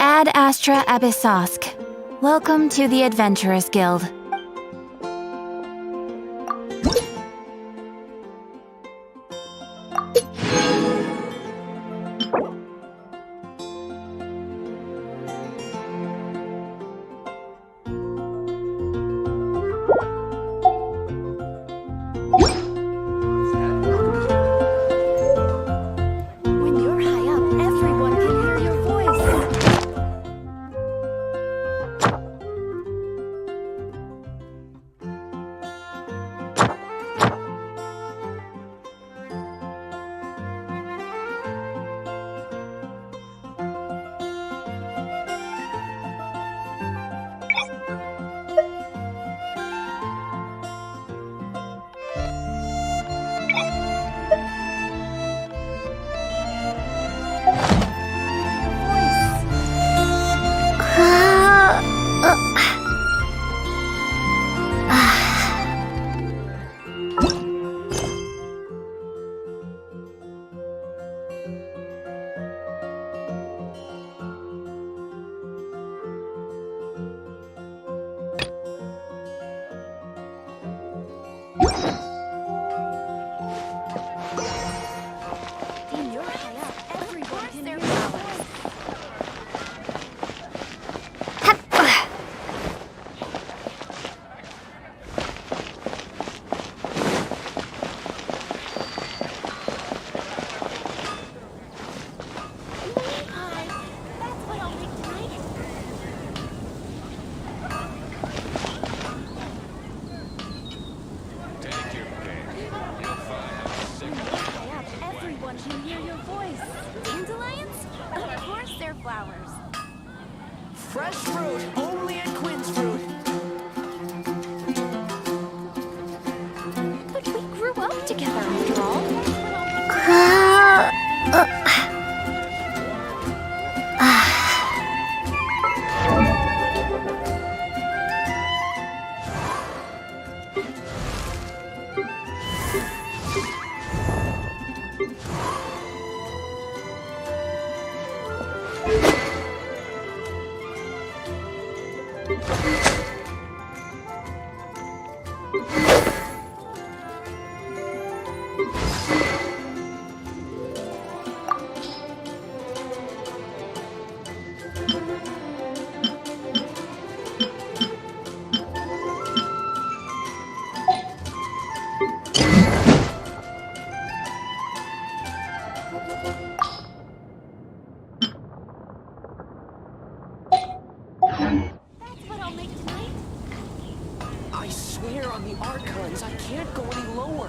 Ad Astra Abyssosk. Welcome to the Adventurers Guild. flowers. Fresh fruit, only at Quinn's Fruit. But we grew up together after all. I swear on the Archons, I can't go any lower.